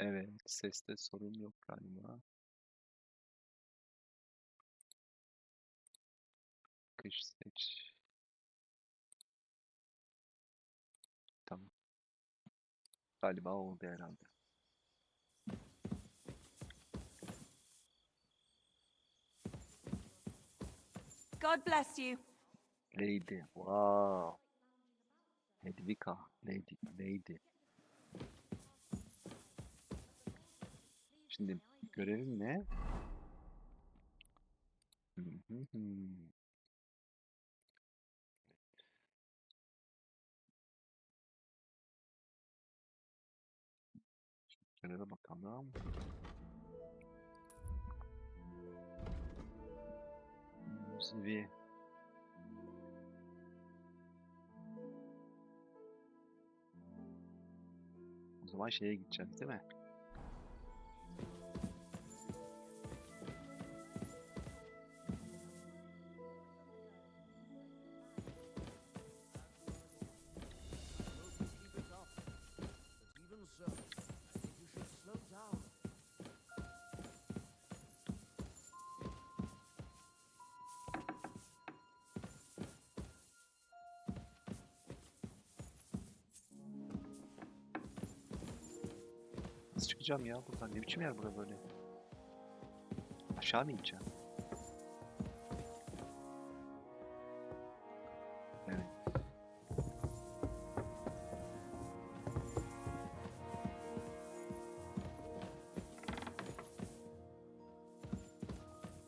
Evet, seste sorun yok galiba. Kış seç. Tamam. Galiba oldu herhalde. God bless you. Lady. Wow. Hedvika. Lady. Şimdi görevim ne? Hı hı hı. Göreve bakalım. CV. O zaman şeye gideceğiz değil mi? Nasıl çıkacağım ya buradan? Ne biçim yer bura böyle? Aşağı mı ineceğim? Evet.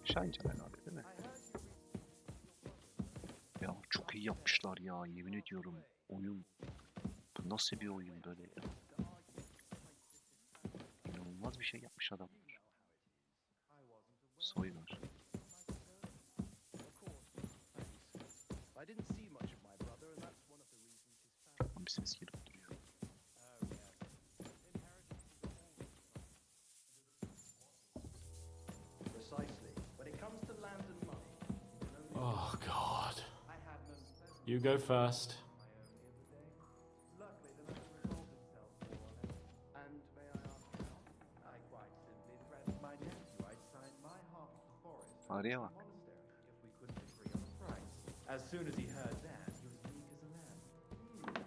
Aşağı ineceğim herhalde değil mi? Ya çok iyi yapmışlar ya, yemin ediyorum. Oyun. Bu nasıl bir oyun böyle ya? İnanılmaz bir şey yapmış adamlar. Soy var. Tam bir ses gelip duruyor. Oh, God. You go first. Araya bak. As soon as he heard that, he was meek as a lamb.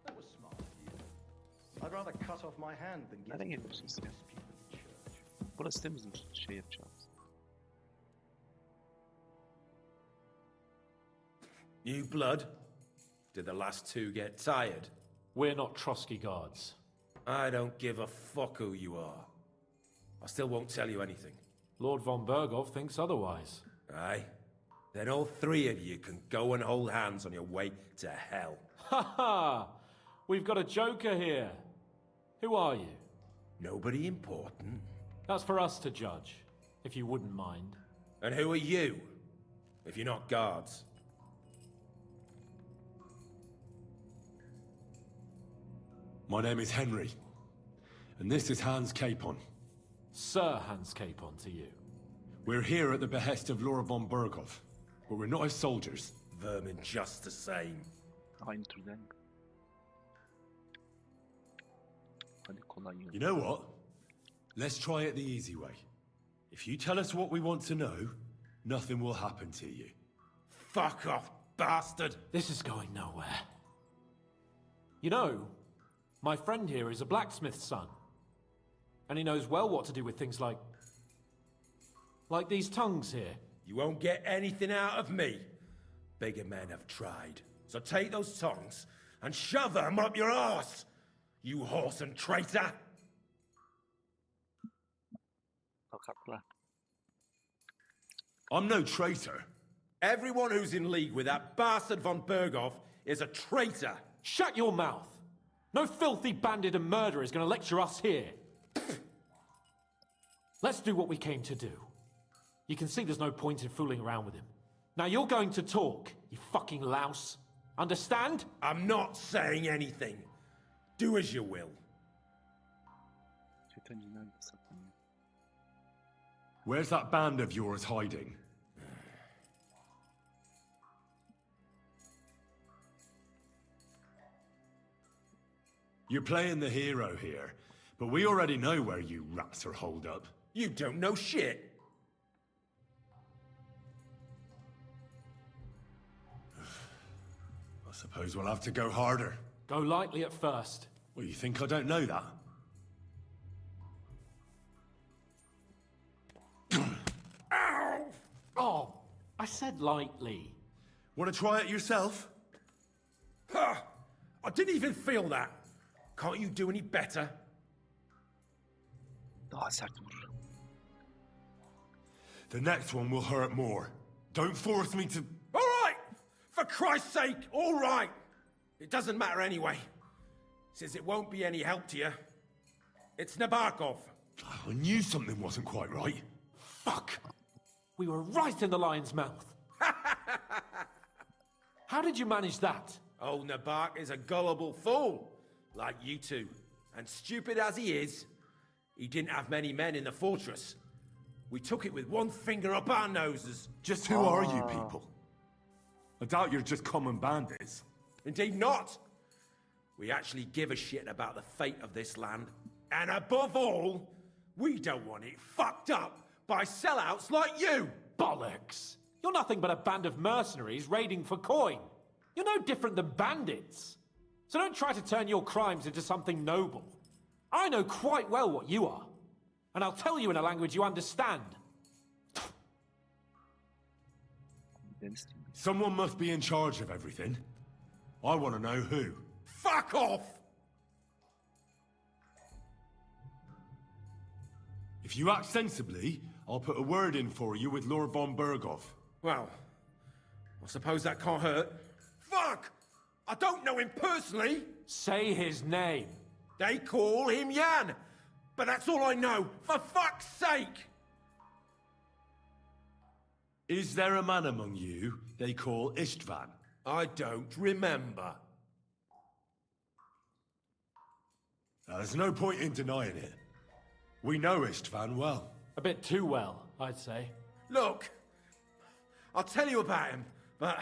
That was smart of you. I'd rather cut off my hand than get Nereye into a geliyorsun legal sen? dispute with the church. Burası temiz mi şey yapacağız? New blood? Did the last two get tired? We're not Trotsky guards. I don't give a fuck who you are. I still won't tell you anything. Lord von Bergov thinks otherwise. Aye? Then all three of you can go and hold hands on your way to hell. Ha ha! We've got a joker here. Who are you? Nobody important. That's for us to judge, if you wouldn't mind. And who are you? If you're not guards. My name is Henry, and this is Hans Capon. Sir Hans Capon to you. We're here at the behest of Laura von Berghoff, but we're not his soldiers. Vermin just the same. Aynı türden. Hadi kolay gelsin. You know what? Let's try it the easy way. If you tell us what we want to know, nothing will happen to you. Fuck off, bastard! This is going nowhere. You know, my friend here is a blacksmith's son. And he knows well what to do with things like these tongues here. You won't get anything out of me. Bigger men have tried. So take those tongues and shove them up your arse, you horse and traitor! Tokatla. I'm no traitor. Everyone who's in league with that bastard von Berghoff is a traitor! Shut your mouth! No filthy bandit and murderer is going to lecture us here. Let's do what we came to do. You can see there's no point in fooling around with him. Now you're going to talk, you fucking louse. Understand? I'm not saying anything. Do as you will. Şeytan nerede saklanıyor? Where's that band of yours hiding? You're playing the hero here, But we already know where you rats are holed up. You don't know shit. I suppose we'll have to go harder. Go lightly at first. Well, you think I don't know that? Ow! Oh, I said lightly. Want to try it yourself? Huh. I didn't even feel that. Can't you do any better? Daha sert vur. The next one will hurt more. Don't force me to... All right! For Christ's sake, all right! It doesn't matter anyway. Since it won't be any help to you. It's Nabokov. I knew something wasn't quite right. Fuck! We were right in the lion's mouth. How did you manage that? Old Nabok is a gullible fool, like you two. And stupid as he is, he didn't have many men in the fortress. We took it with one finger up our noses. Just who are you people? I doubt you're just common bandits. Indeed not. We actually give a shit about the fate of this land. And above all, we don't want it fucked up by sellouts like you. Bollocks! You're nothing but a band of mercenaries raiding for coin. You're no different than bandits. So don't try to turn your crimes into something noble. I know quite well what you are. And I'll tell you in a language you understand. Deniz değil mi? Someone must be in charge of everything. I want to know who. Fuck off! If you act sensibly, I'll put a word in for you with Lord von Berghoff. Well, I suppose that can't hurt. Fuck! I don't know him personally. Say his name. They call him Jan. But that's all I know. For fuck's sake! Is there a man among you they call Istvan? I don't remember. There's no point in denying it. We know Istvan well. A bit too well, I'd say. Look, I'll tell you about him, but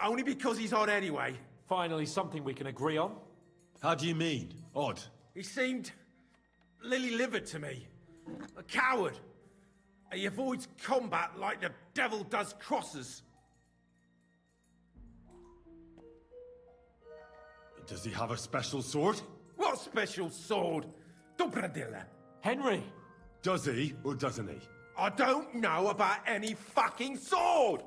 only because he's odd anyway. Finally, something we can agree on. How do you mean? Odd. He seemed lily-livered to me. A coward. He avoids combat like the devil does crosses. Does he have a special sword? What special sword? Dobradilla. Henry! Does he or doesn't he? I don't know about any fucking sword!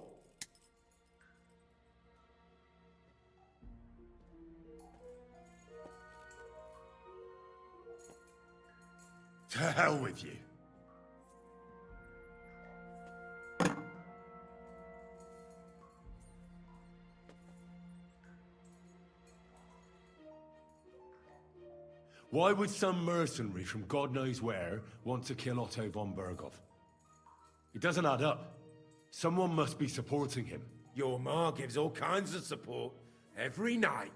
To hell with you. Why would some mercenary from God knows where want to kill Otto von Berghoff? It doesn't add up. Someone must be supporting him. Your ma gives all kinds of support every night.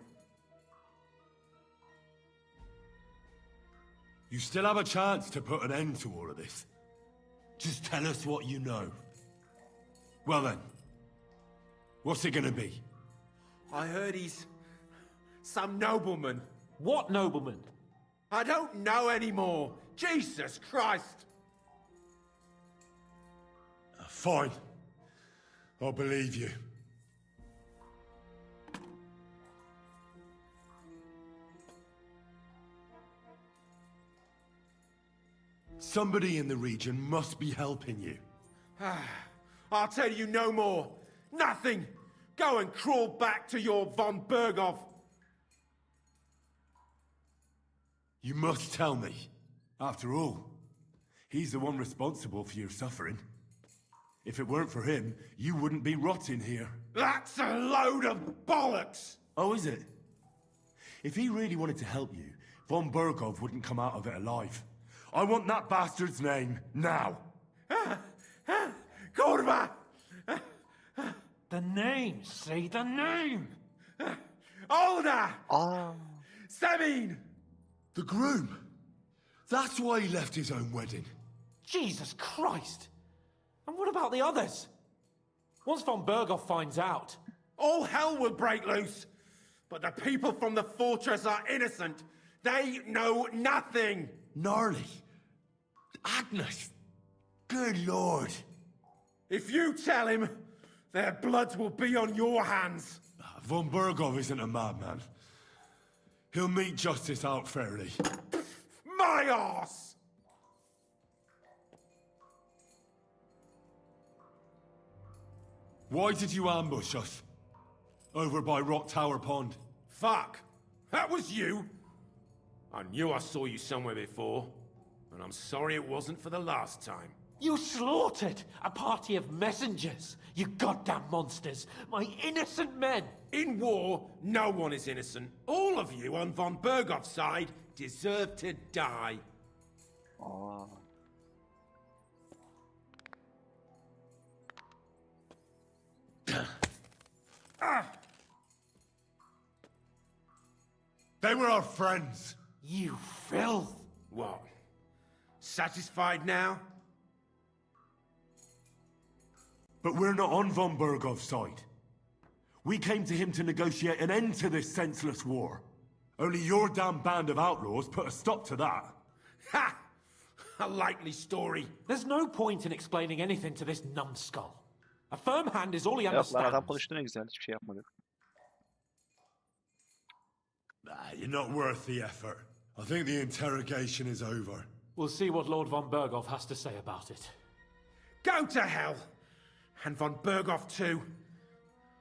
You still have a chance to put an end to all of this. Just tell us what you know. Well then, what's it gonna be? I heard he's some nobleman. What nobleman? I don't know anymore. Jesus Christ! Fine. I'll believe you. Somebody in the region must be helping you. I'll tell you no more. Nothing. Go and crawl back to your von Berghoff. You must tell me. After all, he's the one responsible for your suffering. If it weren't for him, you wouldn't be rotting here. That's a load of bollocks! Oh, is it? If he really wanted to help you, von Berghoff wouldn't come out of it alive. I want that bastard's name, now! Kurva! The name! Say the name! Olda! Aa, Sabine! The groom! That's why he left his own wedding. Jesus Christ! And what about the others? Once von Berghoff finds out... All hell will break loose! But the people from the fortress are innocent. They know nothing! Gnarly. Agnes. Good lord. If you tell him, their blood will be on your hands. Von Bergov isn't a madman. He'll meet justice out fairly. My arse! Why did you ambush us? Over by Rock Tower Pond. Fuck! That was you! I knew I saw you somewhere before, and I'm sorry it wasn't for the last time. You slaughtered a party of messengers, you goddamn monsters! My innocent men! In war, no one is innocent. All of you on von Bergov's side deserve to die. Aa. They were our friends. You filth! What? Satisfied now? But we're not on von Bergov's side. We came to him to negotiate an end to this senseless war. Only your damn band of outlaws put a stop to that. Ha! A likely story. There's no point in explaining anything to this numbskull. A firm hand is all he Yok lan adam understands. konuştu ne güzel. Hiçbir şey yapmadık. You're not worth the effort. I think the interrogation is over. We'll see what Lord von Bergov has to say about it. Go to hell! And von Bergov too.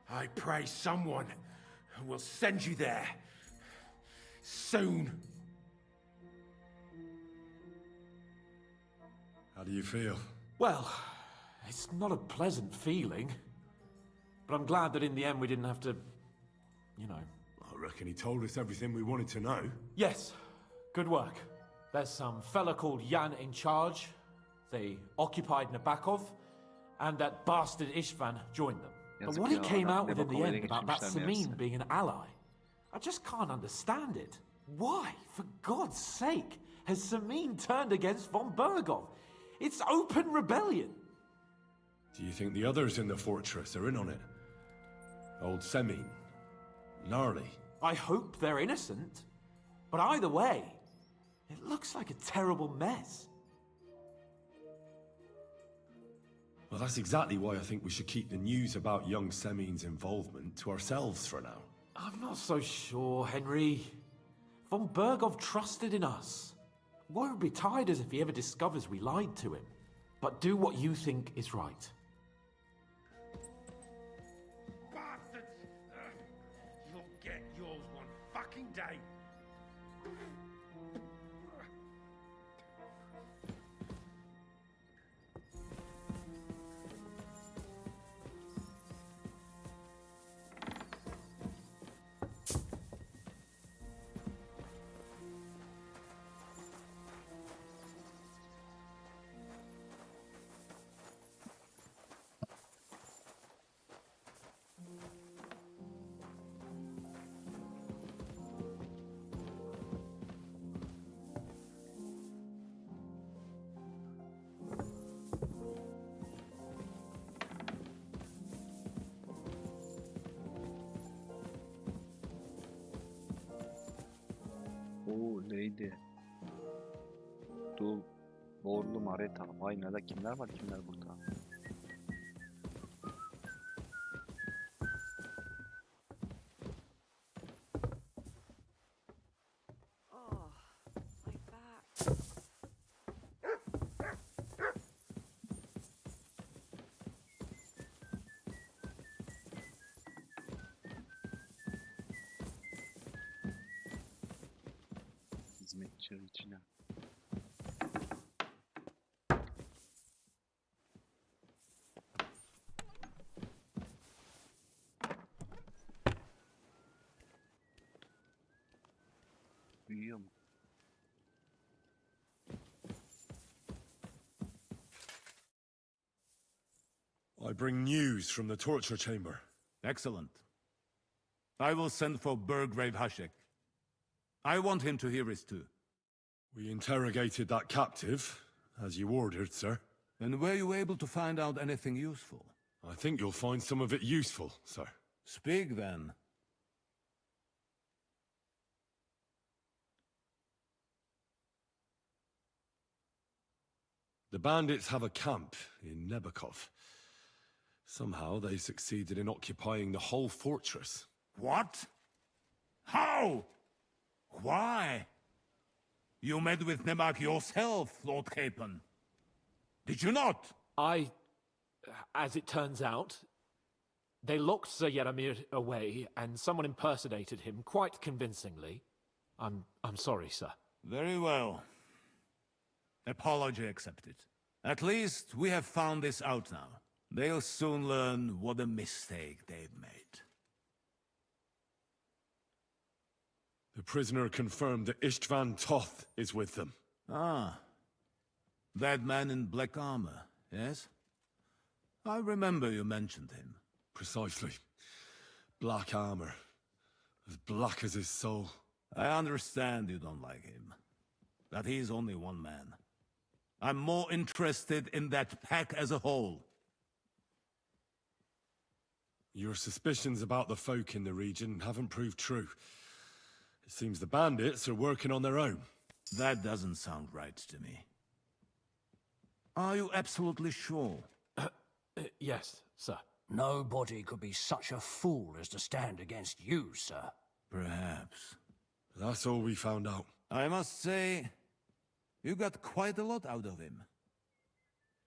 I pray someone will send you there. Soon. How do you feel? Well, it's not a pleasant feeling. But I'm glad that in the end we didn't have to, you know. I reckon he told us everything we wanted to know. Yes, good work. There's some fella called Jan in charge. They occupied Nabokov, and that bastard Istvan joined them. But Yazık what he ya, came out with in the Nabokov'u ele end about that geçirmişler meğerse. Samin being an ally, I just can't understand it. Why, for God's sake, has Samin turned against von Bergov? It's open rebellion. Do you think the others in the fortress are in on it? Old Semin? Gnarly? I hope they're innocent. But either way, it looks like a terrible mess. Well, that's exactly why I think we should keep the news about young Semin's involvement to ourselves for now. I'm not so sure, Henry. Von Bergov trusted in us. Why would be tired as if he ever discovers we lied to him? But do what you think is right. Bastards! You'll get yours one fucking day. Oo neydi? Dul. Borlu Mareta. Aynada kimler var kimler burada? Oh, my back. Hizmetçi içine. Uyuyor mu? I bring news from the torture chamber. Excellent. I will send for Burgrave Hashek. I want him to hear it too. We interrogated that captive, as you ordered, sir. And were you able to find out anything useful? I think you'll find some of it useful, sir. Speak then. The bandits have a camp in Nebakov. Somehow they succeeded in occupying the whole fortress. What? How? Why? You met with Nebak yourself, Lord Capon. Did you not? As it turns out, they locked Sir Yaramir away, and someone impersonated him quite convincingly. I'm sorry, sir. Very well. Apology accepted. At least we have found this out now. They'll soon learn what a mistake they've made. The prisoner confirmed that Istvan Toth is with them. Ah. That man in black armor, yes? I remember you mentioned him. Precisely. Black armor. As black as his soul. I understand you don't like him. But he's only one man. I'm more interested in that pack as a whole. Your suspicions about the folk in the region haven't proved true. It seems the bandits are working on their own. That doesn't sound right to me. Are you absolutely sure? Yes, sir. Nobody could be such a fool as to stand against you, sir. Perhaps. That's all we found out. I must say, you got quite a lot out of him.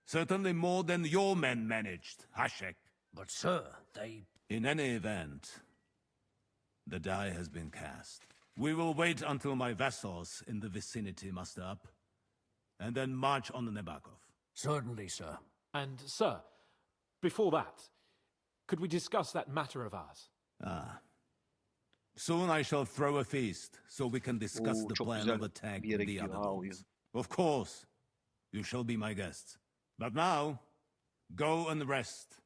Certainly more than your men managed, Hashek. But, sir, they... In any event, the die has been cast. We will wait until my vassals in the vicinity muster up, and then march on the Nebakov. Certainly, sir. And, sir, before that, could we discuss that matter of ours? Soon I shall throw a feast, so we can discuss Oo, the çok plan güzel of attack bir yere with the gidiyor other ha ones. Of course, you shall be my guests. But now, go and rest.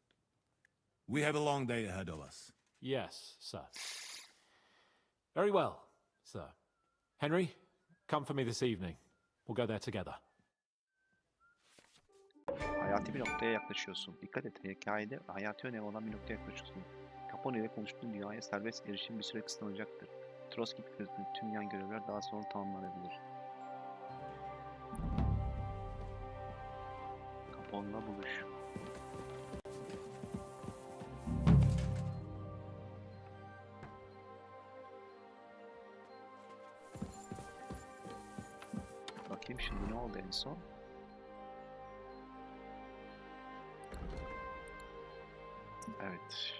We have a long day ahead of us. Yes, sir. Very well, sir. Henry, come for me this evening. We'll go there together. Hayati bir noktaya yaklaşıyorsun. Dikkat et, hikayede hayati önemi olan bir noktaya yaklaşıyorsun. Capone ile konuştuğun dünyaya serbest erişim bir süre kısıtlanacaktır. Trotsky gözünde tüm yan görevler daha sonra tamamlanabilir. Capone'la buluş. Bakayım şimdi ne oldu en son? Evet.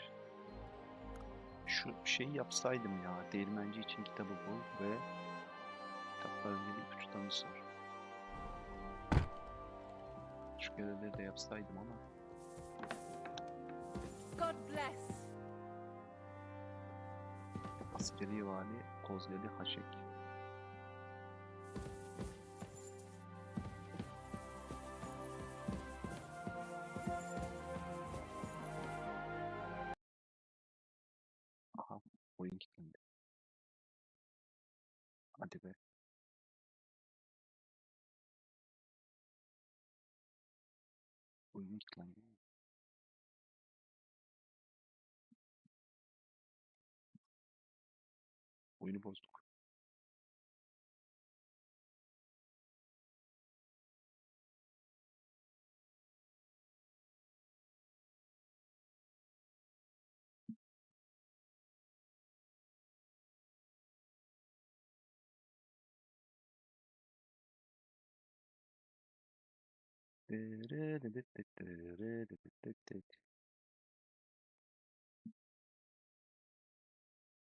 Şu şeyi yapsaydım ya. Değirmenci için kitabı bul ve kitapların bir ipuçlarını sor. Şu görevleri de yapsaydım ama. God bless. Askeri vali Kozleli Haşek. Aha, oyun kilitlendi. Hadi be. Oyun kilitlendi. Oyunu bozduk.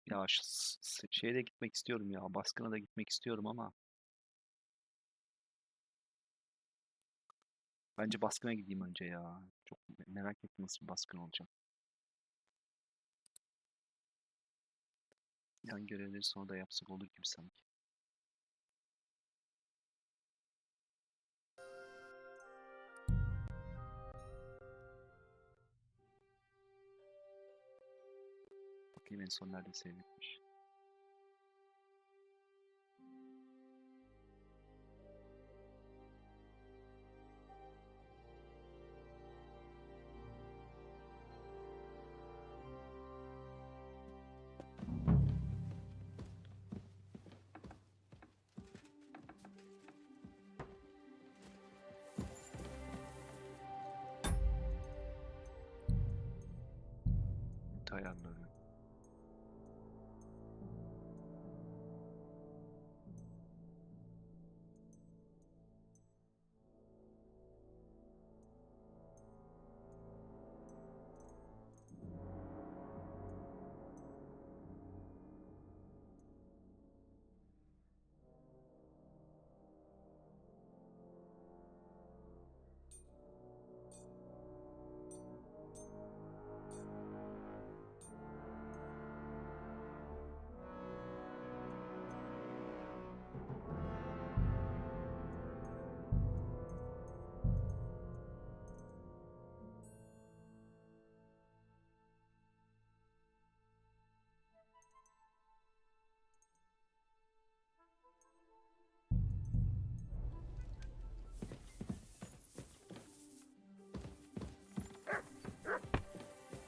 Ya şu şeye de gitmek istiyorum ya. Baskına da gitmek istiyorum ama bence baskına gideyim önce ya. Çok merak ettim nasıl bir baskın olacak. Yan görevleri sonra da yapsak olur gibi sanki. Bakayım en son nerede seyretmiş. ayarları.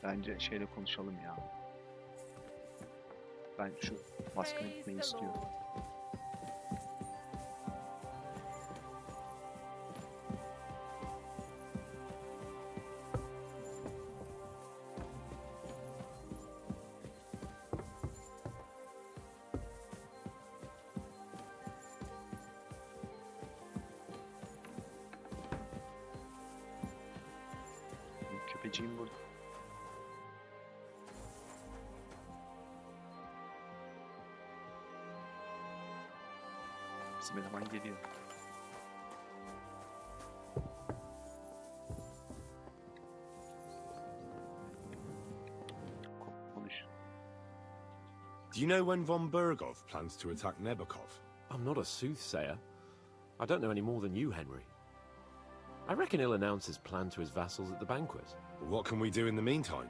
Bence şeyle konuşalım ya. Ben şu baskına Praise gitmeyi the istiyorum. Lord. Köpeciğim burada. Bizim eleman geliyor. Konuş. Do you know when von Bergov plans to attack Nebokov? I'm not a soothsayer. I don't know any more than you, Henry. I reckon he'll announce his plan to his vassals at the banquet. What can we do in the meantime?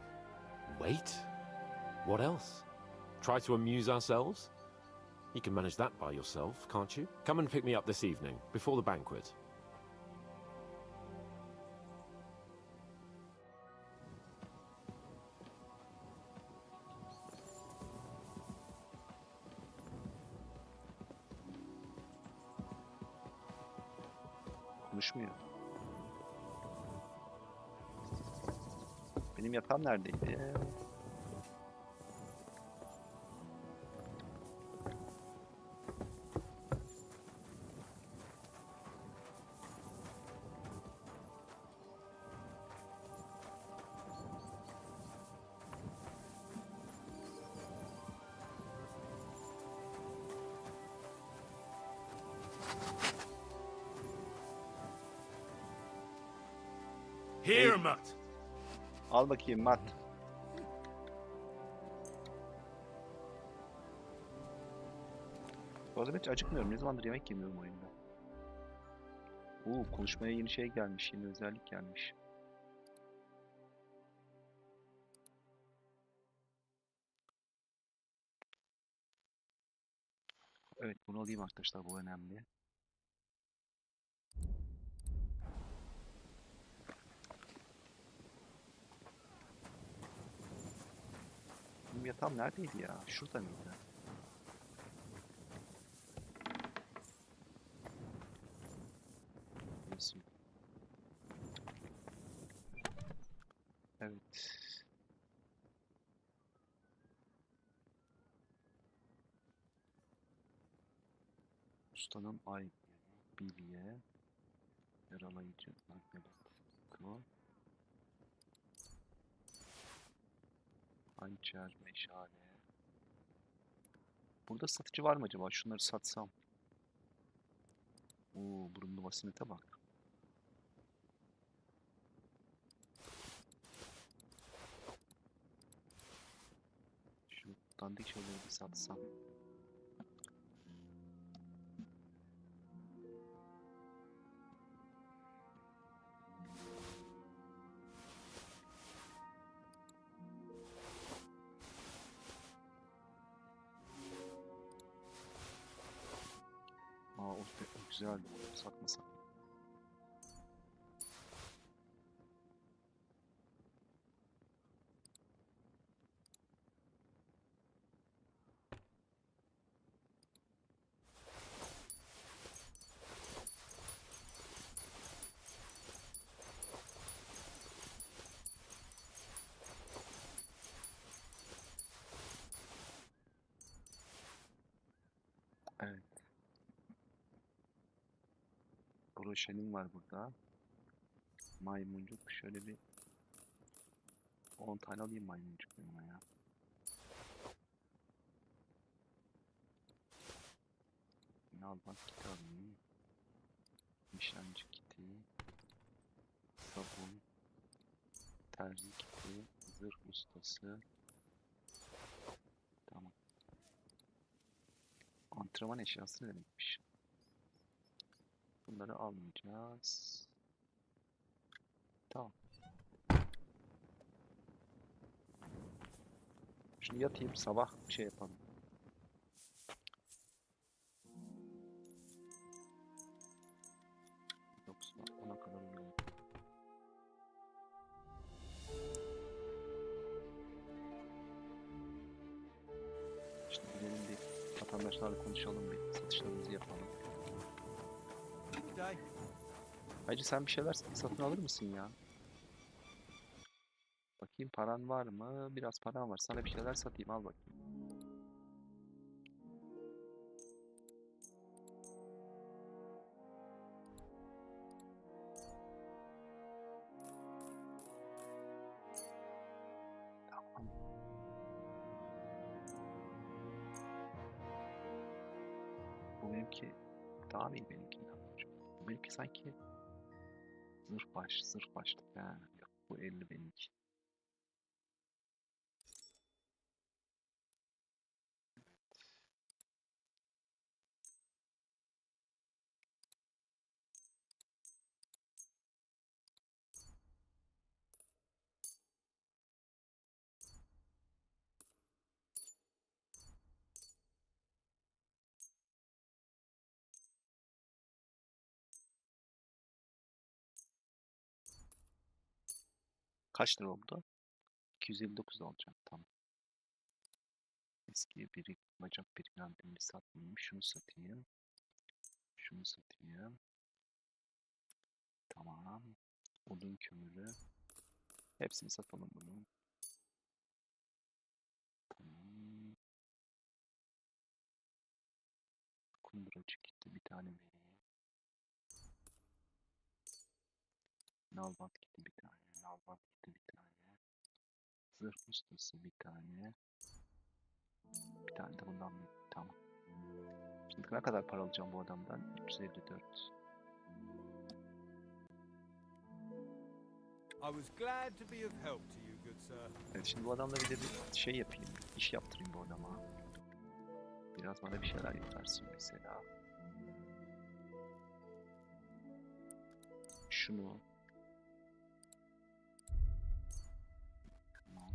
Wait? What else? Try to amuse ourselves? You can manage that by yourself, can't you? Come and pick me up this evening, before the banquet. Konuşmuyor. Benim yatağım neredeydi? Here, Mutt! Al bakayım Matt. Bu arada hiç acıkmıyorum. Ne zamandır yemek yemiyorum oyunda. Konuşmaya yeni şey gelmiş. Yeni özellik gelmiş. Evet, bunu alayım arkadaşlar. Bu önemli. Benim yatağım neredeydi ya? Şurada mıydı? Neyse. Evet. Ustanın ay bilye, yaralayıcı, naklet, kıva, hançer, meşale. Burada satıcı var mı acaba? Şunları satsam. Burunlu vasinete bak. Şu dandik şeyleri bir satsam. O güzel. Satmasam. Roşe'nin var burada. Maymuncuk. Şöyle bir 10 tane alayım maymuncuk yanıma ya. Nalbant kiti alayım. Nişancı kiti. Sabun. Terzi kiti. Zırh ustası. Tamam. Antrenman eşyası ne demekmiş? Bunları almayacağız. Tamam. Şunu yatayım, sabah şey yapalım. Yoksa ona kadar uyuyalım. Şimdi gidelim bir vatandaşlarla konuşalım, bir satışlarımızı yapalım. Hacı sen bir şeyler satın alır mısın ya? Bakayım paran var mı? Biraz param var. Sana bir şeyler satayım, al bakayım. Tamam. Bu benimki daha mı iyi benimkinden? Bu benimki sanki zırh başlık. Ha, yok bu 50 benimki. Kaç lira oldu? 259 alacağım. Tamam. Eski biri bacak birikimini satmayayım. Şunu satayım. Şunu satayım. Tamam. Odun kömürü. Hepsini satalım bunu. Tamam. Kunduracı gitti bir tane vereyim. Nalbant gitti bir tane. Nalbant gitti bir tane. Zırh ustası bir tane. Bir tane de bundan bir. Tamam. Şimdi ne kadar para alacağım bu adamdan? 354. I was glad to be of help to you, good sir. Evet şimdi bu adamla bir de bir şey yapayım. İş yaptırayım bu adama. Biraz bana bir şeyler yaparsın mesela. Şunu. Tamam.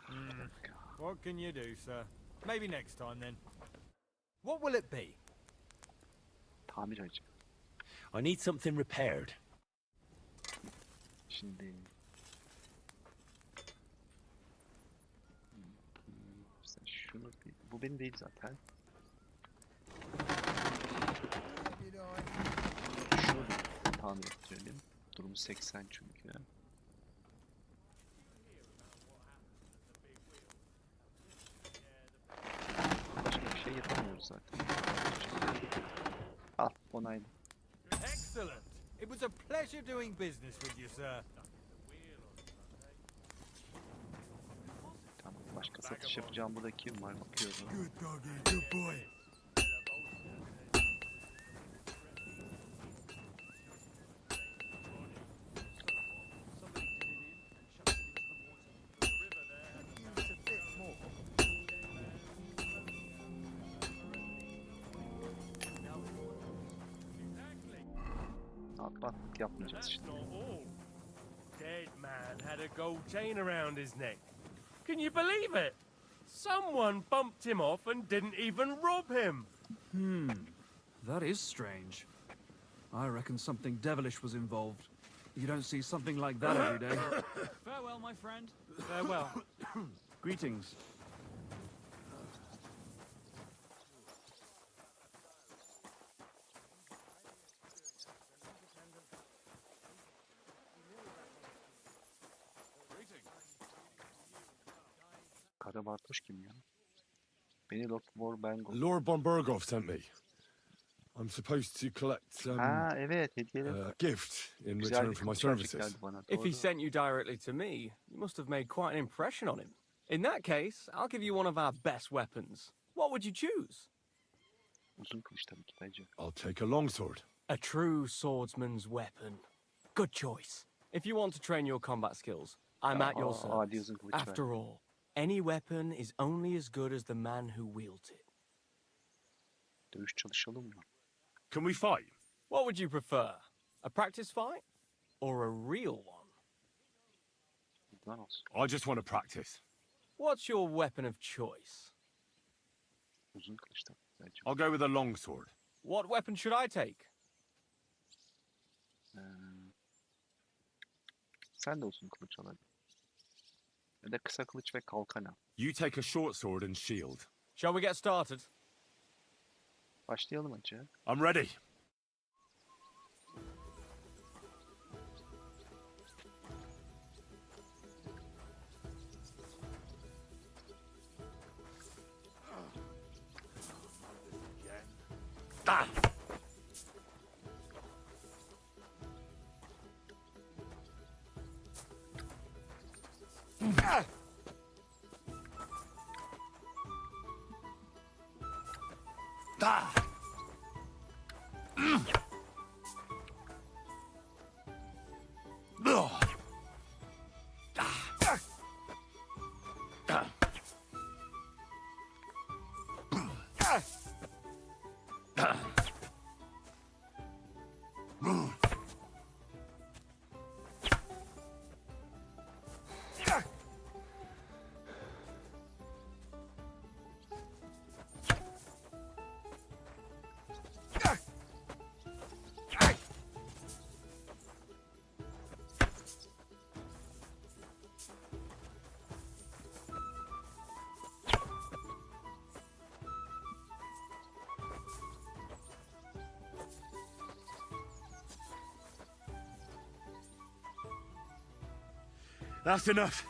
Bir dakika. What can you do, sir? Maybe next time then. What will it be? Tamir hacı. I need something repaired. Şimdi sen şunu bir... Bu benim değil zaten. Şunu bir tamir ettirelim. Durumu 80 çünkü. Başka bir şey yapamıyoruz zaten. Al, onaylı. Excellent. It was a pleasure doing business with you, sir. Tamam, başka satış yapacağım burada kim var bakıyorum. Good doggy, good boy. Atlattık yapmayacağız işte. Dead man had a gold chain around his neck. Can you believe it? Someone bumped him off and didn't even rob him. That is strange. I reckon something devilish was involved. You don't see something like that every day. Farewell, my friend. Farewell. Greetings. Kara Bartoş kim ya? Beni Lord Warbengal. Lord von Berghoff sent me. I'm supposed to collect Ha evet hediyeler a var. gift in Güzel return bir for my kılıç vereceklerdi services. bana. If he Doğru. sent you directly to me, you must have made quite an impression on him. In that case, I'll give you one of our best weapons. What would you choose? Uzun kılıç tabii ki dayıcı. I'll take a longsword. A true swordsman's weapon. Good choice. If you want to train your combat skills, I'm at your Adi service. uzun kılıç ver. After all, any weapon is only as good as the man who wields it. Dövüş çalışalım mı? Can we fight? What would you prefer? A practice fight or a real one? Bunlar olsun. I just want to practice. What's your weapon of choice? Uzun kılıç tabii ki dayıcı. I'll go with a longsword. What weapon should I take? Sen de uzun kılıç alabilir. Ya da kısa kılıç ve kalkan al. You take a short sword and shield. Shall we get started? Başlayalım hacı. I'm ready. That's enough.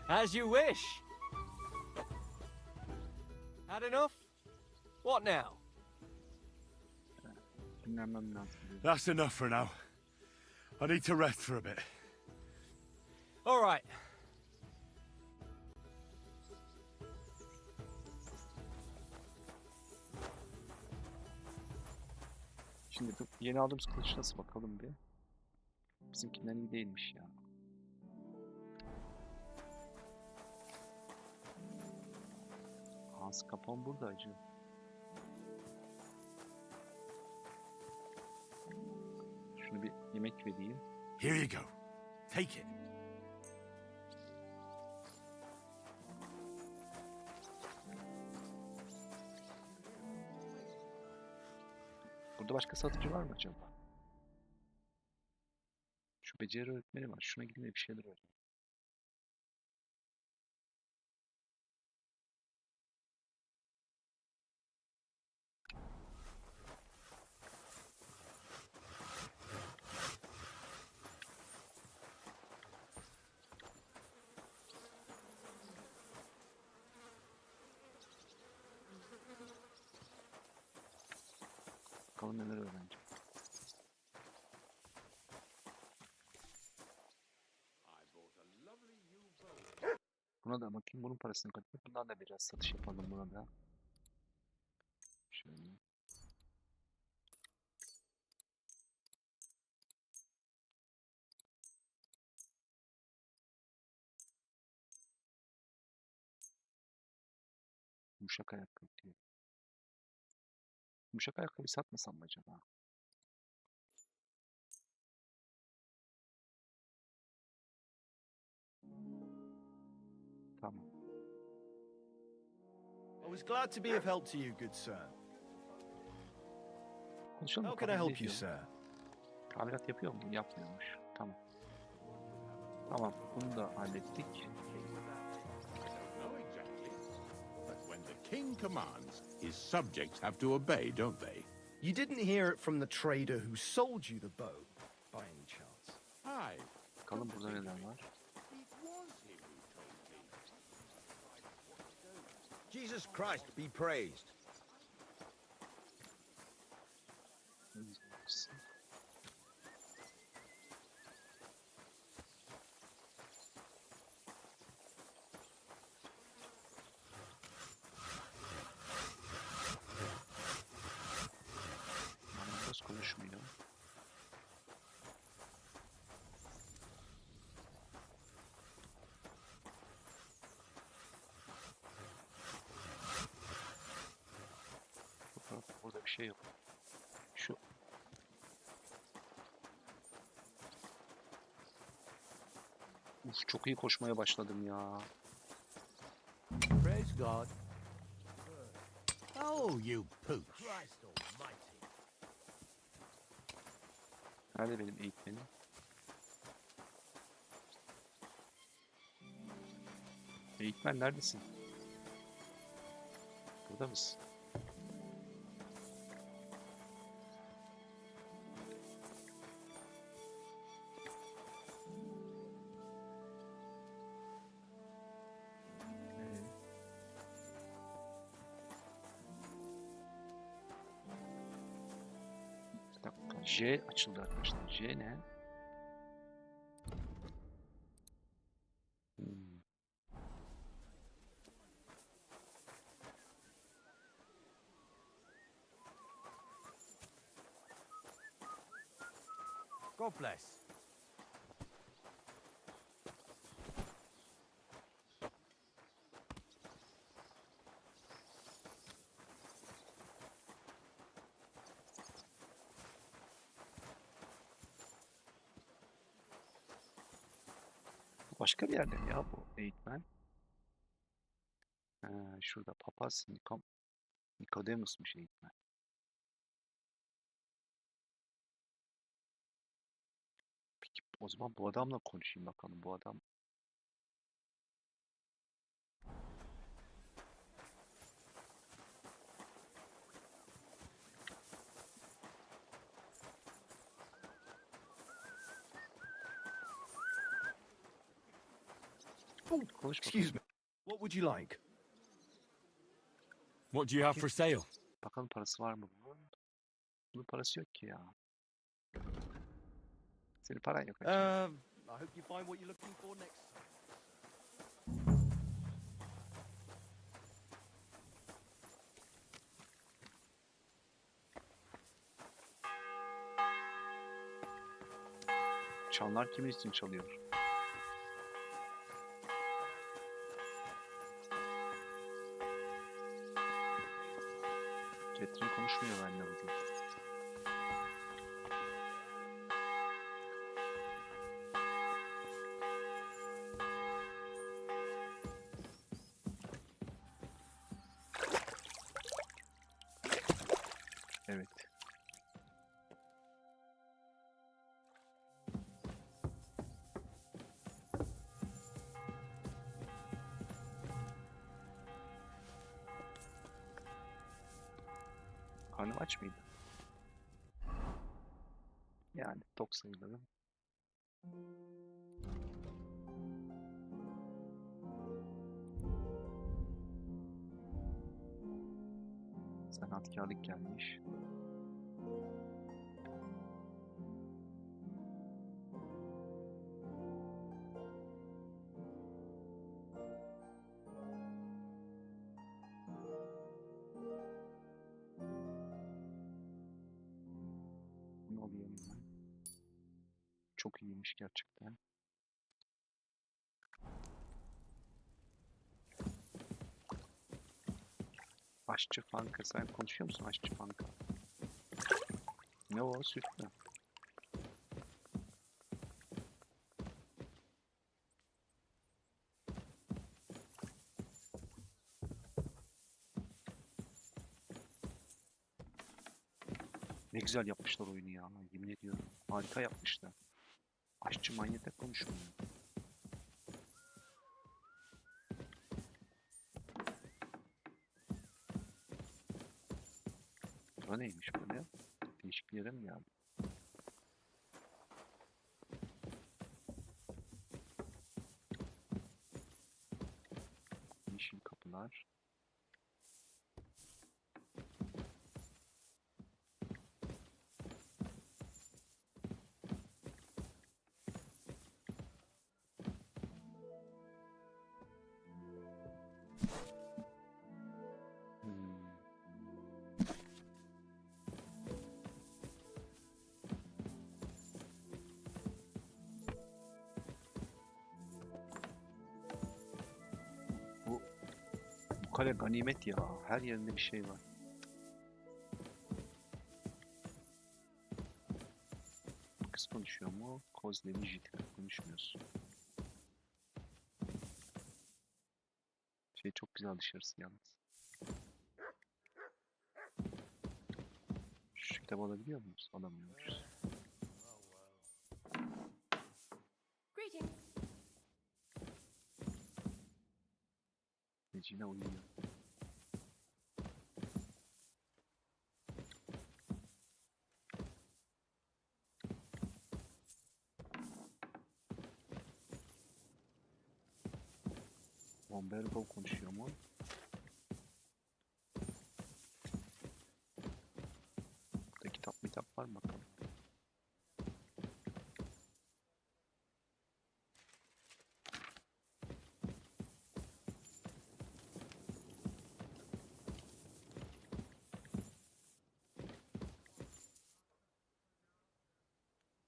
As you wish. Had enough? What now? Dinlenmem lazım. That's enough for now. I need to rest for a bit. All right. Şimdi bu yeni aldığımız kılıç nasıl bakalım bir. Bizimkinden iyi değilmiş ya. Ağzı kapan burada acı. Şunu bir yemek vereyim. Here you go. Take it. Burada başka satıcı var mı acaba? Şu beceri öğretmeni var. Şuna gidin de bir şeyler öğrenin. Bakalım neler öğreneceğim. Buna da bakayım, bunun parasını katayım. Bundan da biraz satış yapalım buna da. Şöyle. Yumuşak ayakkabı diyor. Yumuşak ayakkabı satmasam mı acaba? Tamam. I was glad to be of help to you, good sir. Konuşalım How bakalım, can I ne help you, diyor? sir? Tamirat yapıyor mu? Yapmıyormuş. Tamam. Tamam, bunu da hallettik. Know exactly, but when the king commands, his subjects have to obey, don't they? You didn't hear it from the trader who sold you the bow, by any chance? Aye. Bakalım burada neler var. It was him who told me. Jesus Christ be praised. Anamız konuşmuyor. Burada bir şey yok. Şu çok iyi koşmaya başladım ya. Praise God. Oh, you pooch. Christ almighty. Nerede benim eğitmenim? Eğitmen neredesin? Burada mısın? Bir dakika. J açıldı arkadaşlar. J ne? God bless. Başka bir yerde mi ya bu eğitmen? Şurada papaz Nikodemus'muş eğitmen. Peki o zaman bu adamla konuşayım bakalım. Bu adam konuş bakalım. Excuse me. What would you like? What do you have for sale? Bakalım parası var mı bunun? Bunun parası yok ki ya. Senin paran yok. I hope you find what you're looking for next time. Çanlar kimin için çalıyor? Catherine konuşmuyor benimle bugün. Evet. Karnım aç mıydı? Yani tok sayılırım. Sanatkarlık gelmiş. Ne oluyor ya? Çok iyiymiş gerçekten. Aşçı Fanka, sen konuşuyor musun Aşçı Fanka? Ne o, süt mü? Ne güzel yapmışlar oyunu ya, yemin ediyorum. Harika yapmışlar. Aşçı manyete konuşmuyor. Bu neymiş böyle? Değişik bir yere mi geldi? Yeşil kapılar. Bu kale ganimet ya. Her yerinde bir şey var. Kız konuşuyor mu? Kozlevi Jit konuşmuyorsun. Şey çok güzel dışarısı yalnız. Şu kitabı alabiliyor muyuz? Alamıyoruz. Greetings. Necine uyuyor. Bombergov konuşuyor mu? Burada kitap var mı bakalım.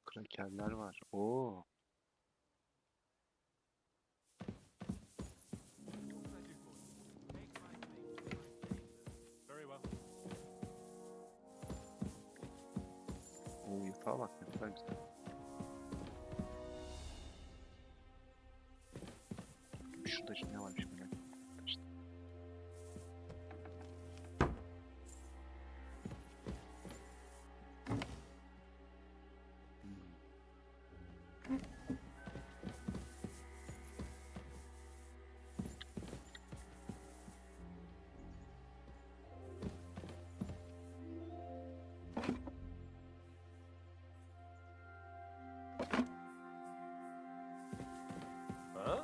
Krakerler var. Oo. Very well. Oo, yatağa bak ne kadar güzel. Şurada ne varmış merak ettim. İşte. Huh?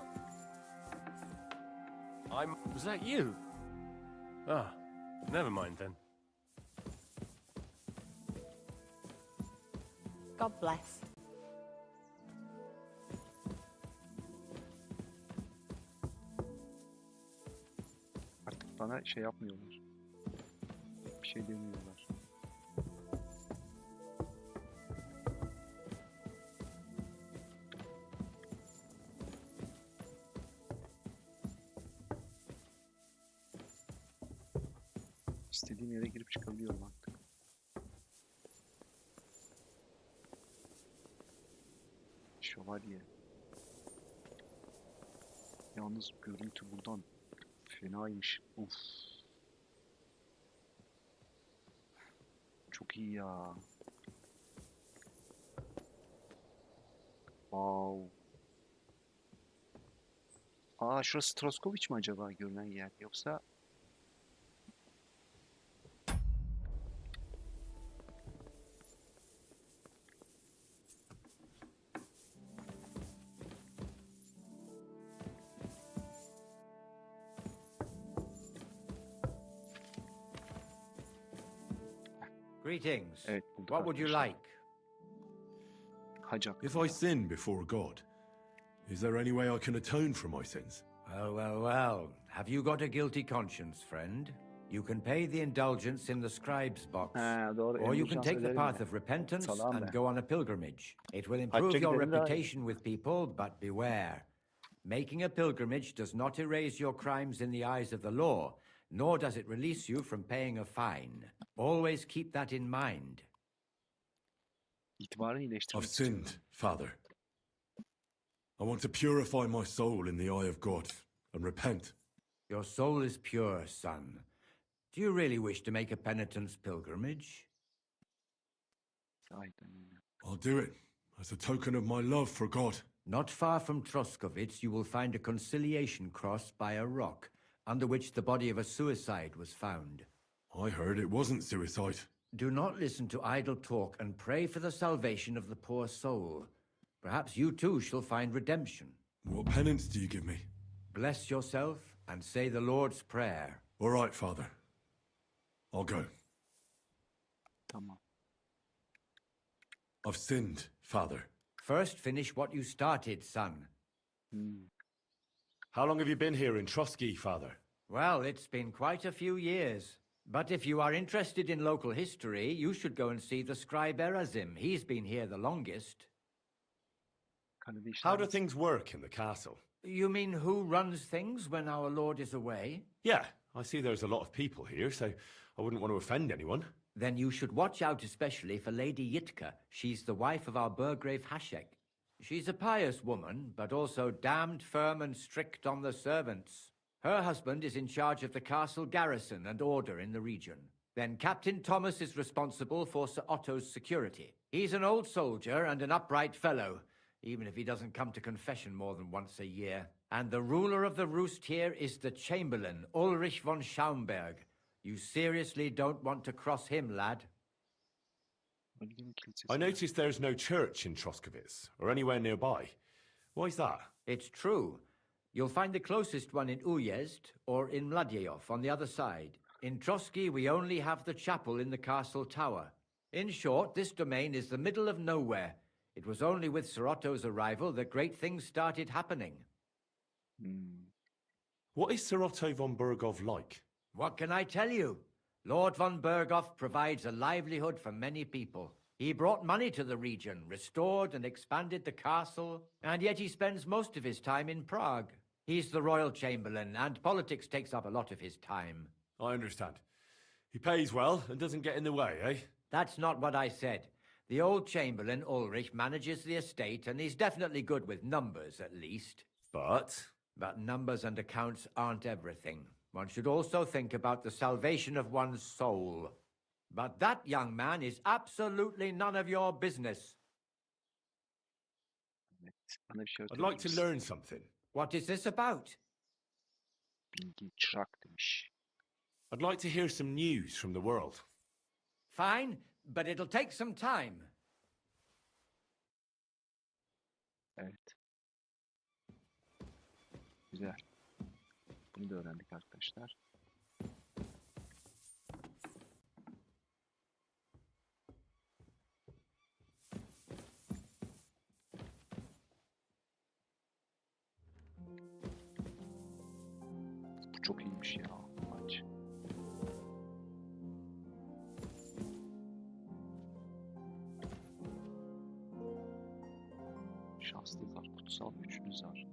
Was that you? Ah, never mind then. God bless. Artık bana şey yapmıyorlar. Bir şey demiyorlar. İstediğim yere girip çıkabiliyorum artık. Şövalye. Yalnız görüntü buradan fenaymış. Uf. Çok iyi ya. Wow. Aa, şurası Troskoviç mi acaba görünen yer? Yoksa Greetings. evet, bulduk What would you arkadaşlar. like? Hac hakkı. If I sin before God, is there any way I can atone for my sins? Well. Have you got a guilty conscience, friend? You can pay the indulgence in the scribe's box. Ha, doğru. Or you can Indulgence take the öderim path ya. of repentance Salam and be. go on a pilgrimage. It will Hacca improve your gidelim daha iyi. reputation with people, but beware. Making a pilgrimage does not erase your crimes in the eyes of the law, nor does it release you from paying a fine. Always keep that in mind. İtibarını iyileştirmek I've sinned, Father. I want to purify my soul in the eye of God and repent. Your soul is pure, son. Do you really wish to make a penitence pilgrimage? Aynen öyle. I'll do it as a token of my love for God. Not far from Troskovitz, you will find a conciliation cross by a rock, under which the body of a suicide was found. I heard it wasn't suicide. Do not listen to idle talk and pray for the salvation of the poor soul. Perhaps you too shall find redemption. What penance do you give me? Bless yourself and say the Lord's Prayer. All right, Father. I'll go. Tamam. I've sinned, Father. First finish what you started, son. How long have you been here in Trotsky, Father? Well, it's been quite a few years. But if you are interested in local history, you should go and see the scribe Erazim. He's been here the longest. How do things work in the castle? You mean who runs things when our lord is away? Yeah, I see there's a lot of people here, so I wouldn't want to offend anyone. Then you should watch out especially for Lady Yitka. She's the wife of our Burgrave Hashek. She's a pious woman, but also damned firm and strict on the servants. Her husband is in charge of the castle garrison and order in the region. Then Captain Thomas is responsible for Sir Otto's security. He's an old soldier and an upright fellow, even if he doesn't come to confession more than once a year. And the ruler of the roost here is the Chamberlain, Ulrich von Schaumburg. You seriously don't want to cross him, lad. I noticed there's no church in Troskowitz, or anywhere nearby. Why is that? It's true. You'll find the closest one in Uyezd, or in Mladyeyov on the other side. In Trotsky, we only have the chapel in the castle tower. In short, this domain is the middle of nowhere. It was only with Sir Otto's arrival that great things started happening. What is Sir Otto von Berghoff like? What can I tell you? Lord von Berghoff provides a livelihood for many people. He brought money to the region, restored and expanded the castle, and yet he spends most of his time in Prague. He's the royal chamberlain, and politics takes up a lot of his time. I understand. He pays well and doesn't get in the way, eh? That's not what I said. The old chamberlain, Ulrich, manages the estate, and he's definitely good with numbers, at least. But numbers and accounts aren't everything. One should also think about the salvation of one's soul. But that young man is absolutely none of your business. I'd like to learn something. What is this about? I'd like to hear some news from the world. Fine, but it'll take some time. Evet. Güzel. Bunu da öğrendik arkadaşlar. Bu çok iyiymiş ya maç. Şanslı zar, kutsal üçlü zar.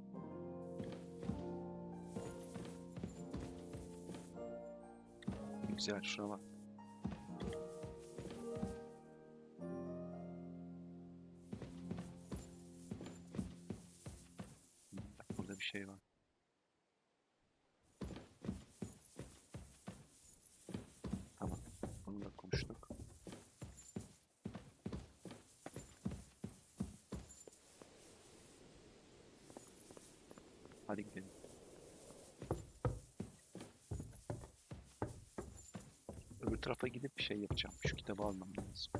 Güzel, şuna bak. Bak burada bir şey var. Tamam, bunu da konuştuk. Hadi gidelim. Öbür tarafa gidip bir şey yapacağım. Şu kitabı almam lazım.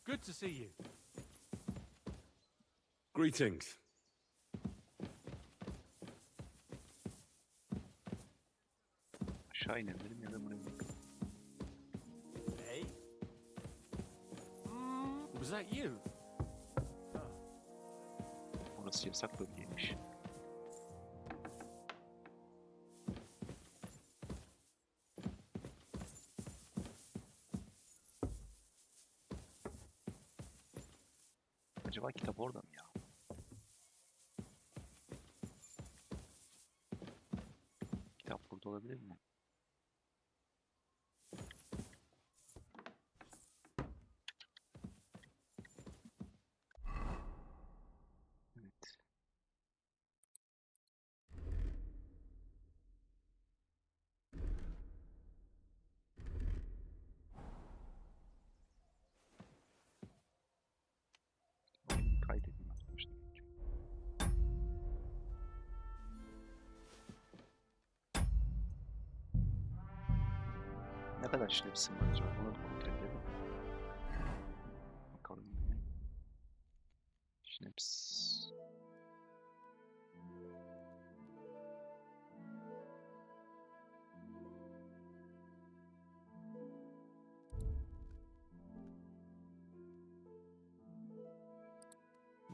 Good to see you. Greetings. Aşağı inebilirim ya da buraya gidelim. Hey? Was that you? Orası yasak bölgeymiş. Acaba kitap orada mı ya? Kitap burada olabilir mi? Evet. Kaydedeyim arkadaşlar. Ne kadar işlevsin var acaba? Onu da kontrol edelim. Bakalım. Şneps.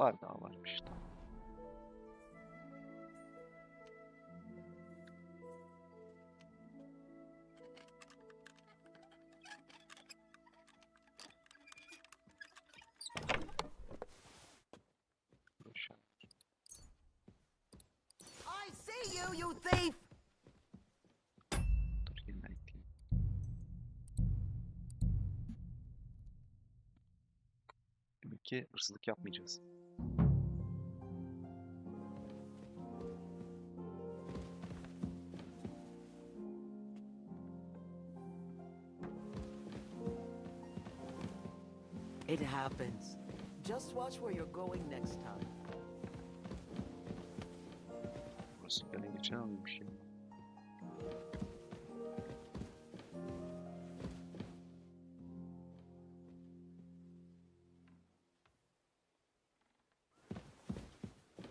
Var daha varmış. Tamam. Boşa. I see you, you thief! Dur yeniden ekleyeyim. Demek ki hırsızlık yapmayacağız. It happens. Just watch where you're going next time. Burası böyle geçen almış ya.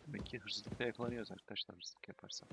Demek ki hırsızlıkla yakalanıyoruz arkadaşlar hırsızlık yaparsak.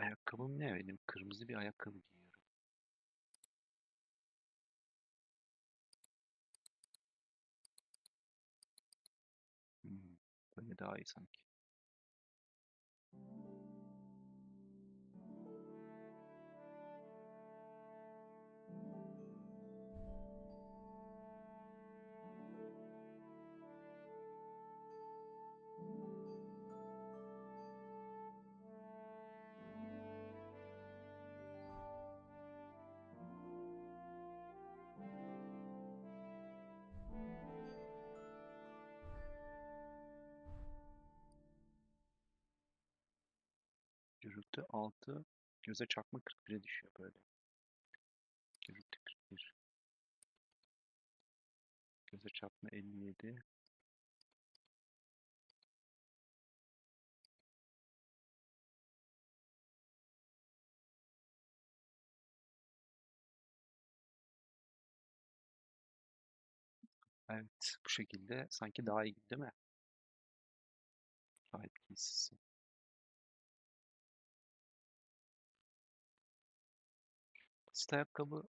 Ayakkabım ne benim? Kırmızı bir ayakkabı giyiyorum. Böyle daha iyi sanki. Gürültü 6, göze çarpma 41'e düşüyor böyle. Gürültü 41. Göze çarpma 57. Evet, bu şekilde sanki daha iyi değil mi? Gayet giysisi. Basit ayakkabı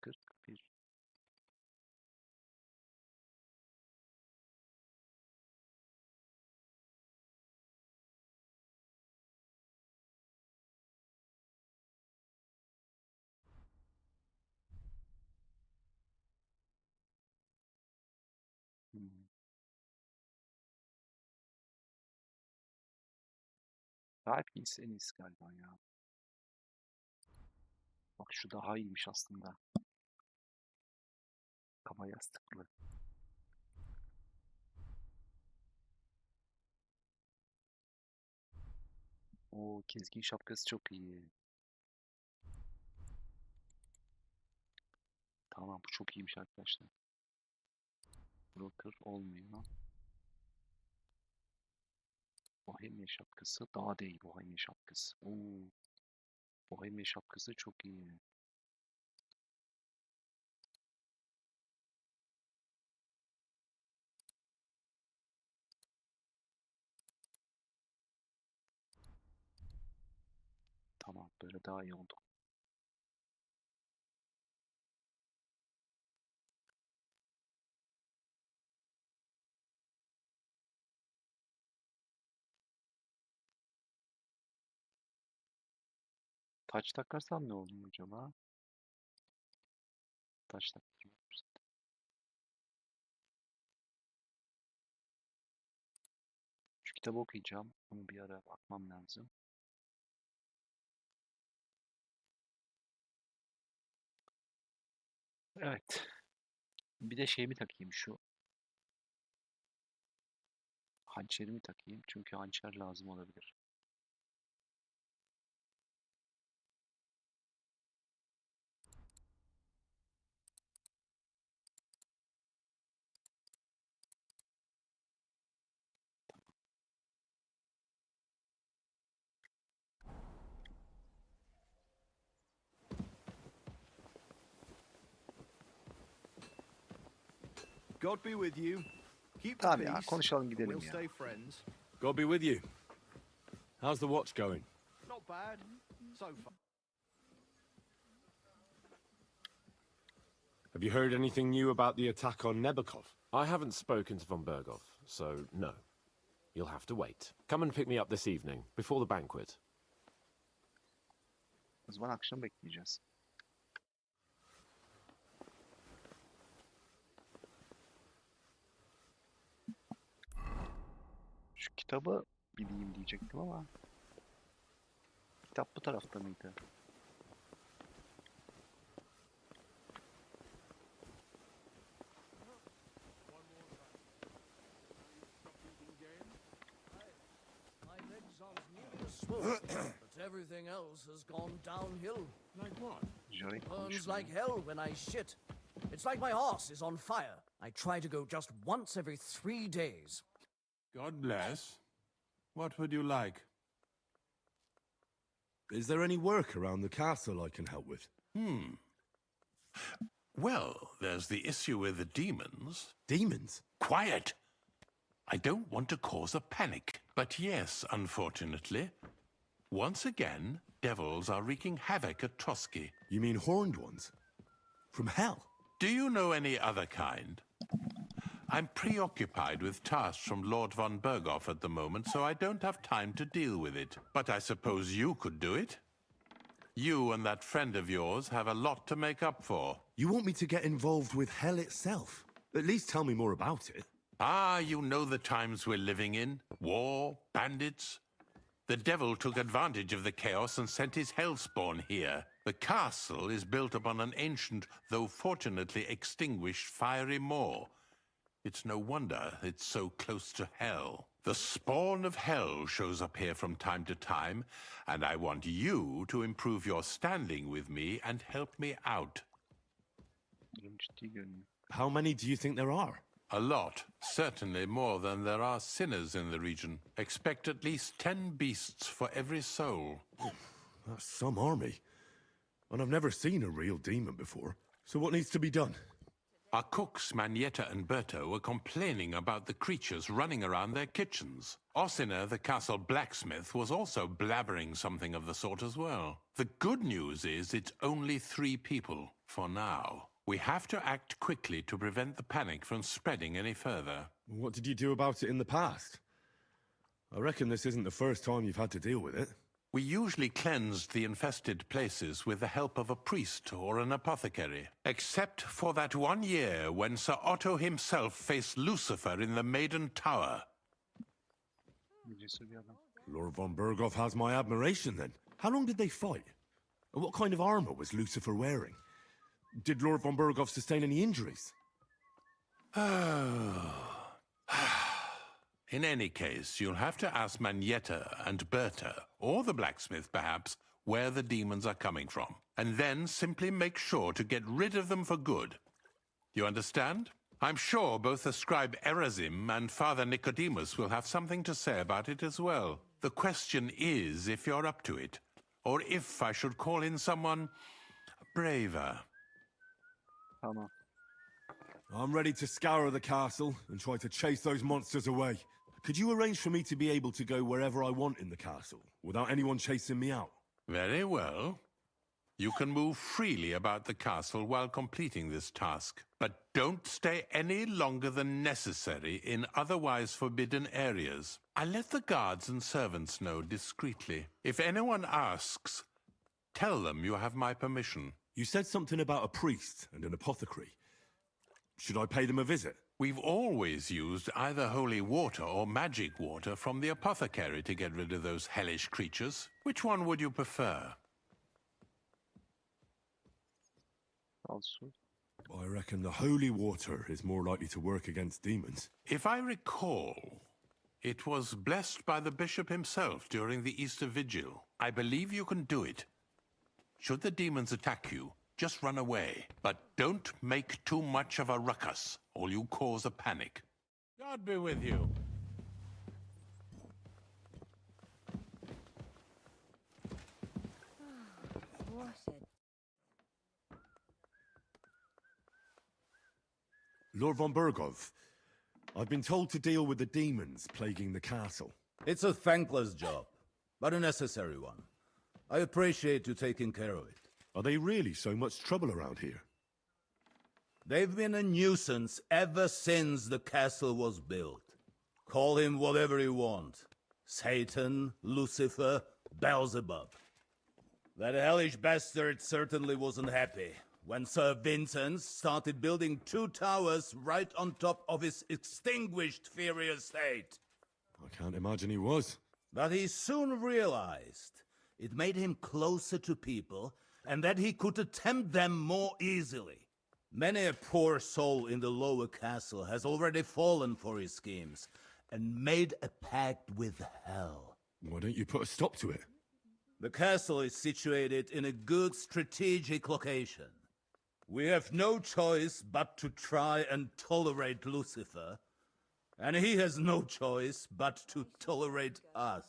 41. Hmm. Gayet giysi en iyisi galiba ya. Bak şu daha iyiymiş aslında. Kaba yastıklı. O keskin şapkası çok iyi. Tamam bu çok iyiymiş arkadaşlar. Broker olmuyor. Bohemia şapkası daha değil Bohemia şapkası. Oo, Bohemia şapkası çok iyi. Tamam böyle daha iyi oldu. Taç takarsam ne oluyor acaba? Taç takıyorum. Şu kitabı okuyacağım. Onu bir ara bakmam lazım. Evet. Bir de şeyimi takayım şu Hançerimi takayım çünkü hançer lazım olabilir. God be with you. Keep the Tamam ya, peace. konuşalım gidelim We'll ya. stay friends. God be with you. How's the watch going? Not bad. So far. Have you heard anything new about the attack on Nebukov? I haven't spoken to von Berghoff, so no. You'll have to wait. Come and pick me up this evening, before the banquet. O zaman akşam bekleyeceğiz. Şu kitabı gideyim diyecektim ama kitap bu tarafta mıydı? My legs are as nearly as swollen, but everything else has gone downhill. Like what? Jerry Burns konuşmuyor. like hell when I shit. It's like my horse is on fire. I try to go just once every 3 days. God bless. What would you like? Is there any work around the castle I can help with? Well, there's the issue with the demons. Demons? Quiet! I don't want to cause a panic. But yes, unfortunately, once again, devils are wreaking havoc at Trotsky. You mean horned ones? From hell? Do you know any other kind? I'm preoccupied with tasks from Lord von Berghoff at the moment, so I don't have time to deal with it. But I suppose you could do it? You and that friend of yours have a lot to make up for. You want me to get involved with hell itself? At least tell me more about it. Ah, you know the times we're living in. War, bandits. The devil took advantage of the chaos and sent his hellspawn here. The castle is built upon an ancient, though fortunately extinguished, fiery moor. It's no wonder it's so close to hell. The spawn of hell shows up here from time to time, and I want you to improve your standing with me and help me out. Durum ciddi görünüyor. How many do you think there are? A lot. Certainly more than there are sinners in the region. Expect at least 10 beasts for every soul. That's some army. And I've never seen a real demon before. So what needs to be done? Our cooks, Manietta and Berto, were complaining about the creatures running around their kitchens. Ossina, the castle blacksmith, was also blabbering something of the sort as well. The good news is it's only 3 people, for now. We have to act quickly to prevent the panic from spreading any further. What did you do about it in the past? I reckon this isn't the first time you've had to deal with it. We usually cleansed the infested places with the help of a priest or an apothecary. Except for that one year when Sir Otto himself faced Lucifer in the Maiden Tower. Cesur bir adam. Lord von Berghoff has my admiration then. How long did they fight? And what kind of armor was Lucifer wearing? Did Lord von Berghoff sustain any injuries? In any case, you'll have to ask Manietta and Berta, or the blacksmith perhaps, where the demons are coming from. And then simply make sure to get rid of them for good. You understand? I'm sure both the scribe Erazim and Father Nicodemus will have something to say about it as well. The question is if you're up to it, or if I should call in someone braver. Tamam. I'm ready to scour the castle and try to chase those monsters away. Could you arrange for me to be able to go wherever I want in the castle, without anyone chasing me out? Very well. You can move freely about the castle while completing this task, but don't stay any longer than necessary in otherwise forbidden areas. I'll let the guards and servants know discreetly. If anyone asks, tell them you have my permission. You said something about a priest and an apothecary. Should I pay them a visit? We've always used either holy water or magic water from the apothecary to get rid of those hellish creatures. Which one would you prefer? Al su. I reckon the holy water is more likely to work against demons. If I recall, It was blessed by the bishop himself during the Easter Vigil. I believe you can do it. Should the demons attack you, just run away. But don't make too much of a ruckus, or you cause a panic. God be with you. Lord von Burgov, I've been told to deal with the demons plaguing the castle. It's a thankless job, but a necessary one. I appreciate you taking care of it. Are they really so much trouble around here? They've been a nuisance ever since the castle was built. Call him whatever you want. Satan, Lucifer, Beelzebub. That hellish bastard certainly wasn't happy when Sir Vincent started building 2 towers right on top of his extinguished fairy estate. I can't imagine he was. But he soon realized it made him closer to people and that he could tempt them more easily. Many a poor soul in the lower castle has already fallen for his schemes and made a pact with hell. Why don't you put a stop to it? The castle is situated in a good strategic location. We have no choice but to try and tolerate Lucifer, and he has no choice but to tolerate us.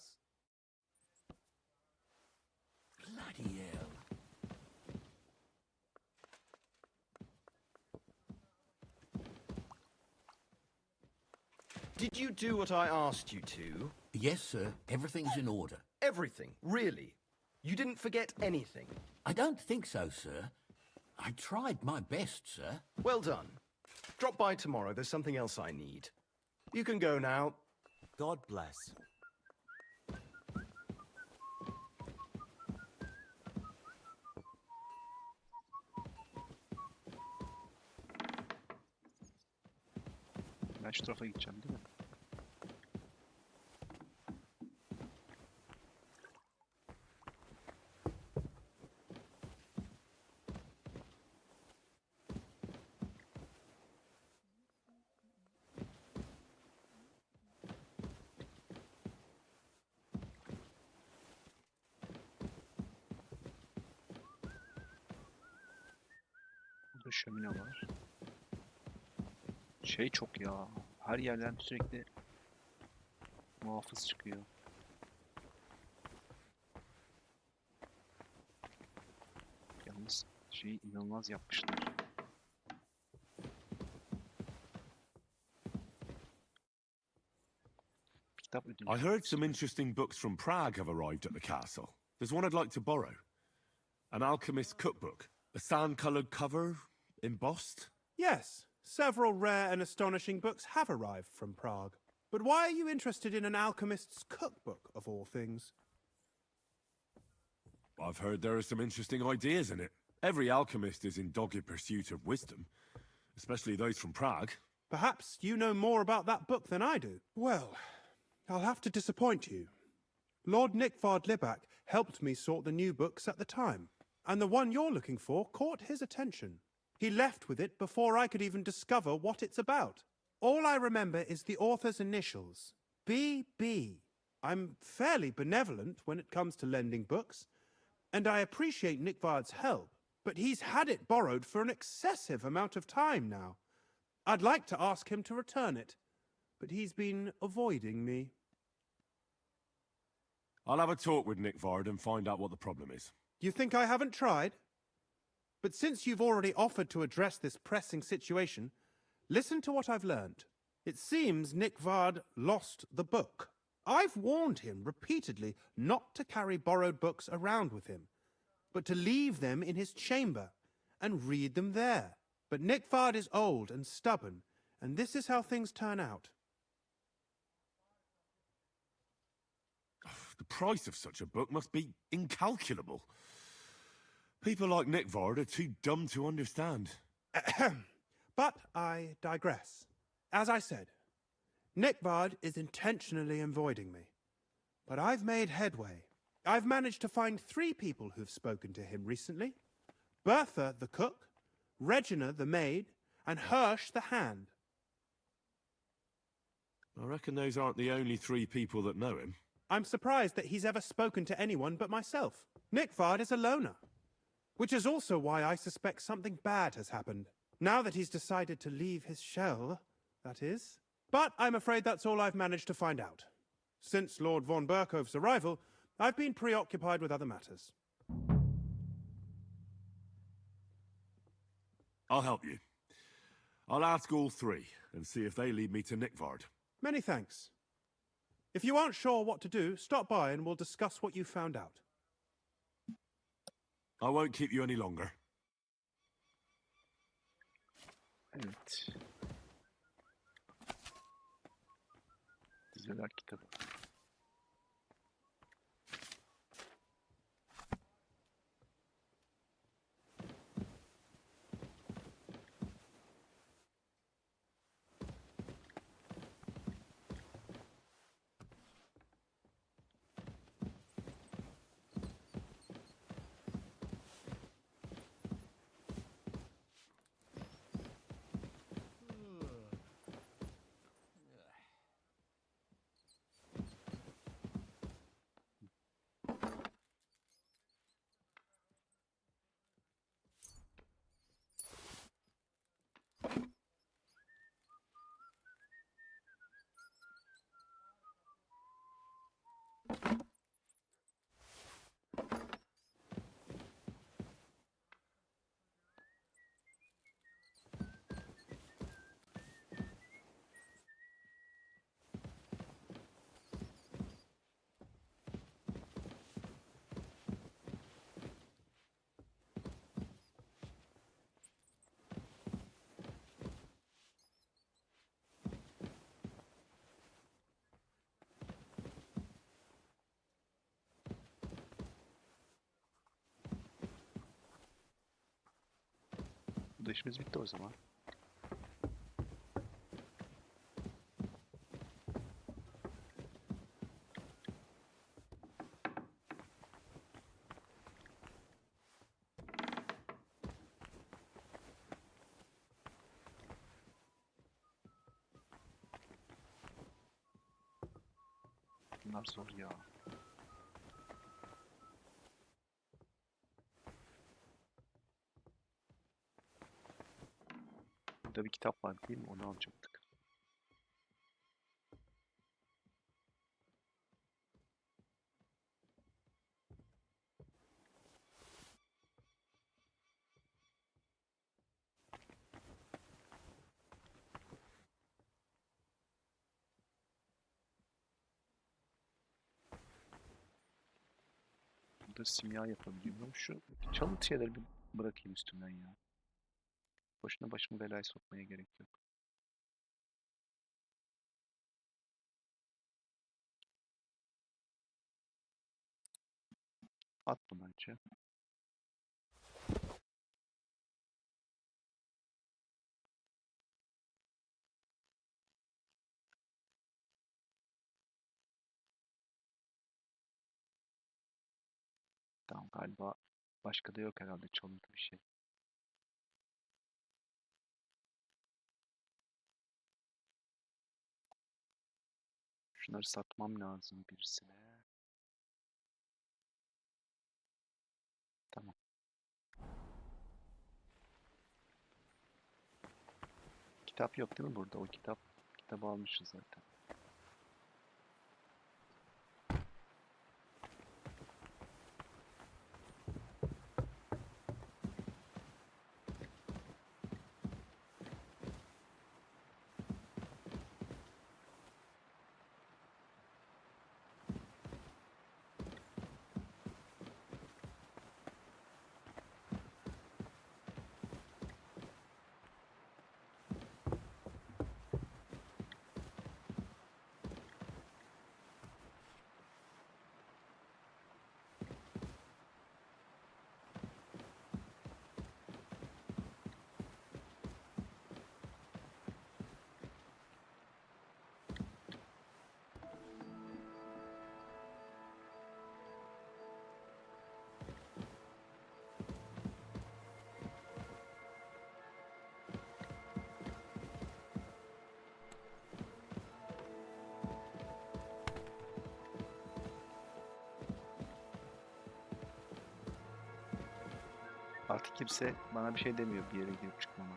Bloody hell. Did you do what I asked you to? Yes, sir. Everything's in order. Everything, really? You didn't forget anything? I don't think so, sir. I tried my best, sir. Well done. Drop by tomorrow, there's something else I need. You can go now. God bless. Ben şu tarafa gideceğim değil mi? Burada şömine var. Şey çok ya. Her yerden sürekli muhafız çıkıyor. Yalnız şeyi inanılmaz yapmışlar. Kitap ödülü. I heard some interesting books from Prague have arrived at the castle. There's one I'd like to borrow. An alchemist's cookbook. A sand-coloured cover, embossed. Yes, several rare and astonishing books have arrived from Prague. But why are you interested in an alchemist's cookbook, of all things? I've heard there are some interesting ideas in it. Every alchemist is in dogged pursuit of wisdom, especially those from Prague. Perhaps you know more about that book than I do. Well, I'll have to disappoint you. Lord Nickvard Libak helped me sort the new books at the time, and the one you're looking for caught his attention. He left with it before I could even discover what it's about. All I remember is the author's initials, B.B. I'm fairly benevolent when it comes to lending books, and I appreciate Nickvard's help, but he's had it borrowed for an excessive amount of time now. I'd like to ask him to return it, but he's been avoiding me. I'll have a talk with Nickvard and find out what the problem is. You think I haven't tried? But since you've already offered to address this pressing situation, listen to what I've learned. It seems Nickvard lost the book. I've warned him repeatedly not to carry borrowed books around with him, but to leave them in his chamber and read them there. But Nickvard is old and stubborn, and this is how things turn out. The price of such a book must be incalculable. People like Nickvard are too dumb to understand. But I digress. As I said, Nickvard is intentionally avoiding me. But I've made headway. I've managed to find 3 people who've spoken to him recently. Bertha, the cook, Regina, the maid, and Hirsch, the hand. I reckon those aren't the only 3 people that know him. I'm surprised that he's ever spoken to anyone but myself. Nickford is a loner, which is also why I suspect something bad has happened. Now that he's decided to leave his shell, that is. But I'm afraid that's all I've managed to find out. Since Lord von Berkove's arrival, I've been preoccupied with other matters. I'll help you. I'll ask all 3 and see if they lead me to Nickford. Many thanks. If you aren't sure what to do, stop by and we'll discuss what you found out. I won't keep you any longer. Evet. Dizeler kitabı. Bu da işimiz bitti o zaman. Bunlar zor ya. Burada bir kitap var değil mi? Onu alacaktık. Burada simya yapabiliyorum. Şu çalıntı şeyleri bir bırakayım üstümden ya. Boşuna başımı belaya sokmaya gerek yok. At bunu önce. Tamam, galiba başka da yok herhalde çalıntı bir şey. Şunları satmam lazım birisine. Tamam. Kitap yok değil mi burada? O kitabı almışız zaten. Artık kimse bana bir şey demiyor bir yere girip çıkmama.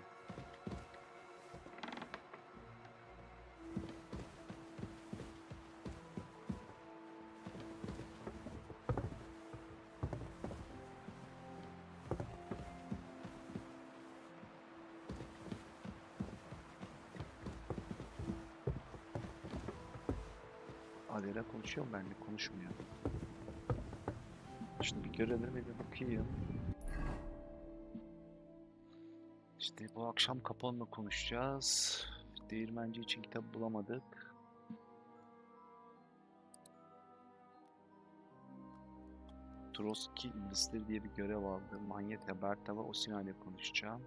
Adela konuşuyor mu benimle? Konuşmuyor. Şimdi bir görelim bir bakayım. İşte bu akşam Kapon'la konuşacağız. Değirmenci için kitap bulamadık. Trotsky iblisleri diye bir görev aldı. Manyet'le Berta ve Osina ile konuşacağım.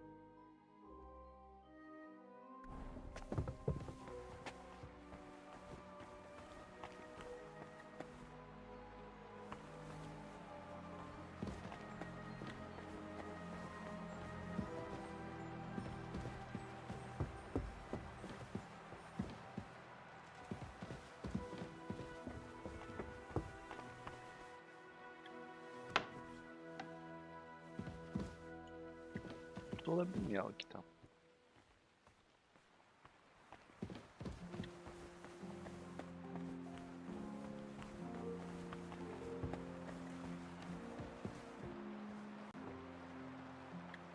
Burada olabilir mi ya o kitap?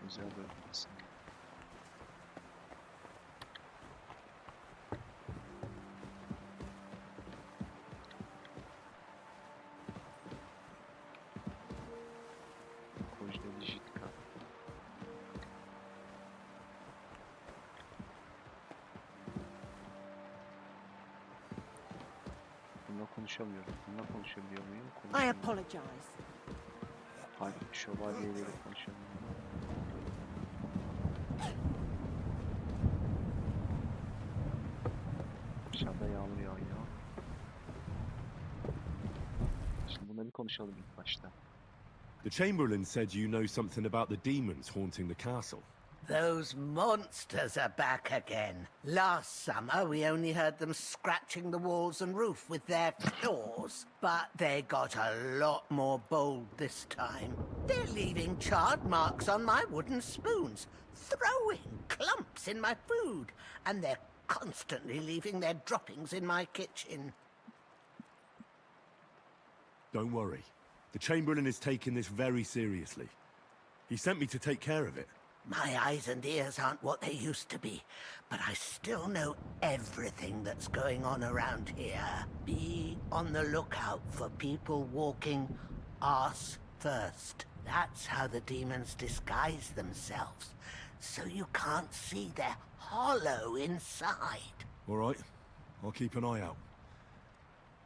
Güzel bölüm. Bununla konuşamıyorum. Bununla konuşabiliyor muyum? I apologize. Hayır, şövalyeyle konuşamıyorum. Dışarıda yağmur yağıyor. Şimdi bununla bir konuşalım ilk başta. The Chamberlain said you know something about the demons haunting the castle. Those monsters are back again. Last summer, we only heard them scratching the walls and roof with their claws. But they got a lot more bold this time. They're leaving charred marks on my wooden spoons, throwing clumps in my food, and they're constantly leaving their droppings in my kitchen. Don't worry. The Chamberlain is taking this very seriously. He sent me to take care of it. My eyes and ears aren't what they used to be, but I still know everything that's going on around here. Be on the lookout for people walking arse first. That's how the demons disguise themselves, so you can't see their hollow inside. All right. I'll keep an eye out.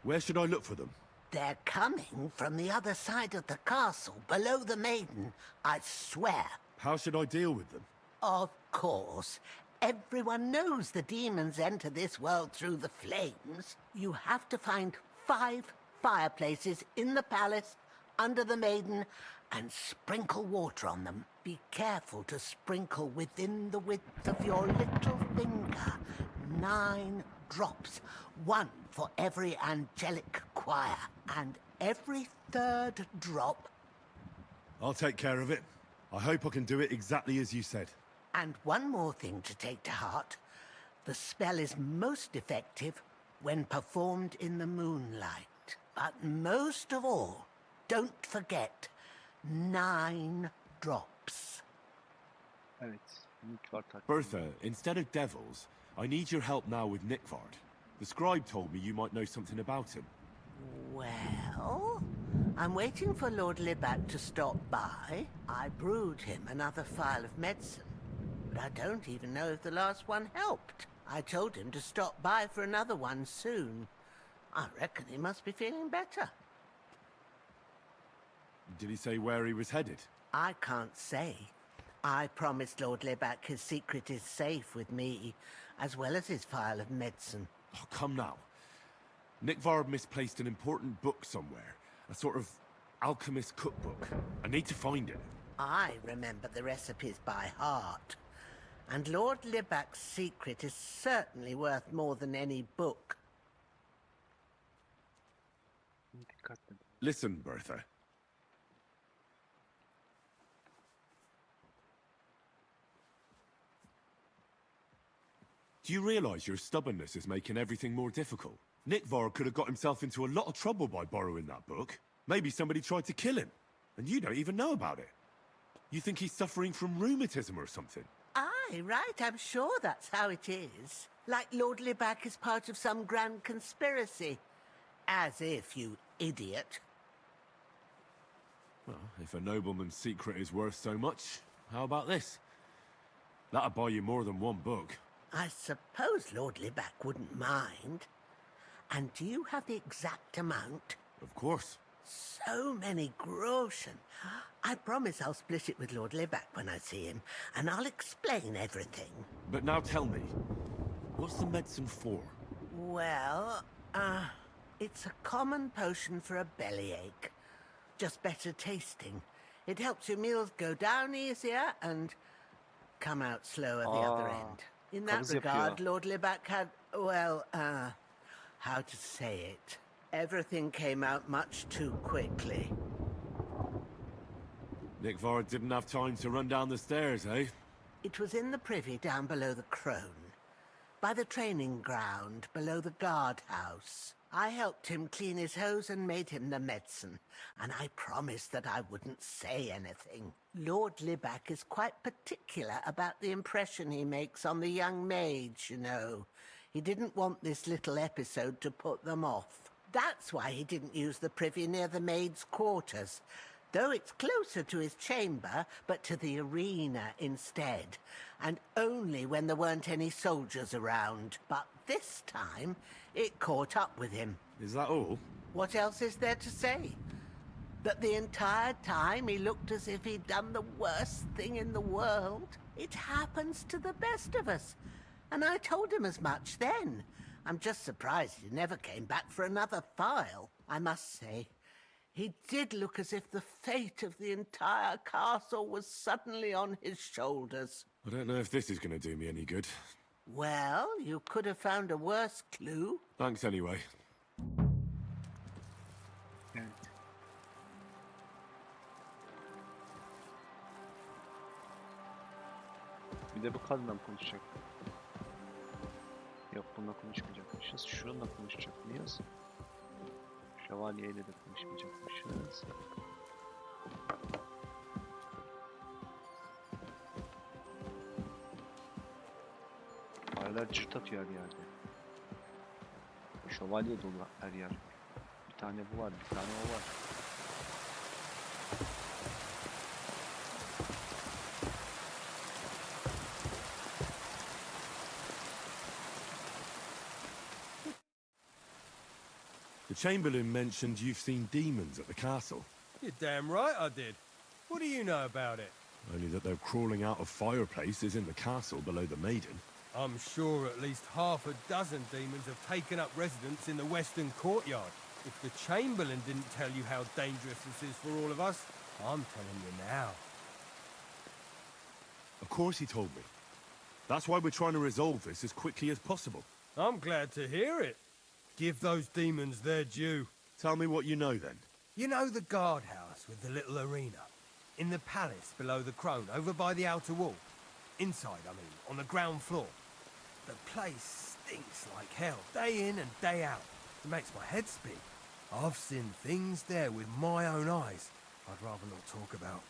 Where should I look for them? They're coming from the other side of the castle, below the maiden, I swear. How should I deal with them? Of course. Everyone knows the demons enter this world through the flames. You have to find 5 fireplaces in the palace, under the maiden, and sprinkle water on them. Be careful to sprinkle within the width of your little finger. 9 drops, 1 for every angelic choir, and every 3rd drop... I'll take care of it. I hope I can do it exactly as you said. And one more thing to take to heart. The spell is most effective when performed in the moonlight. But most of all, don't forget, 9 drops. Bertha, instead of devils, I need your help now with Nickvard. The scribe told me you might know something about him. Well, I'm waiting for Lord Libac to stop by. I brewed him another phial of medicine, but I don't even know if the last one helped. I told him to stop by for another one soon. I reckon he must be feeling better. Did he say where he was headed? I can't say. I promised Lord Libac his secret is safe with me, as well as his phial of medicine. Oh, come now. Nickvard misplaced an important book somewhere. A sort of alchemist cookbook. I need to find it. I remember the recipes by heart. And Lord Libac's secret is certainly worth more than any book. Listen, Bertha. Do you realize your stubbornness is making everything more difficult? Nikvar could have got himself into a lot of trouble by borrowing that book. Maybe somebody tried to kill him, and you don't even know about it. You think he's suffering from rheumatism or something? Aye, right, I'm sure that's how it is. Like Lord Libac is part of some grand conspiracy. As if, you idiot. Well, if a nobleman's secret is worth so much, how about this? That'll buy you more than one book. I suppose Lord Libac wouldn't mind. And do you have the exact amount? Of course. So many groschen. I promise I'll split it with Lord Libac when I see him, and I'll explain everything. But now tell me, what's the medicine for? Well, it's a common potion for a bellyache. Just better tasting. It helps your meals go down easier and come out slower the other end. In that regard, Lord Libac had, well, how to say it? Everything came out much too quickly. Nikvar didn't have time to run down the stairs, eh? It was in the privy down below the Crone, by the training ground below the guardhouse. I helped him clean his hose and made him the medicine, and I promised that I wouldn't say anything. Lord Libac is quite particular about the impression he makes on the young maids, you know. He didn't want this little episode to put them off. That's why he didn't use the privy near the maids' quarters, though it's closer to his chamber, but to the arena instead, and only when there weren't any soldiers around. But this time, it caught up with him. Is that all? What else is there to say? That the entire time he looked as if he'd done the worst thing in the world. It happens to the best of us, and I told him as much then. I'm just surprised he never came back for another file. I must say, he did look as if the fate of the entire castle was suddenly on his shoulders. I don't know if this is going to do me any good. Well, you could have found a worse clue. Thanks anyway. Bir de bu kadınla mı konuşacak? Yok, bununla konuşmayacakmışız. Şununla konuşacak mıyız? Şövalyeyle de konuşmayacakmışız. Aylar cırt atıyor her yerde. Şövalye dolu her yer. Bir tane bu var, bir tane o var. The Chamberlain mentioned you've seen demons at the castle. You're damn right I did. What do you know about it? Only that they're crawling out of fireplaces in the castle below the Maiden. I'm sure at least half a dozen demons have taken up residence in the western courtyard. If the Chamberlain didn't tell you how dangerous this is for all of us, I'm telling you now. Of course he told me. That's why we're trying to resolve this as quickly as possible. I'm glad to hear it. Give those demons their due. Tell me what you know, then. You know the guardhouse with the little arena? In the palace below the Crone, over by the outer wall? Inside, I mean, on the ground floor. The place stinks like hell, day in and day out. It makes my head spin. I've seen things there with my own eyes I'd rather not talk about.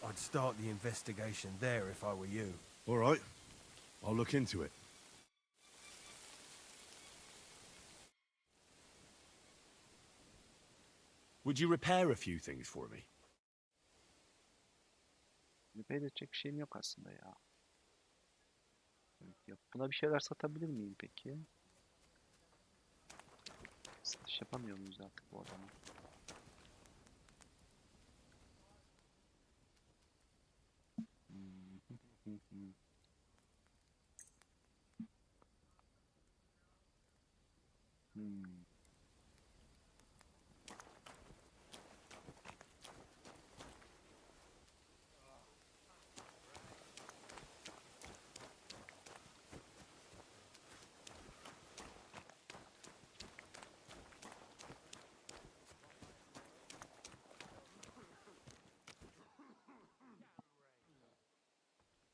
I'd start the investigation there if I were you. All right. I'll look into it. Would you repair a few things for me? Repair edecek bir şeyim yok aslında ya. Evet, yok. Buna bir şeyler satabilir miyim peki? Satış yapamıyor muyuz artık bu adama?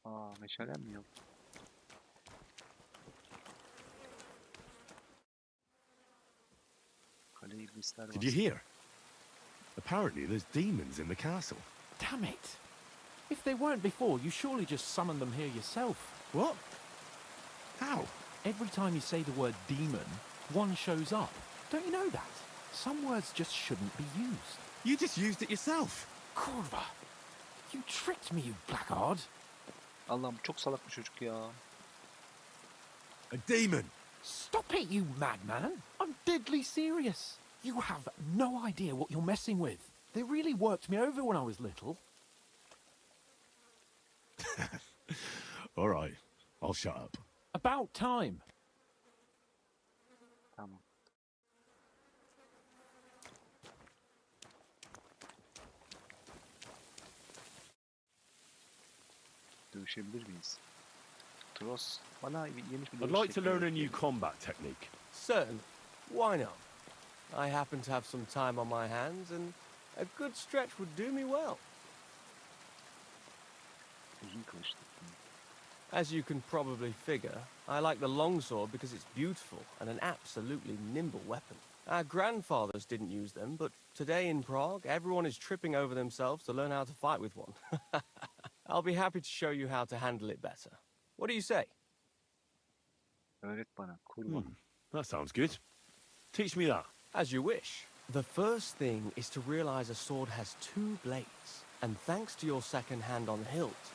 Aa, meşalem mi yok? iblisler Did you var. hear? Apparently there's demons in the castle. Damn it! If they weren't before, you surely just summoned them here yourself. What? How? Every time you say the word demon, one shows up. Don't you know that? Some words just shouldn't be used. You just used it yourself. Kurva! You tricked me, you blackguard! Allah'ım çok salak bir çocuk ya. A demon! Stop it, you madman! I'm deadly serious. You have no idea what you're messing with. They really worked me over when I was little. All right, I'll shut up. About time. Tamam. Dövüşebilir miyiz? Tross, bana yeni bir I'd dövüş like to tekniği learn a öğret. new combat technique. Certain. Why not? I happen to have some time on my hands, and a good stretch would do me well. Uzun kılıç tekniği. As you can probably figure, I like the longsword because it's beautiful and an absolutely nimble weapon. Our grandfathers didn't use them, but today in Prague, everyone is tripping over themselves to learn how to fight with one. I'll be happy to show you how to handle it better. What do you say? Öğret bana, kurban. That sounds good. Teach me that. As you wish. The first thing is to realize a sword has two blades, and thanks to your second hand on the hilt,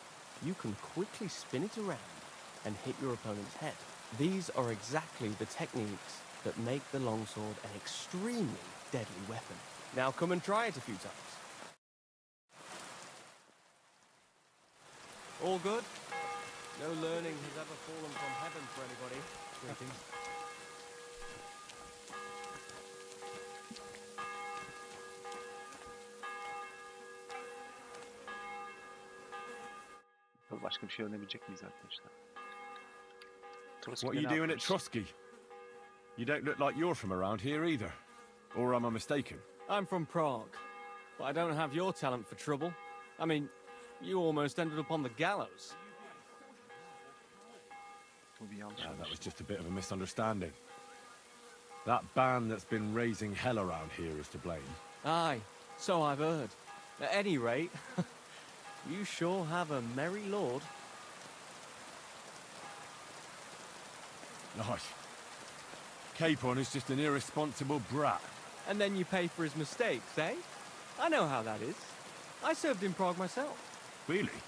you can quickly spin it around and hit your opponent's head. These are exactly the techniques that make the longsword an extremely deadly weapon. Now come and try it a few times. All good? No learning has ever fallen from heaven for anybody. Greetings. Başka bir şey öğrenebilecek miyiz arkadaşlar? Tross, What are bir you de ne doing at yapıyorsun? Trotsky? You don't look like you're from around here either. Or am I mistaken? I'm from Prague, but I don't have your talent for trouble. I mean, you almost ended up on the gallows. Bu bir yanlış That was anlaşılma. just a bit of a misunderstanding. That band that's been raising hell around here is to blame. Aye, so I've heard. At any rate, you sure have a merry lord. Nice. Capon is just an irresponsible brat. And then you pay for his mistakes, eh? I know how that is. I served in Prague myself. Really?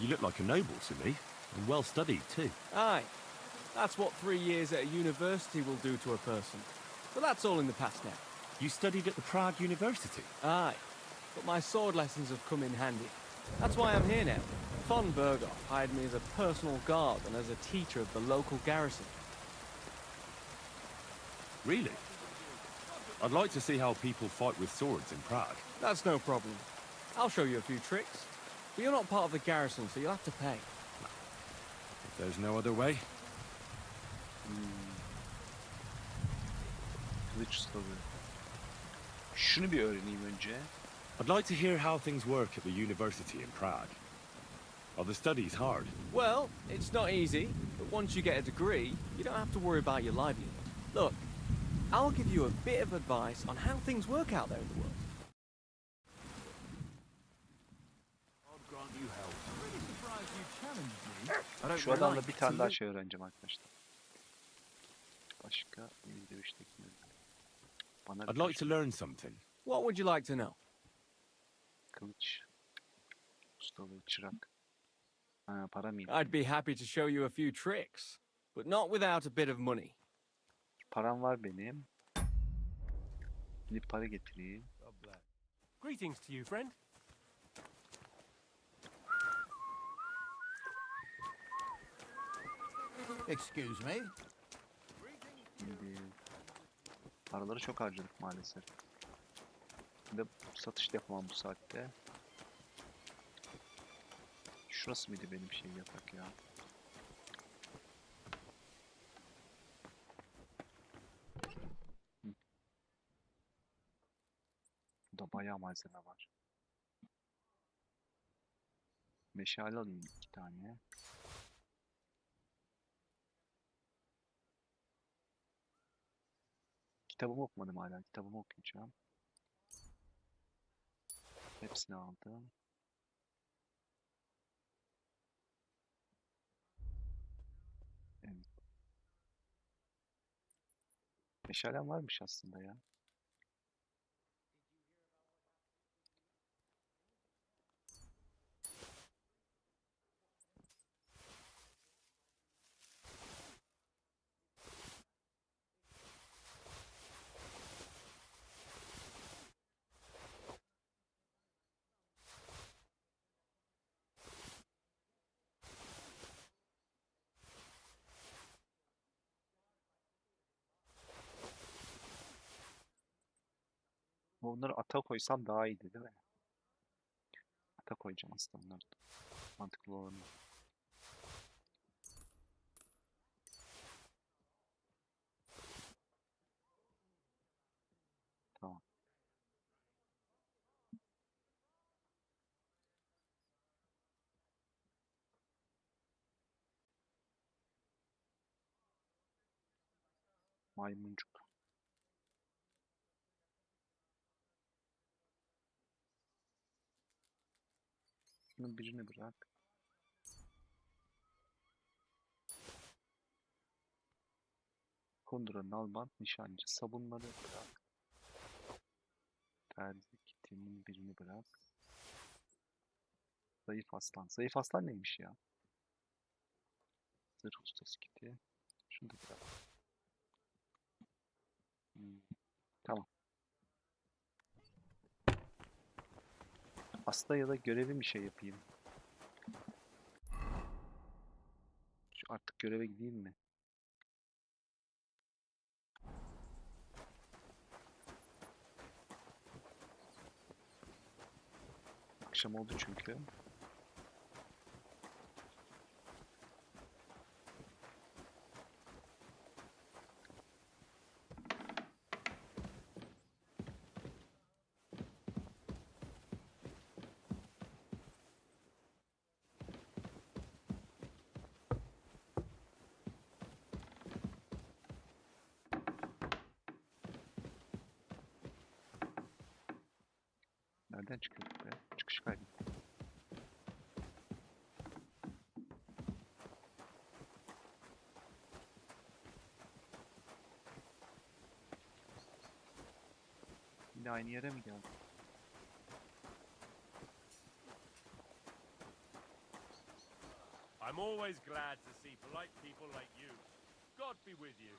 You look like a noble to me, and well studied too. Aye, that's what 3 years at a university will do to a person. But that's all in the past now. You studied at the Prague University? Aye, but my sword lessons have come in handy. That's why I'm here now. Von Berghoff hired me as a personal guard and as a teacher of the local garrison. Really? I'd like to see how people fight with swords in Prague. That's no problem. I'll show you a few tricks. But you're not part of the garrison, so you'll have to pay. If there's no other way. Kılıç ustalığı. Şunu bir öğreneyim önce. I'd like to hear how things work at the university in Prague. Are the studies hard? Well, it's not easy, but once you get a degree, you don't have to worry about your livelihood. Look, I'll give you a bit of advice on how things work out there in the world. Şu adamla bir tane daha şey öğreneceğim arkadaşlar. Başka bir dövüş tekniği. Bana I'd like to learn something. What would you like to know? Kılıç ustalığı, çırak. Ha, para mı? I'd be happy to show you a few tricks, but not without a bit of money. Param var benim. Gidip para getireyim. Greetings to you, friend. Excuse me? Şimdi paraları çok harcadık maalesef. Bir de satış da yapamam bu saatte. Şurası mıydı benim şey yatak ya? Burada bayağı malzeme var. Meşale alayım 2 tane. Kitabımı okumadım hala. Kitabımı okuyacağım. Hepsini aldım. Evet. Meşalem varmış aslında ya. Onları ata koysam daha iyiydi değil mi? Ata koyacağım aslında onları. Mantıklı olanı. Tamam. Maymuncuk. Şunun birini bırak. Kundura, nalbant, nişancı. Sabunları bırak. Terzi kitinin birini bırak. Zayıf aslan. Zayıf aslan neymiş ya? Zırh ustası kiti. Şunu da bırak. Tamam. Hasta ya da görevi bir şey yapayım. Artık göreve gideyim mi? Akşam oldu çünkü. Nereden çıkıyorduk be? Çıkış kaybettim. Yine aynı yere mi geldim? I'm always glad to see polite people like you. God be with you.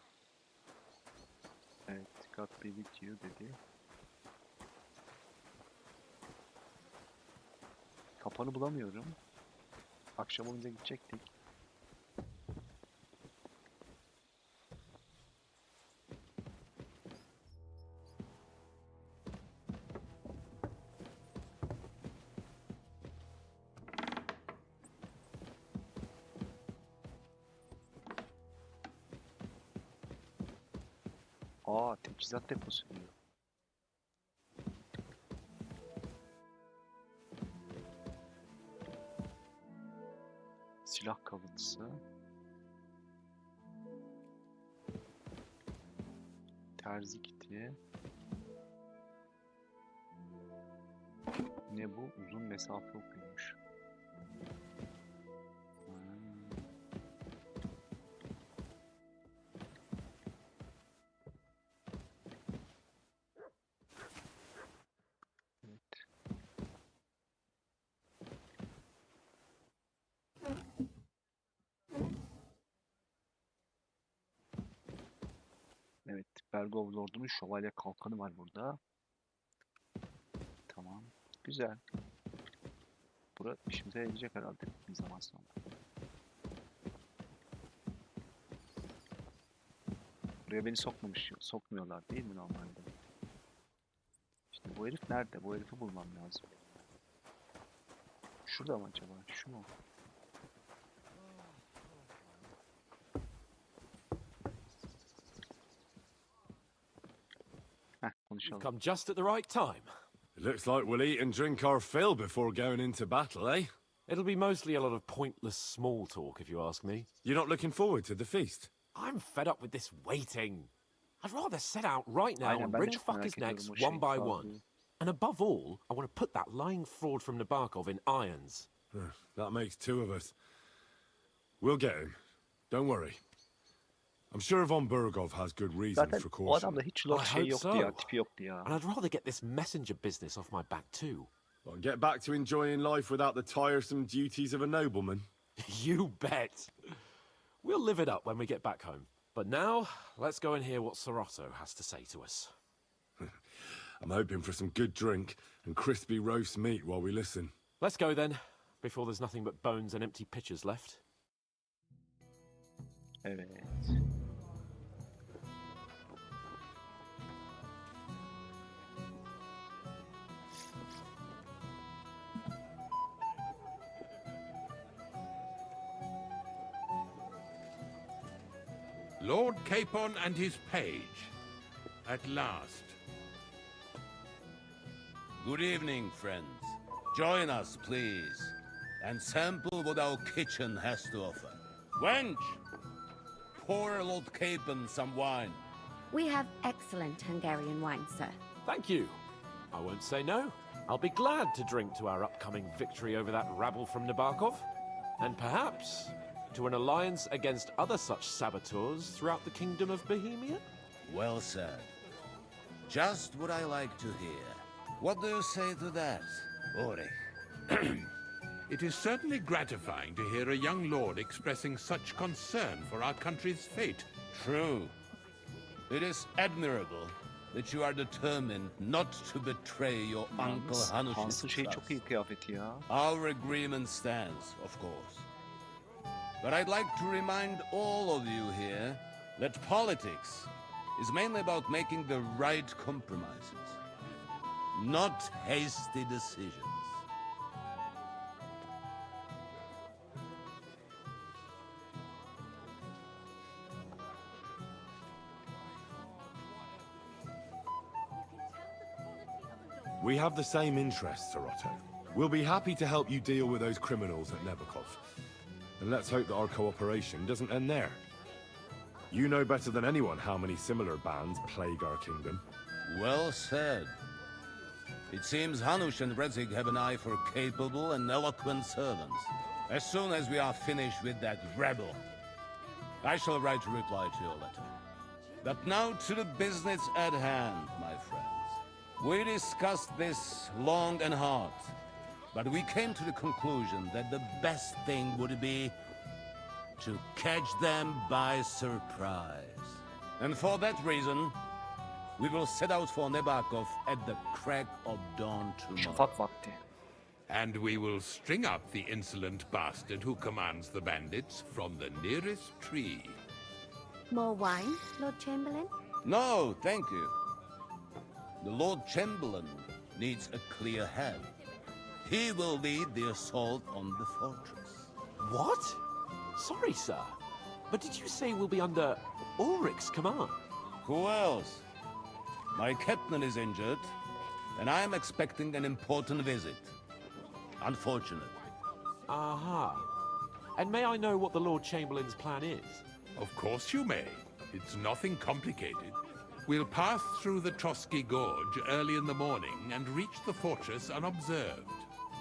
Evet, God be with you dedi. Kapanı bulamıyorum. Akşam olunca gidecektik. Aa, teçhizat deposu diyor. Silah kalıntısı. Terzi kiti. Ne bu? Uzun mesafe okuyormuş. Evet. Evet, Bergov Lord'un şövalye kalkanı var burada. Tamam. Güzel. Burası işimize yarayacak herhalde bir zaman sonra. Buraya beni sokmuyorlar değil mi normalde? İşte bu herif nerede? Bu herifi bulmam lazım. Şurada mı acaba? Şu mu? Heh, konuşalım. You've come just at the right time. It looks like we'll eat and drink our fill before going into battle, eh? It'll be mostly a lot of pointless small talk, if you ask me. You're not looking forward to the feast? I'm fed up with this waiting. I'd rather set out right now Aynen, and ben de wring çok merak fuckers' necks ediyorum o one by şeyi one. tarzı. And above all, I want to put that lying fraud from Nabokov in irons. That makes two of us. We'll get him. Don't worry. I'm sure Von Burgov has good reasons Zaten for o caution. adamda hiç I lord şey hope yoktu so. ya, tipi yoktu ya. And I'd rather get this messenger business off my back too. Well, get back to enjoying life without the tiresome duties of a nobleman. You bet. We'll live it up when we get back home. But now, let's go and hear what Sorotto has to say to us. I'm hoping for some good drink and crispy roast meat while we listen. Let's go then, before there's nothing but bones and empty pitchers left. Evet. Lord Capon and his page. At last. Good evening, friends. Join us, please, and sample what our kitchen has to offer. Wench, pour Lord Capon some wine. We have excellent Hungarian wine, sir. Thank you. I won't say no. I'll be glad to drink to our upcoming victory over that rabble from Nabokov. And perhaps to an alliance against other such saboteurs throughout the Kingdom of Bohemia? Well said. Just what I like to hear. What do you say to that, Ulrich? It is certainly gratifying to hear a young lord expressing such concern for our country's fate. True. It is admirable that you are determined not to betray your Uncle Hans'ın Hanush's şey trust. çok iyi kıyafeti ya. Our agreement stands, of course. But I'd like to remind all of you here that politics is mainly about making the right compromises, not hasty decisions. We have the same interests, Sorotto. We'll be happy to help you deal with those criminals at Nabokov. And let's hope that our cooperation doesn't end there. You know better than anyone how many similar bands plague our kingdom. Well said. It seems Hanush and Redzig have an eye for capable and eloquent servants. As soon as we are finished with that rebel, I shall write a reply to your letter. But now to the business at hand, my friends. We discussed this long and hard, but we came to the conclusion that the best thing would be to catch them by surprise. And for that reason, we will set out for Nabokov at the crack of dawn tomorrow. Şafak vakti. And we will string up the insolent bastard who commands the bandits from the nearest tree. More wine, Lord Chamberlain? No, thank you. The Lord Chamberlain needs a clear head. He will lead the assault on the fortress. What? Sorry, sir. But did you say we'll be under Ulrich's command? Who else? My captain is injured, and I am expecting an important visit. Unfortunately. Aha. And may I know what the Lord Chamberlain's plan is? Of course you may. It's nothing complicated. We'll pass through the Trotsky Gorge early in the morning and reach the fortress unobserved.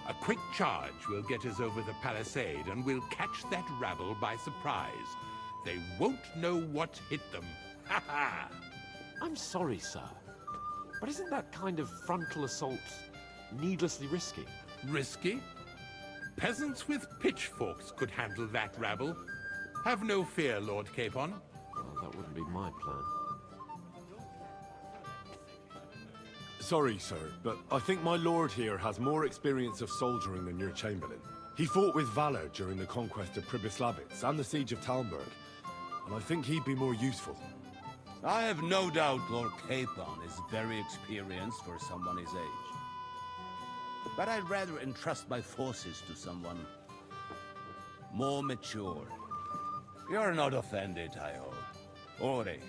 A quick charge will get us over the palisade and we'll catch that rabble by surprise. They won't know what hit them. Ha ha! I'm sorry, sir. But isn't that kind of frontal assault needlessly risky? Risky? Peasants with pitchforks could handle that rabble. Have no fear, Lord Capon. Well, that wouldn't be my plan. Sorry, sir, but I think my lord here has more experience of soldiering than your chamberlain. He fought with valor during the conquest of Pribyslavitz and the siege of Talmberg, and I think he'd be more useful. I have no doubt Lord Capon is very experienced for someone his age. But I'd rather entrust my forces to someone more mature. You're not offended, I hope. Ulrich.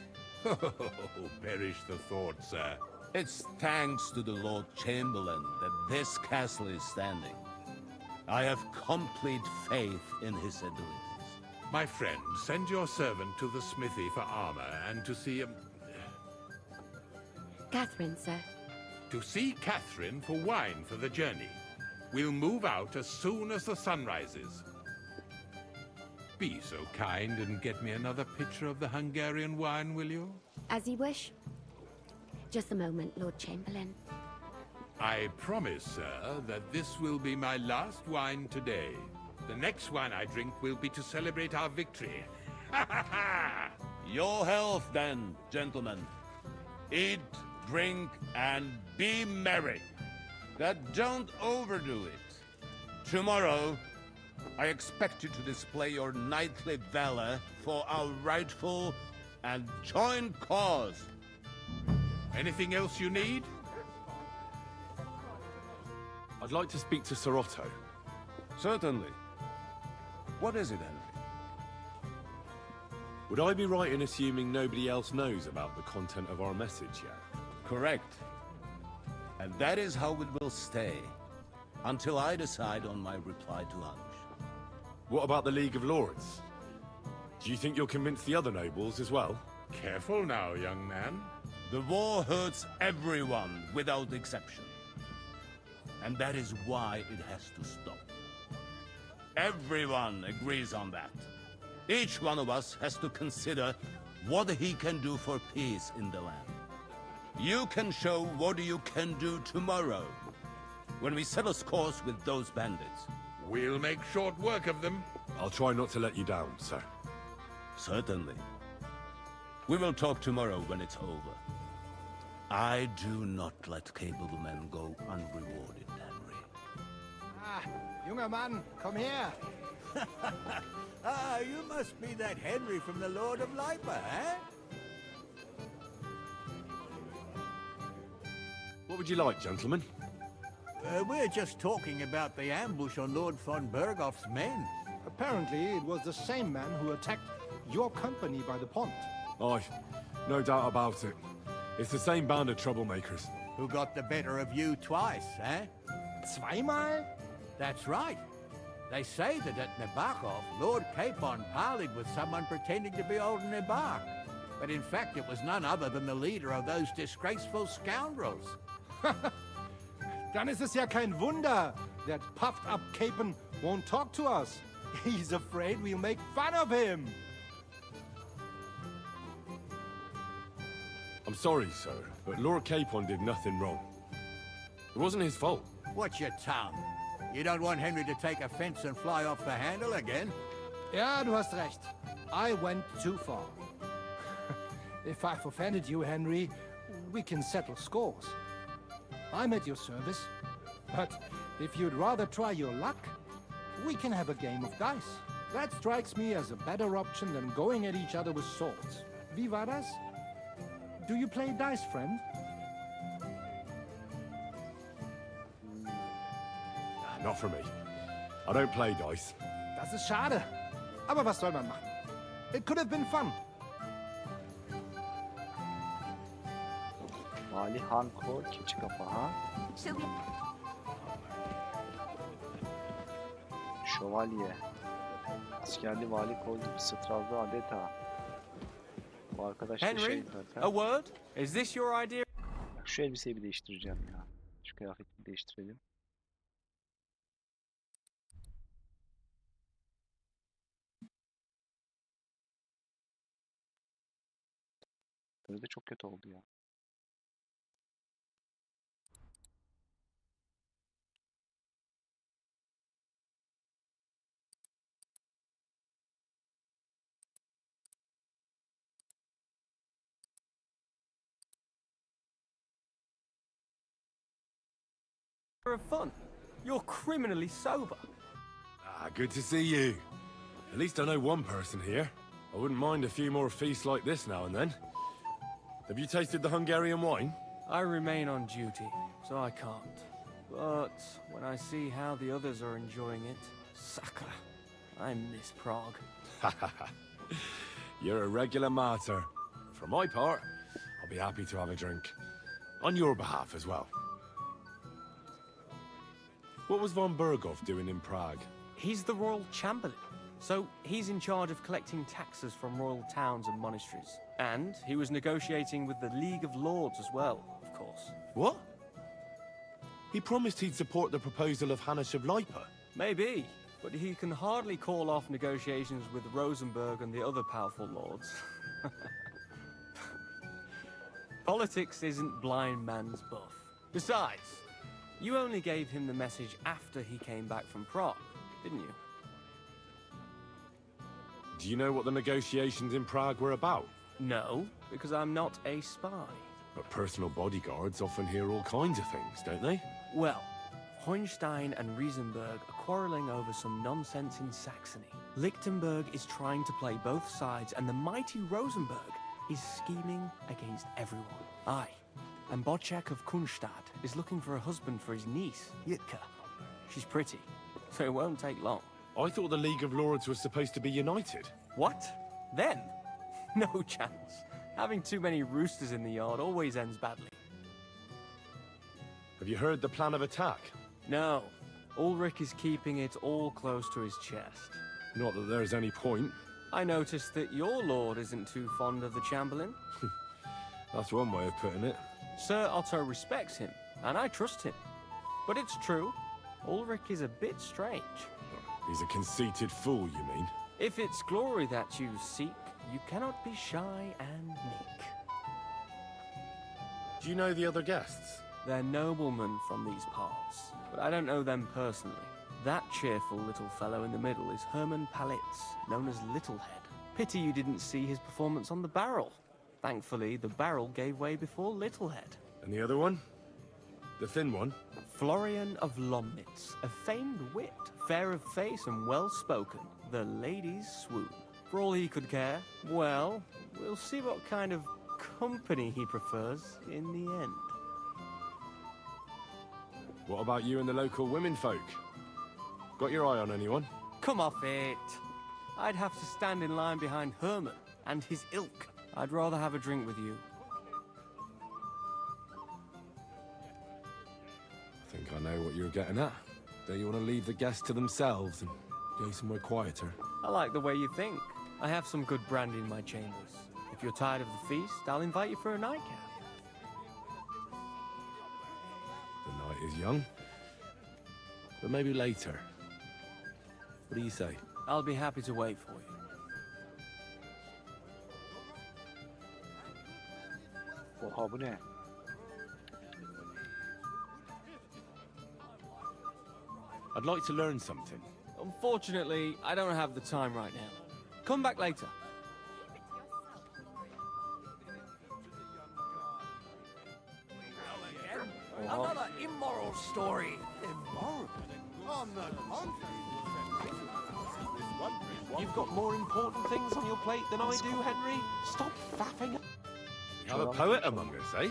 Oh, perish the thought, sir. It's thanks to the Lord Chamberlain that this castle is standing. I have complete faith in his abilities. My friend, send your servant to the smithy for armor and to see Catherine, sir. To see Catherine for wine for the journey. We'll move out as soon as the sun rises. Be so kind and get me another pitcher of the Hungarian wine, will you? As you wish. Just a moment, Lord Chamberlain. I promise, sir, that this will be my last wine today. The next wine I drink will be to celebrate our victory. Your health, then, gentlemen. Eat, drink, and be merry. But don't overdo it. Tomorrow, I expect you to display your knightly valor for our rightful and joint cause. Anything else you need? I'd like to speak to Sir Otto. Certainly. What is it, Henry? Would I be right in assuming nobody else knows about the content of our message yet? Correct. And that is how it will stay, until I decide on my reply to lunch. What about the League of Lords? Do you think you'll convince the other nobles as well? Careful now, young man. The war hurts everyone, without exception. And that is why it has to stop. Everyone agrees on that. Each one of us has to consider what he can do for peace in the land. You can show what you can do tomorrow, when we settle scores with those bandits. We'll make short work of them. I'll try not to let you down, sir. Certainly. We will talk tomorrow when it's over. I do not let capable men go unrewarded, Henry. Ah, junger Mann, komm her! Ah, you must be that Henry from the Lord of Lipa, eh? What would you like, gentlemen? We're just talking about the ambush on Lord von Bergoff's men. Apparently, it was the same man who attacked your company by the pond. Aye, no doubt about it. It's the same band of troublemakers. Who got the better of you twice, eh? Zweimal? That's right. They say that at Nabokov, Lord Capon parleyed with someone pretending to be old Nabark. But in fact, it was none other than the leader of those disgraceful scoundrels. Dann ist es ja kein Wunder that puffed-up Capon won't talk to us. He's afraid we'll make fun of him. I'm sorry, sir, but Lord Capon did nothing wrong. It wasn't his fault. Watch your tongue. You don't want Henry to take offense and fly off the handle again? Ja, du hast recht. I went too far. If I've offended you, Henry, we can settle scores. I'm at your service. But if you'd rather try your luck, we can have a game of dice. That strikes me as a better option than going at each other with swords. Wie war das? Do you play dice, friend? Not for me. I don't play dice. Das ist schade. Aber was soll man machen? It could have been fun. Vali Hanko, keçi kafa ha. Şövalye. Askerli vali kol gibi strazlı adeta. Bu arkadaş da Henry, şey zaten. a word? Is this your idea? Bak şu elbiseyi bir değiştireceğim ya. Şu kıyafeti bir değiştirelim. Böyle de çok kötü oldu ya. Of fun. You're criminally sober. Ah, good to see you. At least I know one person here. I wouldn't mind a few more feasts like this now and then. Have you tasted the Hungarian wine? I remain on duty, so I can't. But when I see how the others are enjoying it, Saka, I miss Prague. You're a regular martyr. For my part, I'll be happy to have a drink. On your behalf as well. What was von Bergoff doing in Prague? He's the royal chamberlain, so he's in charge of collecting taxes from royal towns and monasteries. And he was negotiating with the League of Lords as well, course. What? He promised he'd support the proposal of Hannah Shableiper. Maybe, but he can hardly call off negotiations with Rosenberg and the other powerful lords. Politics isn't blind man's buff. Besides, you only gave him the message after he came back from Prague, didn't you? Do you know what the negotiations in Prague were about? No, because I'm not a spy. But personal bodyguards often hear all kinds of things, don't they? Well, Hohenstein and Riesenberg are quarreling over some nonsense in Saxony. Lichtenberg is trying to play both sides, and the mighty Rosenberg is scheming against everyone. Aye, and Bocek of Kunstadt is looking for a husband for his niece, Yitka. She's pretty, so it won't take long. I thought the League of Lords was supposed to be united. What? Them? No chance. Having too many roosters in the yard always ends badly. Have you heard the plan of attack? No. Ulrich is keeping it all close to his chest. Not that there's any point. I noticed that your lord isn't too fond of the Chamberlain. That's one way of putting it. Sir Otto respects him, and I trust him. But it's true, Ulrich is a bit strange. He's a conceited fool, you mean? If it's glory that you seek, you cannot be shy and meek. Do you know the other guests? They're noblemen from these parts, but I don't know them personally. That cheerful little fellow in the middle is Hermann Palitz, known as Littlehead. Pity you didn't see his performance on the barrel. Thankfully, the barrel gave way before Littlehead. And the other one? The thin one? Florian of Lomnitz, a famed wit, fair of face and well-spoken. The ladies swoon. For all he could care, well, we'll see what kind of company he prefers in the end. What about you and the local women folk? Got your eye on anyone? Come off it. I'd have to stand in line behind Herman and his ilk. I'd rather have a drink with you. I think I know what you're getting at. Don't you want to leave the guests to themselves and go somewhere quieter? I like the way you think. I have some good brandy in my chambers. If you're tired of the feast, I'll invite you for a nightcap. The night is young. But maybe later. What do you say? I'll be happy to wait for you. Oha bu ne? I'd like to learn something. Unfortunately, I don't have the time right now. Come back later. Another immoral story. Immoral? On the contrary. You've got more important things on your plate than I do, Henry. Stop faffing. You have a poet among us, eh?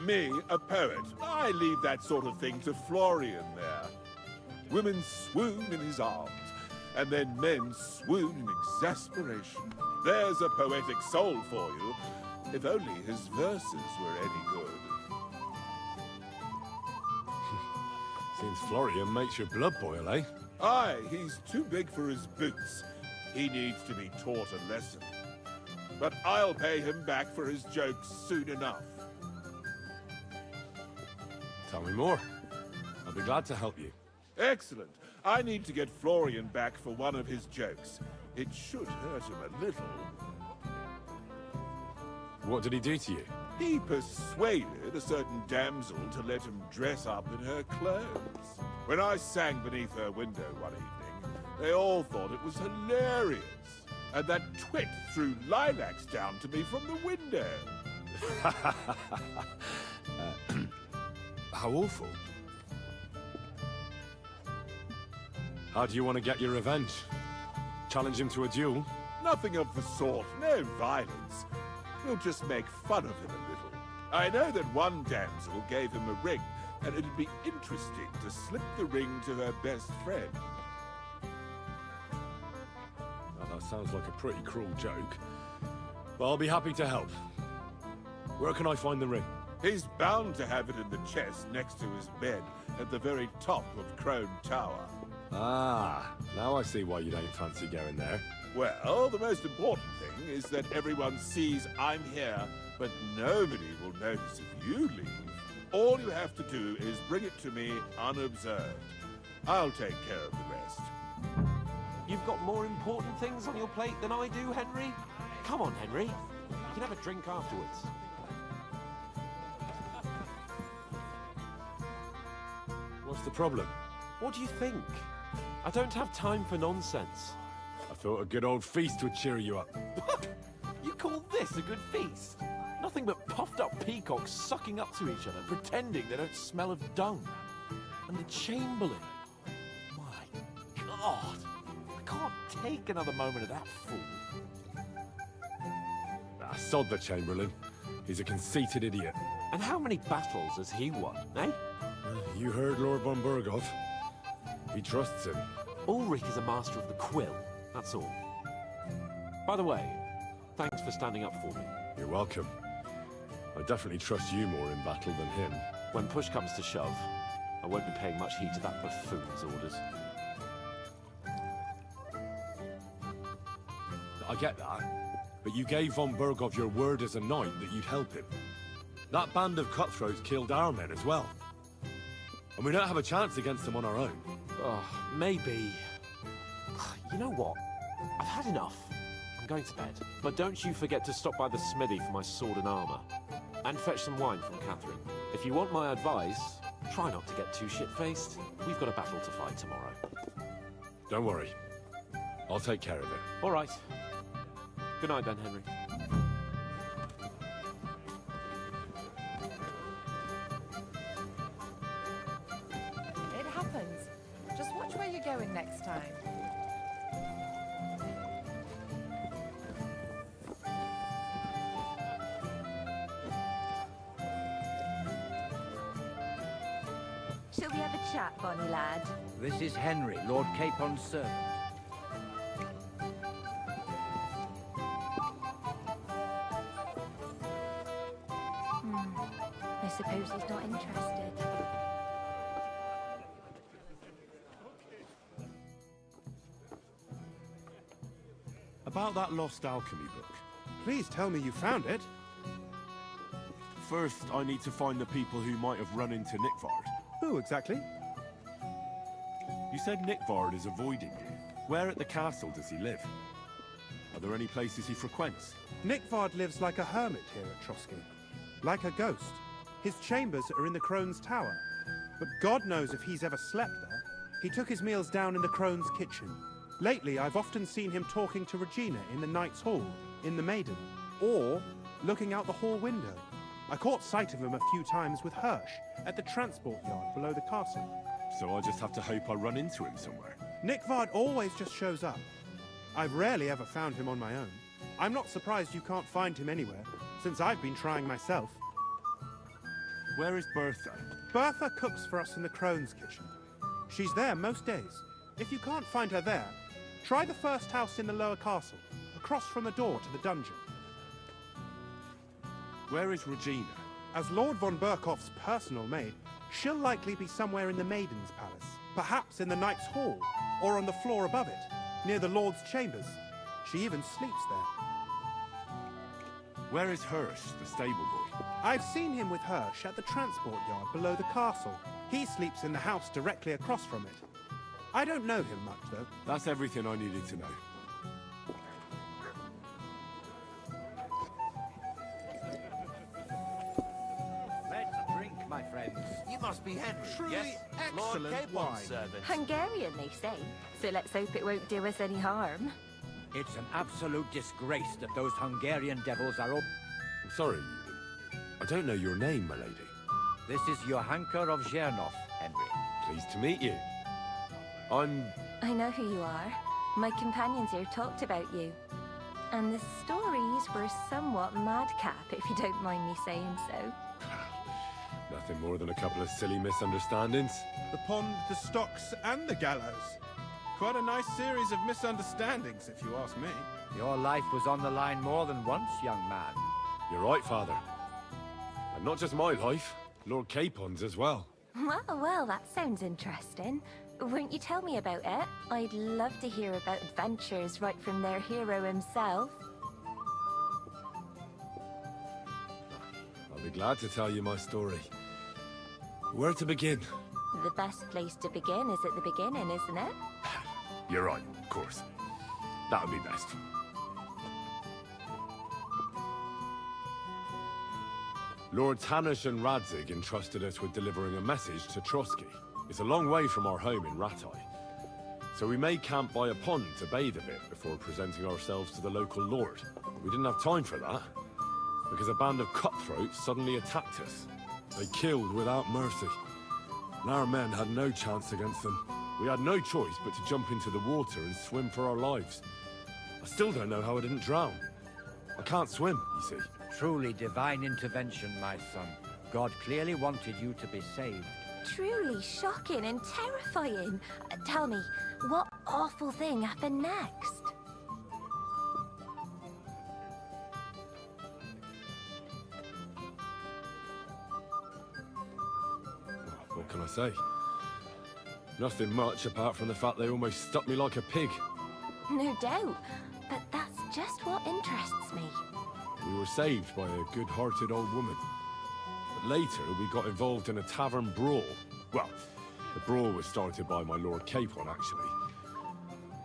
Me, a poet? I leave that sort of thing to Florian there. Women swoon in his arms, and then men swoon in exasperation. There's a poetic soul for you, if only his verses were any good. Seems Florian makes your blood boil, eh? Aye, he's too big for his boots. He needs to be taught a lesson. But I'll pay him back for his jokes soon enough. Tell me more. I'll be glad to help you. Excellent. I need to get Florian back for one of his jokes. It should hurt him a little. What did he do to you? He persuaded a certain damsel to let him dress up in her clothes. When I sang beneath her window one evening, they all thought it was hilarious. And that twit threw lilacs down to me from the window. How awful. How do you want to get your revenge? Challenge him to a duel? Nothing of the sort. No violence. We'll just make fun of him a little. I know that one damsel gave him a ring, and it'd be interesting to slip the ring to her best friend. Now, that sounds like a pretty cruel joke. But I'll be happy to help. Where can I find the ring? He's bound to have it in the chest next to his bed at the very top of Crone Tower. Ah, now I see why you don't fancy going there. Well, the most important thing is that everyone sees I'm here, but nobody will notice if you leave. All you have to do is bring it to me unobserved. I'll take care of the rest. You've got more important things on your plate than I do, Henry? Come on, Henry. You can have a drink afterwards. What's the problem? What do you think? I don't have time for nonsense. I thought a good old feast would cheer you up. You call this a good feast? Nothing but puffed up peacocks sucking up to each other, pretending they don't smell of dung. And the Chamberlain. My God. I can't take another moment of that fool. Sod the Chamberlain. He's a conceited idiot. And how many battles has he won, eh? You heard Lord von Burgov. He trusts him. Ulrich is a master of the quill, that's all. By the way, thanks for standing up for me. You're welcome. I definitely trust you more in battle than him. When push comes to shove, I won't be paying much heed to that buffoon's orders. I get that, but you gave von Burgov your word as a knight that you'd help him. That band of cutthroats killed our men as well. And we don't have a chance against them on our own. Oh, maybe. You know what? I've had enough. I'm going to bed. But don't you forget to stop by the smithy for my sword and armor. And fetch some wine from Catherine. If you want my advice, try not to get too shit-faced. We've got a battle to fight tomorrow. Don't worry. I'll take care of it. All right. Good night then, Henry. It happens. Just watch where you're going next time. Shall we have a chat, bonny lad? This is Henry, Lord Capon's servant. I suppose he's not interested. About that lost alchemy book. Please tell me you found it. First, I need to find the people who might have run into Nickvard. Who exactly? You said Nickvard is avoiding you. Where at the castle does he live? Are there any places he frequents? Nickvard lives like a hermit here at Trotsky. Like a ghost. His chambers are in the Crone's tower. But God knows if he's ever slept there. He took his meals down in the Crone's kitchen. Lately, I've often seen him talking to Regina in the Knight's Hall, in the Maiden, or looking out the hall window. I caught sight of him a few times with Hirsch at the transport yard below the castle. So I just have to hope I run into him somewhere. Nickvard always just shows up. I've rarely ever found him on my own. I'm not surprised you can't find him anywhere, since I've been trying myself. Where is Bertha? Bertha cooks for us in the Crone's kitchen. She's there most days. If you can't find her there, try the first house in the lower castle, across from the door to the dungeon. Where is Regina? As Lord von Burkoff's personal maid, she'll likely be somewhere in the Maiden's Palace. Perhaps in the Knight's Hall, or on the floor above it, near the Lord's chambers. She even sleeps there. Where is Hirsch, the stable boy? I've seen him with Hirsch at the transport yard below the castle. He sleeps in the house directly across from it. I don't know him much, though. That's everything I needed to know. Let's drink, my friends. You must be Henry, Truly yes? excellent Lord Capon's wine. servant. Hungarian, they say. So let's hope it won't do us any harm. It's an absolute disgrace that those Hungarian devils are all... I'm sorry. I don't know your name, my lady. This is Johanka of Zhernov, Henry. Pleased to meet you. I know who you are. My companions here talked about you. And the stories were somewhat madcap, if you don't mind me saying so. Nothing more than a couple of silly misunderstandings. The pond, the stocks, and the gallows. Quite a nice series of misunderstandings, if you ask me. Your life was on the line more than once, young man. You're right, Father. And not just my life, Lord Capon's as well. Well, that sounds interesting. Won't you tell me about it? I'd love to hear about adventures right from their hero himself. I'll be glad to tell you my story. Where to begin? The best place to begin is at the beginning, isn't it? You're right, of course. That would be best. Lords Hanush and Radzig entrusted us with delivering a message to Trotsky. It's a long way from our home in Ratai. So we made camp by a pond to bathe a bit before presenting ourselves to the local lord. We didn't have time for that, because a band of cutthroats suddenly attacked us. They killed without mercy, and our men had no chance against them. We had no choice but to jump into the water and swim for our lives. I still don't know how I didn't drown. I can't swim, you see. Truly divine intervention, my son. God clearly wanted you to be saved. Truly shocking and terrifying. Tell me, what awful thing happened next? What can I say? Nothing much apart from the fact they almost stuck me like a pig. No doubt, but that's just what interests me. We were saved by a good-hearted old woman. But later, we got involved in a tavern brawl. Well, the brawl was started by my Lord Capon, actually.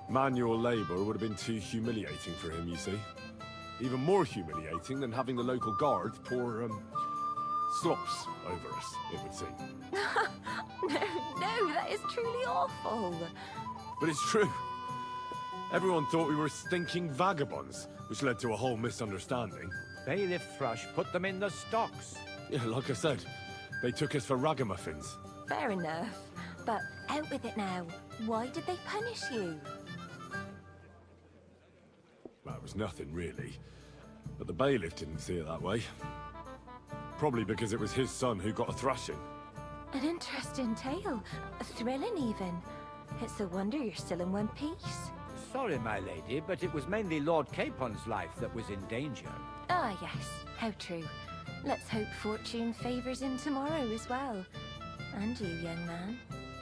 Manual labor would have been too humiliating for him, you see. Even more humiliating than having the local guard pour, slops over us, it would seem. No, that is truly awful. But it's true. Everyone thought we were stinking vagabonds, which led to a whole misunderstanding. Bailiff Thrush put them in the stocks. Yeah, like I said, they took us for ragamuffins. Fair enough, but out with it now. Why did they punish you? Well, it was nothing, really. But the bailiff didn't see it that way. Probably because it was his son who got a thrashing. An interesting tale. Thrilling, even. It's a wonder you're still in one piece. Sorry, my lady, but it was mainly Lord Capon's life that was in danger. Ah, yes. How true. Let's hope fortune favours him tomorrow as well. And you, young man.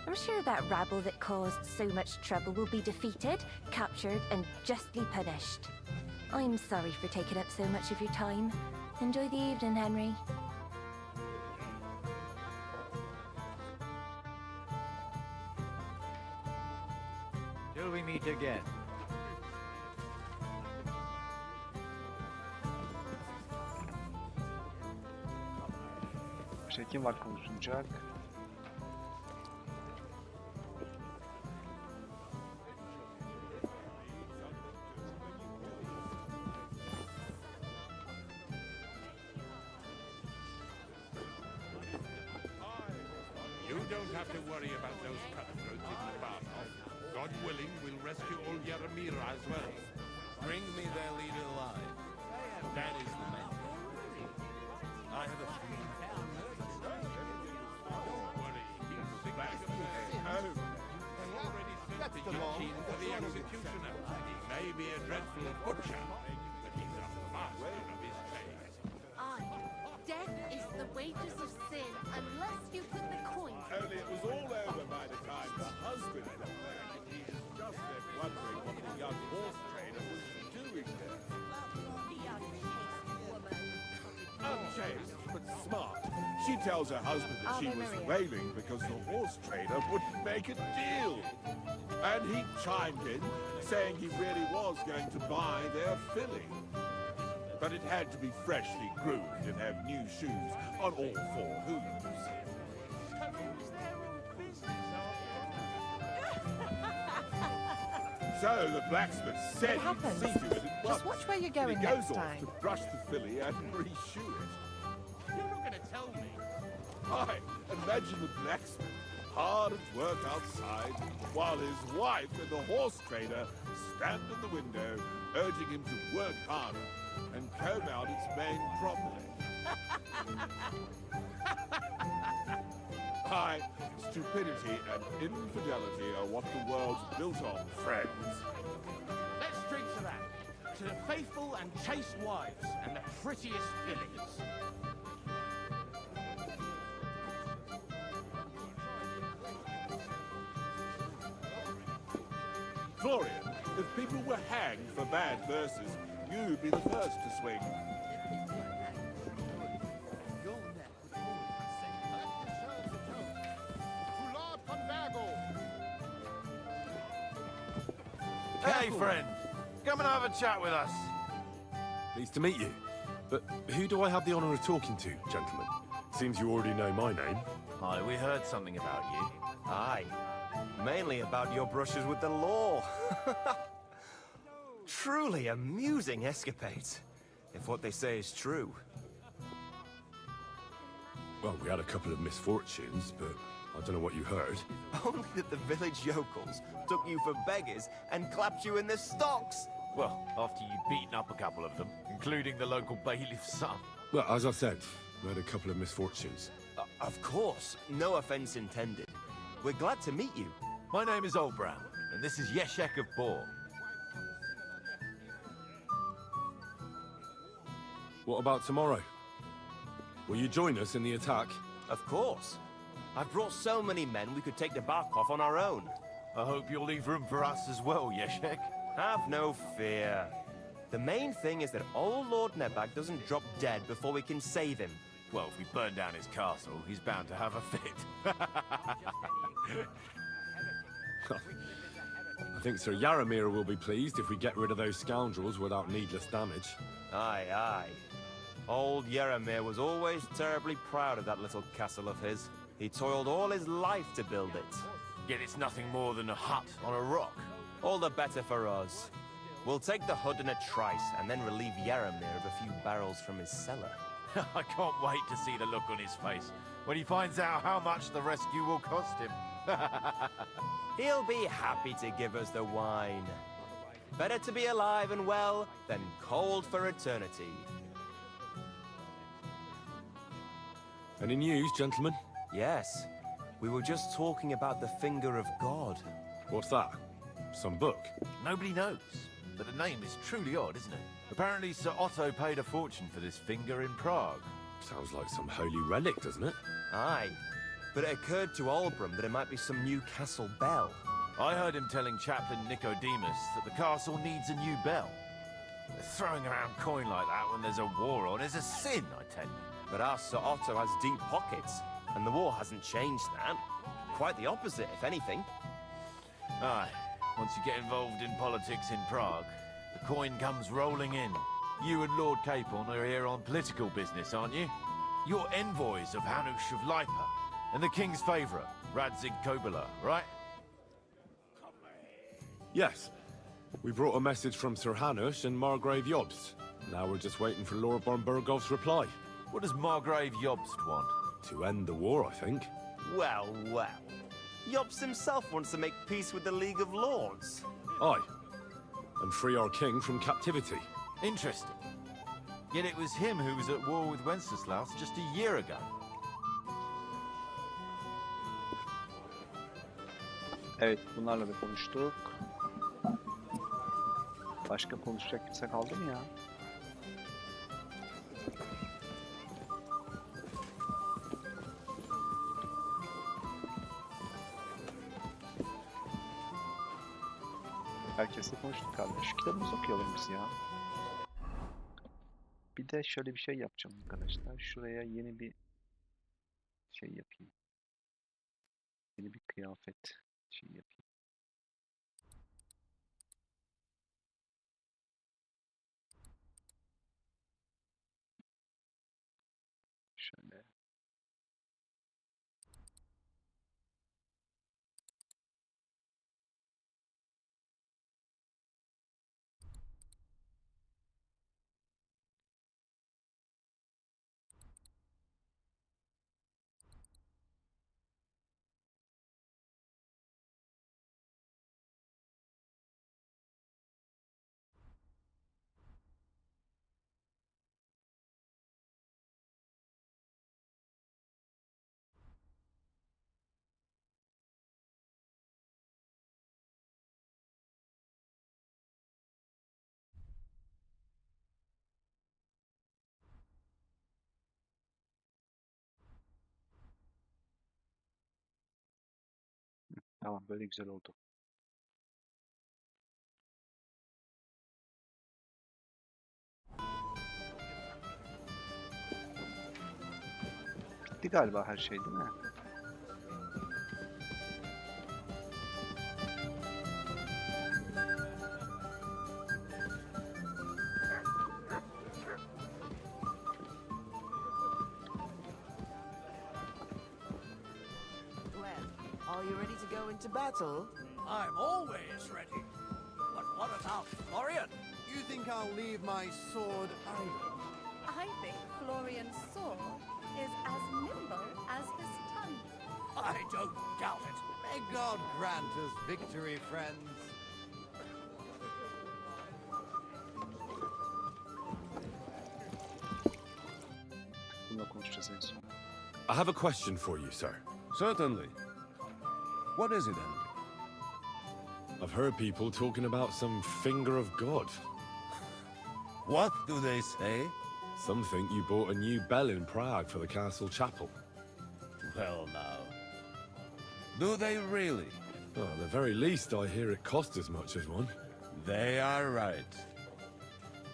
I'm sure that rabble that caused so much trouble will be defeated, captured, and justly punished. I'm sorry for taking up so much of your time. Enjoy the evening, Henry. Till we meet again. İşte kim var konuşulacak? You don't have to worry about those cutthroats in the bar. God willing, we'll rescue old Yaramira as well. Bring me their leader alive. That is the man. I have a feeling. Don't worry, he's back home. I've already sent the guillotine for the executioner. He may be a dreadful butcher, but he's a master of his trade. Aye, death is the wages of sin unless you put the coin. Only it was all over by the time the husband got back, and he is just left wondering what the young horse trader was doing there. Unchaste, but smart. She tells her husband that she was railing because the horse trader wouldn't make a deal. And he chimed in, saying he really was going to buy their filly. But it had to be freshly groomed and have new shoes on all four hooves. So the blacksmith said he'd see to it at once. Just watch where you're going And he goes next off time. to brush the filly and reshoe it. You're not going to tell me. I imagine the blacksmith hard at work outside, while his wife and the horse trader stand in the window, urging him to work harder and comb out its mane properly. Aye, stupidity and infidelity are what the world's built on, friends. Let's drink to that. To the faithful and chaste wives and the prettiest fillies. Florian, if people were hanged for bad verses, you'd be the first to swing. Hey, friend. Come and have a chat with us. Pleased to meet you. But who do I have the honor of talking to, gentlemen? Seems you already know my name. Aye, we heard something about you. Aye. Mainly about your brushes with the law. Truly amusing escapades, if what they say is true. Well, we had a couple of misfortunes, but I don't know what you heard. Only that the village yokels took you for beggars and clapped you in the stocks. Well, after you'd beaten up a couple of them, including the local bailiff's son. Well, as I said, we had a couple of misfortunes. Of course, no offense intended. We're glad to meet you. My name is Old Brown, and this is Yeshek of Bor. What about tomorrow? Will you join us in the attack? Of course. I've brought so many men we could take the bark off on our own. I hope you'll leave room for us as well, Yeshek. Have no fear. The main thing is that old Lord Nebak doesn't drop dead before we can save him. Well, if we burn down his castle, he's bound to have a fit. I think Sir Yaramir will be pleased if we get rid of those scoundrels without needless damage. Aye, aye. Old Yaramir was always terribly proud of that little castle of his. He toiled all his life to build it. Yet it's nothing more than a hut on a rock. All the better for us. We'll take the hood in a trice and then relieve Yaramir of a few barrels from his cellar. I can't wait to see the look on his face when he finds out how much the rescue will cost him. He'll be happy to give us the wine. Better to be alive and well than cold for eternity. Any news, gentlemen? Yes. We were just talking about the Finger of God. What's that? Some book? Nobody knows, but the name is truly odd, isn't it? Apparently Sir Otto paid a fortune for this finger in Prague. Sounds like some holy relic, doesn't it? Aye. But it occurred to Olbram that it might be some new castle bell. I heard him telling Chaplain Nicodemus that the castle needs a new bell. Throwing around coin like that when there's a war on is a sin, I tell you. But our Sir Otto has deep pockets, and the war hasn't changed that. Quite the opposite, if anything. Aye. Once you get involved in politics in Prague, the coin comes rolling in. You and Lord Capon are here on political business, aren't you? You're envoys of Hanush of Lipa, and the king's favourite, Radzig Kobyla, right? Yes. We brought a message from Sir Hanush and Margrave Jobst. Now we're just waiting for Lord Bornbergov's reply. What does Margrave Jobst want? To end the war, I think. Well, well. Jobst himself wants to make peace with the League of Lords. Aye. And free our king from captivity. Interesting. Yet it was him who was at war with Wenceslaus just a year ago. Evet, bunlarla da konuştuk. Başka konuşacak kimse kaldı mı ya? Herkesle konuştuk abi. Şu kitabımızı okuyalım biz ya. Bir de şöyle bir şey yapacağım arkadaşlar. Şuraya yeni bir şey yapayım. Yeni bir kıyafet şey yapayım. Şöyle. Tamam, böyle güzel oldu. Bitti galiba her şey, değil mi? Are you ready to go into battle? I'm always ready. But what about Florian? You think I'll leave my sword idle? I think Florian's sword is as nimble as his tongue. I don't doubt it. May God grant us victory, friends. Bununla konuşacağız en son. I have a question for you, sir. Certainly. What is it, Henry? I've heard people talking about some finger of God. What do they say? Some think you bought a new bell in Prague for the castle chapel. Well, now. Do they really? Well, at the very least, I hear it cost as much as one. They are right.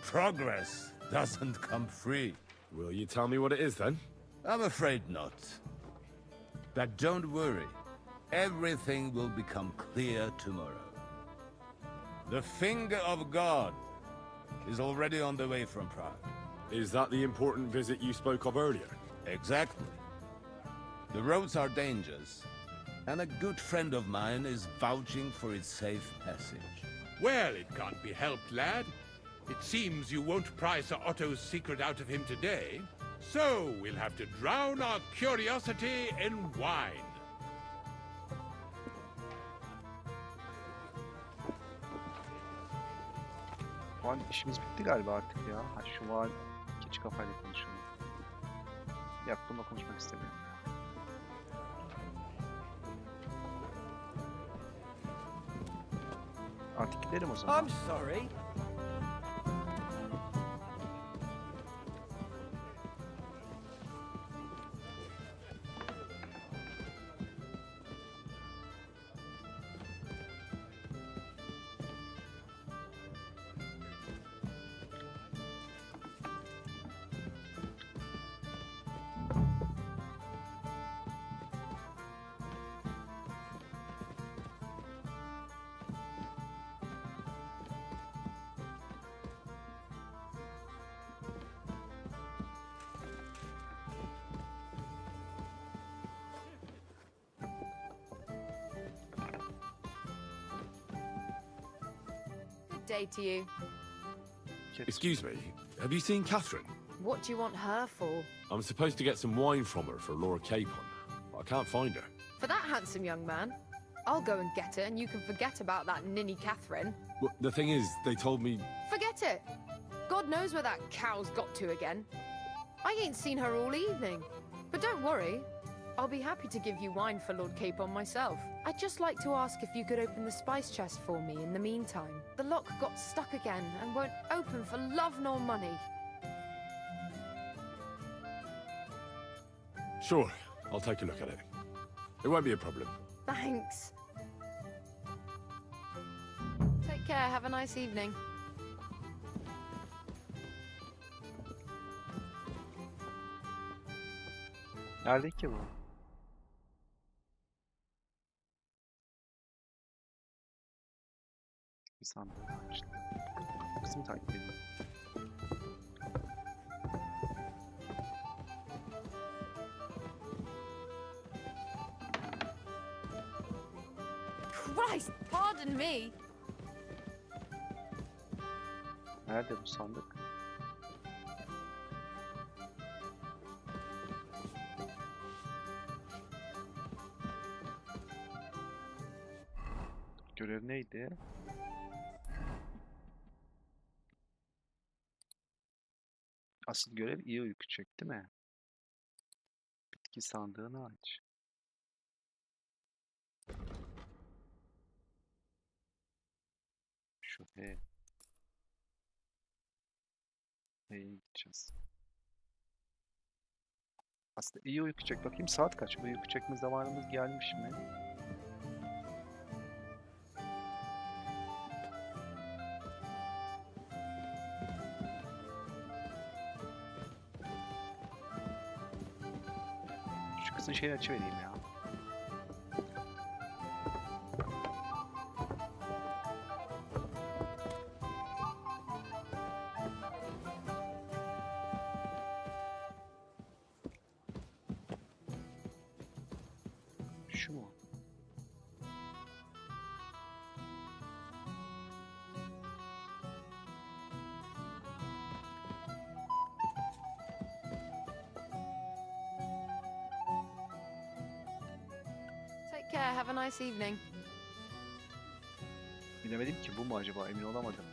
Progress doesn't come free. Will you tell me what it is, then? I'm afraid not. But don't worry. Everything will become clear tomorrow. The finger of God is already on the way from Prague. Is that the important visit you spoke of earlier? Exactly. The roads are dangerous, and a good friend of mine is vouching for its safe passage. Well, it can't be helped, lad. It seems you won't pry Sir Otto's secret out of him today, so we'll have to drown our curiosity in wine. Var işimiz bitti galiba artık ya. Ha şu var keçi kafayla konuşalım. Yok bununla konuşmak istemiyorum. Artık gidelim o zaman. I'm sorry. Good day to you. Excuse me, have you seen Catherine? What do you want her for? I'm supposed to get some wine from her for Laura Capon. I can't find her. For that handsome young man? I'll go and get her, and you can forget about that ninny Catherine. Well, the thing is, they told me... Forget it! God knows where that cow's got to again. I ain't seen her all evening. But don't worry, I'll be happy to give you wine for Lord Capon myself. I'd just like to ask if you could open the spice chest for me in the meantime. The lock got stuck again and won't open for love nor money. Sure, I'll take a look at it. It won't be a problem. Thanks. Take care, have a nice evening. Nerede ki bu? Bir sandığı açtı. Kızımı takip edin. Christ, pardon me. Nerede bu sandık? Görev neydi? Asıl görev iyi uyku çek, değil mi? Bitki sandığını aç. Şu H. H'ye gideceğiz. Aslında iyi uyku çek. Bakayım saat kaç? Uyku çekme zamanımız gelmiş mi? Şu kızın şeyini açıvereyim ya. Şu mu? have a nice evening. Bilemedim ki bu mu acaba, emin olamadım.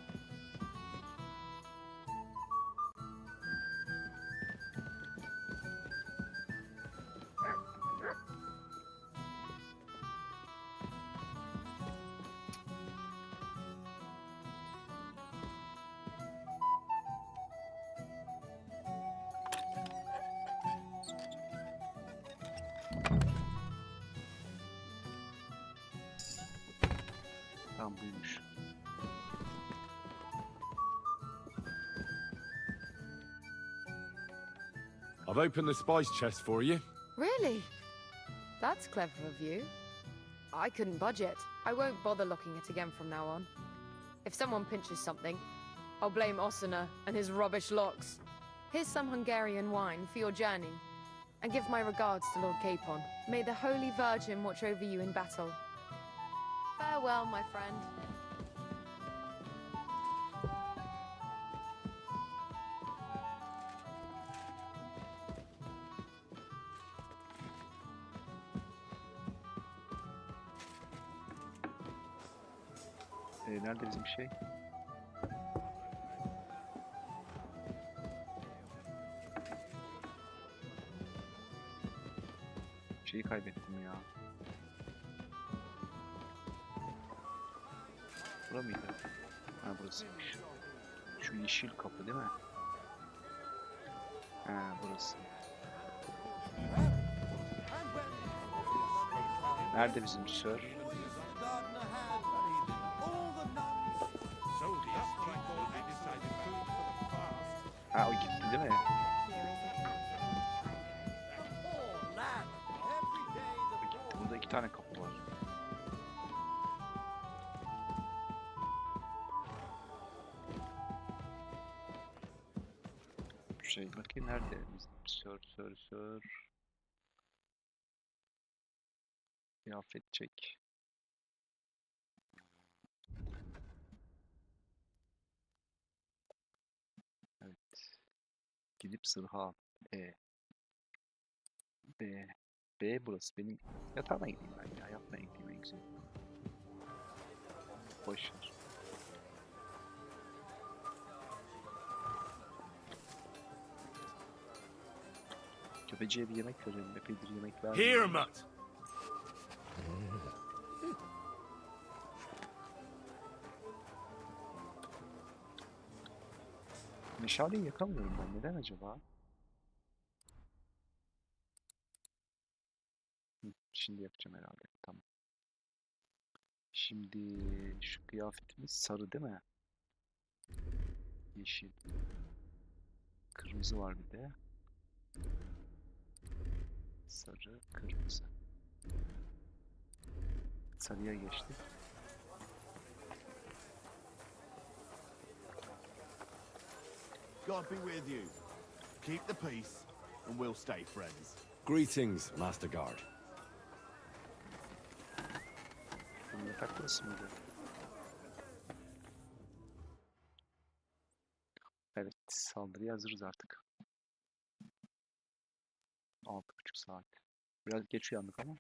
Tam buymuş. I've opened the spice chest for you. Really? That's clever of you. I couldn't budget. I won't bother locking it again from now on. If someone pinches something, I'll blame Osuna and his rubbish locks. Here's some Hungarian wine for your journey. And give my regards to Lord Capon. May the Holy Virgin watch over you in battle. Farewell, my friend. Nerede bizim şey? Şeyi kaybettim ya. Bura mıydı? Ha, burasıymış. Şu yeşil kapı değil mi? Ha, burası. Nerede bizim sör? Ha, o gitti değil mi? Burada 2 tane kapı var. Şey bakayım nerede? Sör. Kıyafet çek. Evet. Gidip sırha al. B burası. Benim yatağına gideyim ben ya. Yatmaya gideyim en güzel. Boşver. Köpeciye bir yemek verelim. Epeydir yemek vermiyor. Here, Mutt. Meşaleyi yakamıyorum ben. Neden acaba? Şimdi yapacağım herhalde. Tamam. Şimdi şu kıyafetimiz sarı değil mi? Yeşil. Kırmızı var bir de. Sarı, kırmızı. Sarıya geçtik. God be with you. Keep the peace, and we'll stay friends. Greetings, Master Guard. Bu yatak burası mıydı? Evet, saldırıya hazırız artık. 6,5 saat. Biraz geç uyandık ama.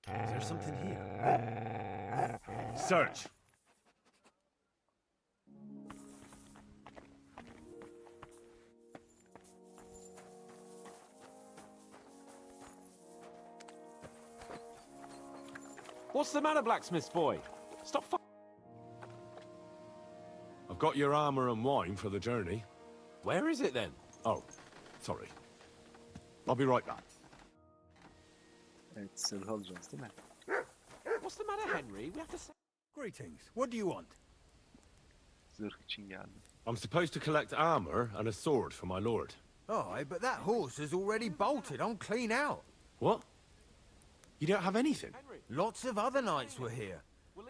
Is there something here? Search. What's the matter, blacksmith's boy? Stop I've got your armor and wine for the journey. Where is it then? Oh, sorry. I'll be right back. Evet, sırrı alacağız değil mi? What's the matter, Henry? We have to say... Greetings. What do you want? Zırh için geldim. I'm supposed to collect armor and a sword for my lord. Aye, but that horse has already bolted on clean out. What? You don't have anything? Lots of other knights were here.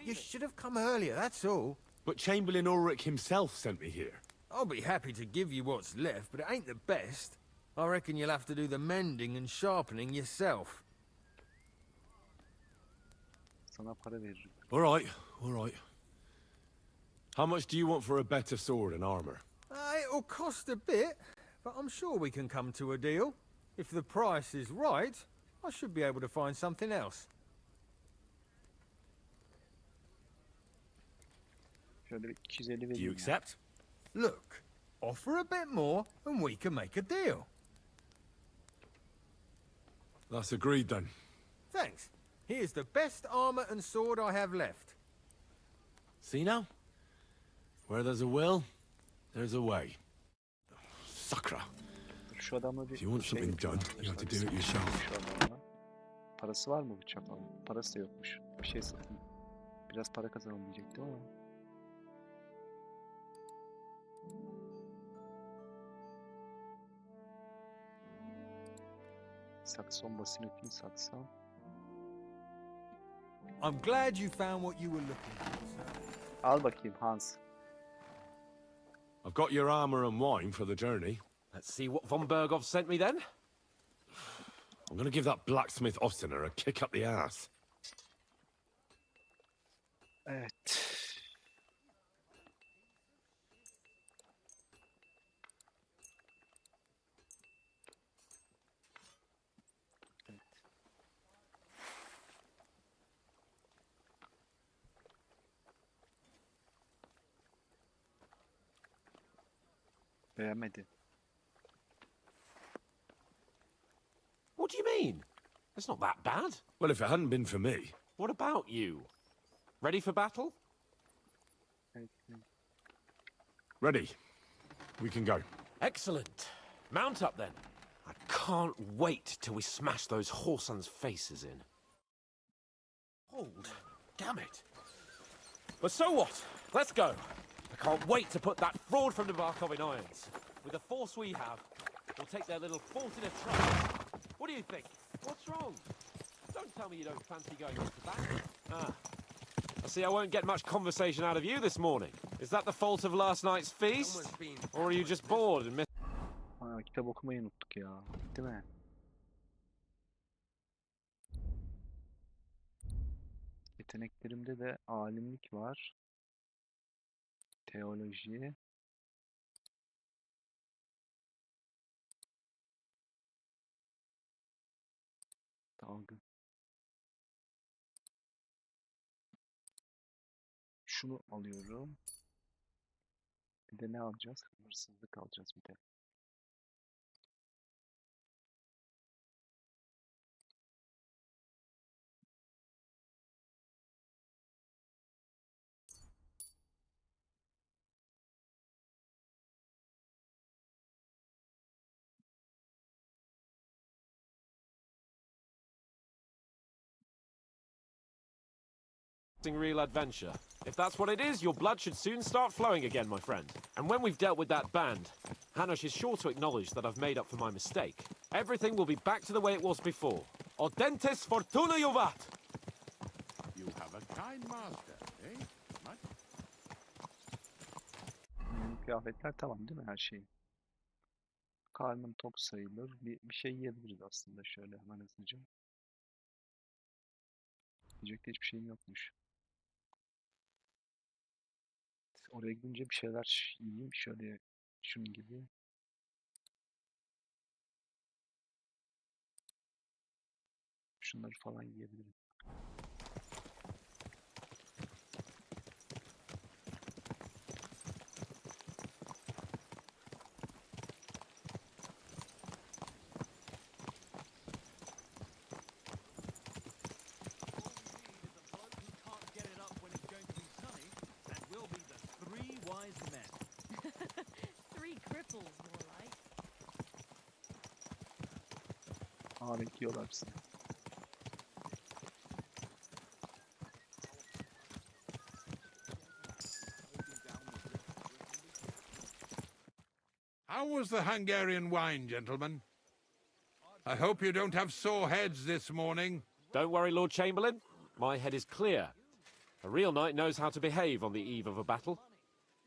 You should have come earlier, that's all. But Chamberlain Ulrich himself sent me here. I'll be happy to give you what's left, but it ain't the best. I reckon you'll have to do the mending and sharpening yourself. Sana para veririm. All right. How much do you want for a better sword and armor? It'll cost a bit, but I'm sure we can come to a deal. If the price is right, I should be able to find something else. Şöyle bir 250 vereyim. Do you ya. accept? Look, offer a bit more and we can make a deal. That's agreed then. Thanks. Here's the best armor and sword I have left. See now? Where there's a will, there's a way. Sakra. Şu adamla bir If you want şey something done, you have to do it yourself. Şu adamla. Parası var mı bıçak falan? Parası da yokmuş. Bir şey satın. Biraz para kazanalım diyecektim ama. Sakson basinetini satsam. I'm glad you found what you were looking for, sir. Al bakayım Hans. I've got your armor and wine for the journey. Let's see what von Berghoff sent me then. I'm gonna give that blacksmith Ostener a kick up the ass. Evet. Beğenmedi. What do you mean? It's not that bad. Well, if it hadn't been for me. What about you? Ready for battle? Ready. We can go. Excellent. Mount up then. I can't wait till we smash those whoresons' faces in. Hold. Damn it. But so what? Let's go. I can't wait to put that fraud from Nabarkov in irons. With the force we have, we'll take their little fort in a trance. What do you think? What's wrong? Don't tell me you don't fancy going off the back. Ah. I see I won't get much conversation out of you this morning. Is that the fault of last night's feast? Or are you just bored and Aa, kitap okumayı unuttuk ya. Değil mi? Yeteneklerimde de alimlik var. Teoloji. Dalgı. Şunu alıyorum. Bir de ne alacağız? Hırsızlık alacağız bir de. real adventure? If that's what it is, your blood should soon start flowing again, my friend. And when we've dealt with that band, Hanush is sure to acknowledge that I've made up for my mistake. Everything will be back to the way it was before. Audentes fortuna juvat! You have a kind master, eh? Much? Kıyafetler tamam değil mi her şey? Karnım tok sayılır. Bir şey yiyebiliriz aslında şöyle hemen hızlıca. Yiyecek de hiçbir şeyim yokmuş. Oraya gidince bir şeyler yiyeyim şöyle şunun gibi. Şunları falan yiyebilirim. Aa bekliyorlar bizi. How was the Hungarian wine, gentlemen? I hope you don't have sore heads this morning. Don't worry, Lord Chamberlain. My head is clear. A real knight knows how to behave on the eve of a battle.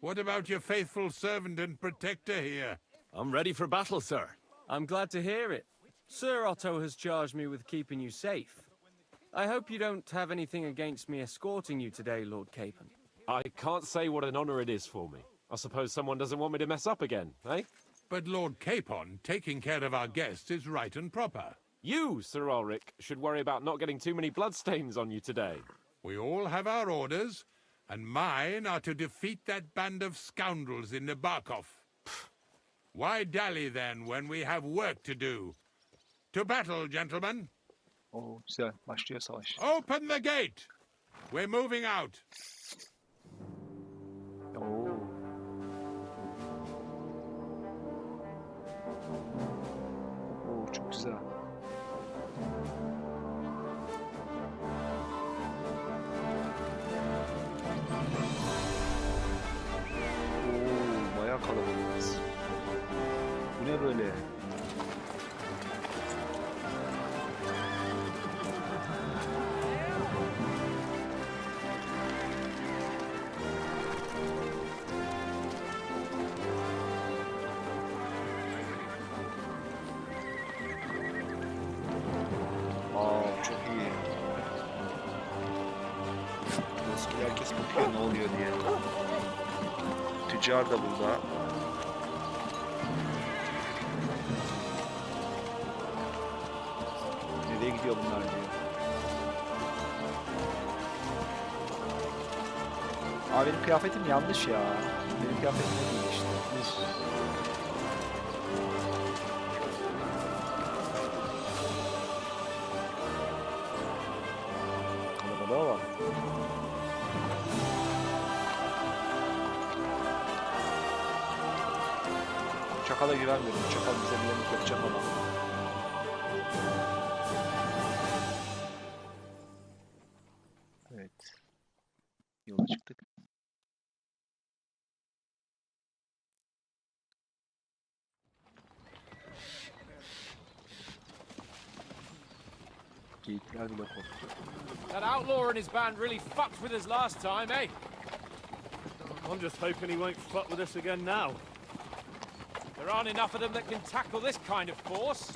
What about your faithful servant and protector here? I'm ready for battle, sir. I'm glad to hear it. Sir Otto has charged me with keeping you safe. I hope you don't have anything against me escorting you today, Lord Capon. I can't say what an honor it is for me. I suppose someone doesn't want me to mess up again, eh? But Lord Capon, taking care of our guests is right and proper. You, Sir Ulrich, should worry about not getting too many bloodstains on you today. We all have our orders, and mine are to defeat that band of scoundrels in Nabokov. Why dally then when we have work to do? To battle, gentlemen. Oo, güzel. Başlıyor savaş. Open the gate. We're moving out. Oo. Oo, çok güzel. Oo, bayağı kalabalığız. Bu ne böyle? Çok iyi. Eski herkes bakıyor ne oluyor diye. Tüccar da burada. Nereye gidiyor bunlar diyor. Abi benim kıyafetim yanlış ya. Benim kıyafetim de değil işte. Kalabalığa bak. Çakala güvenmiyorum. Çakal bize bir yemek yapacak ama. Evet. Yola çıktık. Geyikler bile korktu. That outlaw and his band really fucked with us last time, eh? I'm just hoping he won't fuck with us again now. There aren't enough of them that can tackle this kind of force.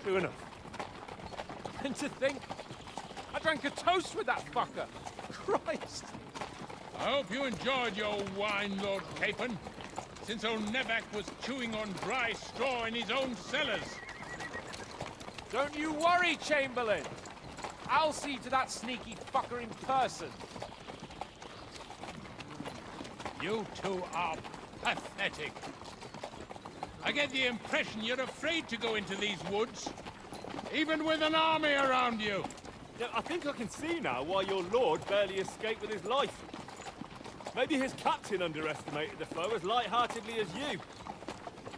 True enough. And to think, I drank a toast with that fucker. Christ. I hope you enjoyed your wine, Lord Capon, since old Nevac was chewing on dry straw in his own cellars. Don't you worry, Chamberlain. I'll see to that sneaky fucker in person. You two are pathetic. I get the impression you're afraid to go into these woods, even with an army around you. Yeah, I think I can see now why your lord barely escaped with his life. Maybe his captain underestimated the foe as light-heartedly as you.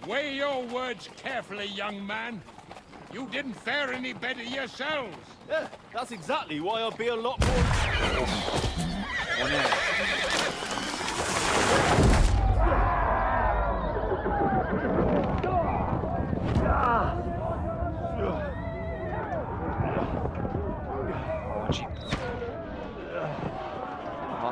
Weigh your words carefully, young man. You didn't fare any better yourselves. Yeah, that's exactly why I'll be a lot more... O ne? Acil. Aha.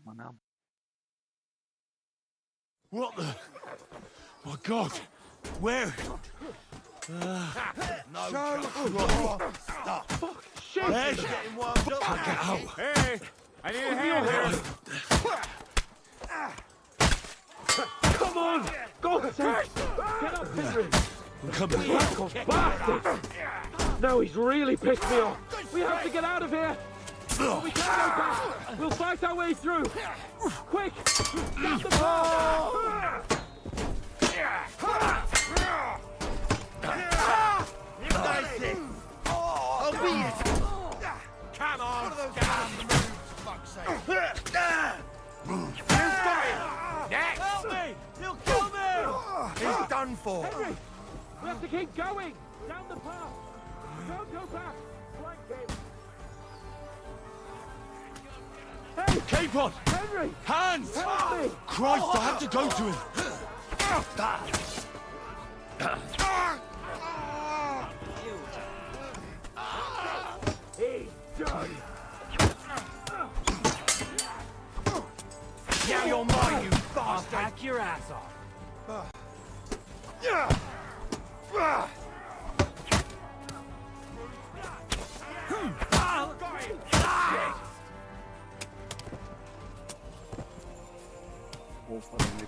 Manam. What the? My God! Where? No joke. Stop. Fuck! Shit! Hey. He's getting wound up. Can't get out. Hey! I need a hand here! Come on! God's sake! Get up, Henry! I'm coming. Bastard! Now he's really pissed me off. We have to get out of here. But we can't go back. We'll fight our way through. Quick! Get the car! Nice it. I'll beat it. Come on! Damn moves, fuck's sake. Next! Help me! He'll kill me! He's done for. Henry! We have to keep going! Down the path! Don't go back! Flank him! Hey! Capon! Henry! Hands! Help me! Christ, I have to go to him! He's done! Now you're mine, you I'll bastard! hack your ass off!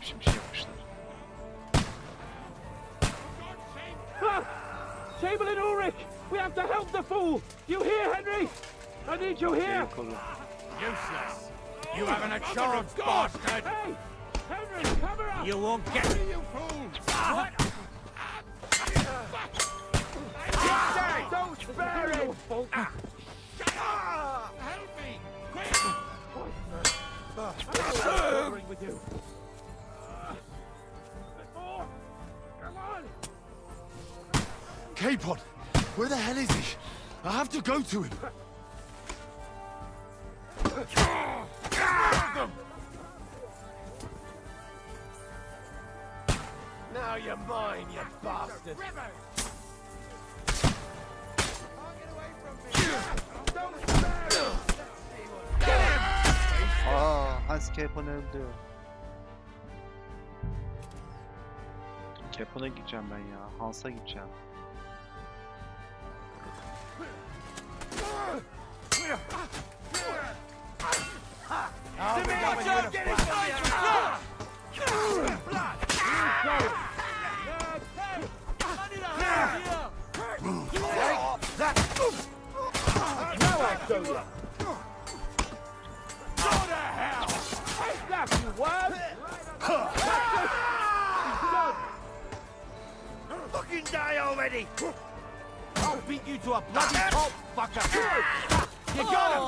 biçim bir şey yapmışlar. Ah! Chamberlain Ulrich! We have to help the fool! You hear, Henry? I need you here! Useless. You haven't a chance, bastard. Hey! Henry, cover up! You won't get it, you fool. What? Don't spare him! Help me! Quick! I'm with you. Come on! Capon! Where the hell is he? I have to go to him. Now you're mine, you bastard. Hans Capon öldü. Capon'a gideceğim ben ya. Hans'a gideceğim. Fucking die already! I'll beat you to a bloody pulp, fucker! You got him!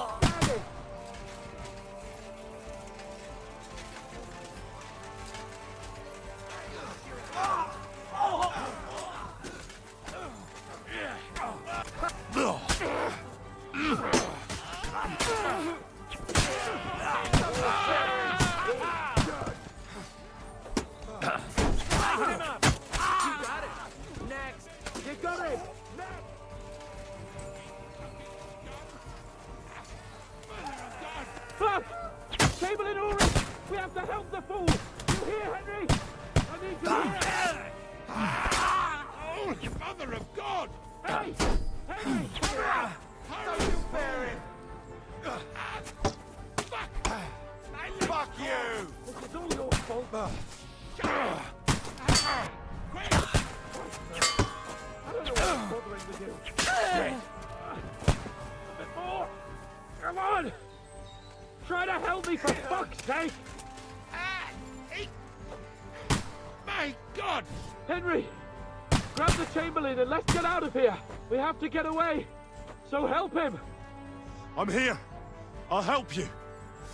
Chamberlain Ulrich! We have to help the fool! You hear, Henry? I need you here! Oh, you mother of God! Hey! Henry! Cover up! Don't you bear him! Fuck you! This is all your fault. I don't know what's bothering with you. A bit more! Come on! Try to help me, for fuck's sake! My God! Henry! Grab the Chamberlain and let's get out of here! We have to get away! So help him! I'm here. I'll help you.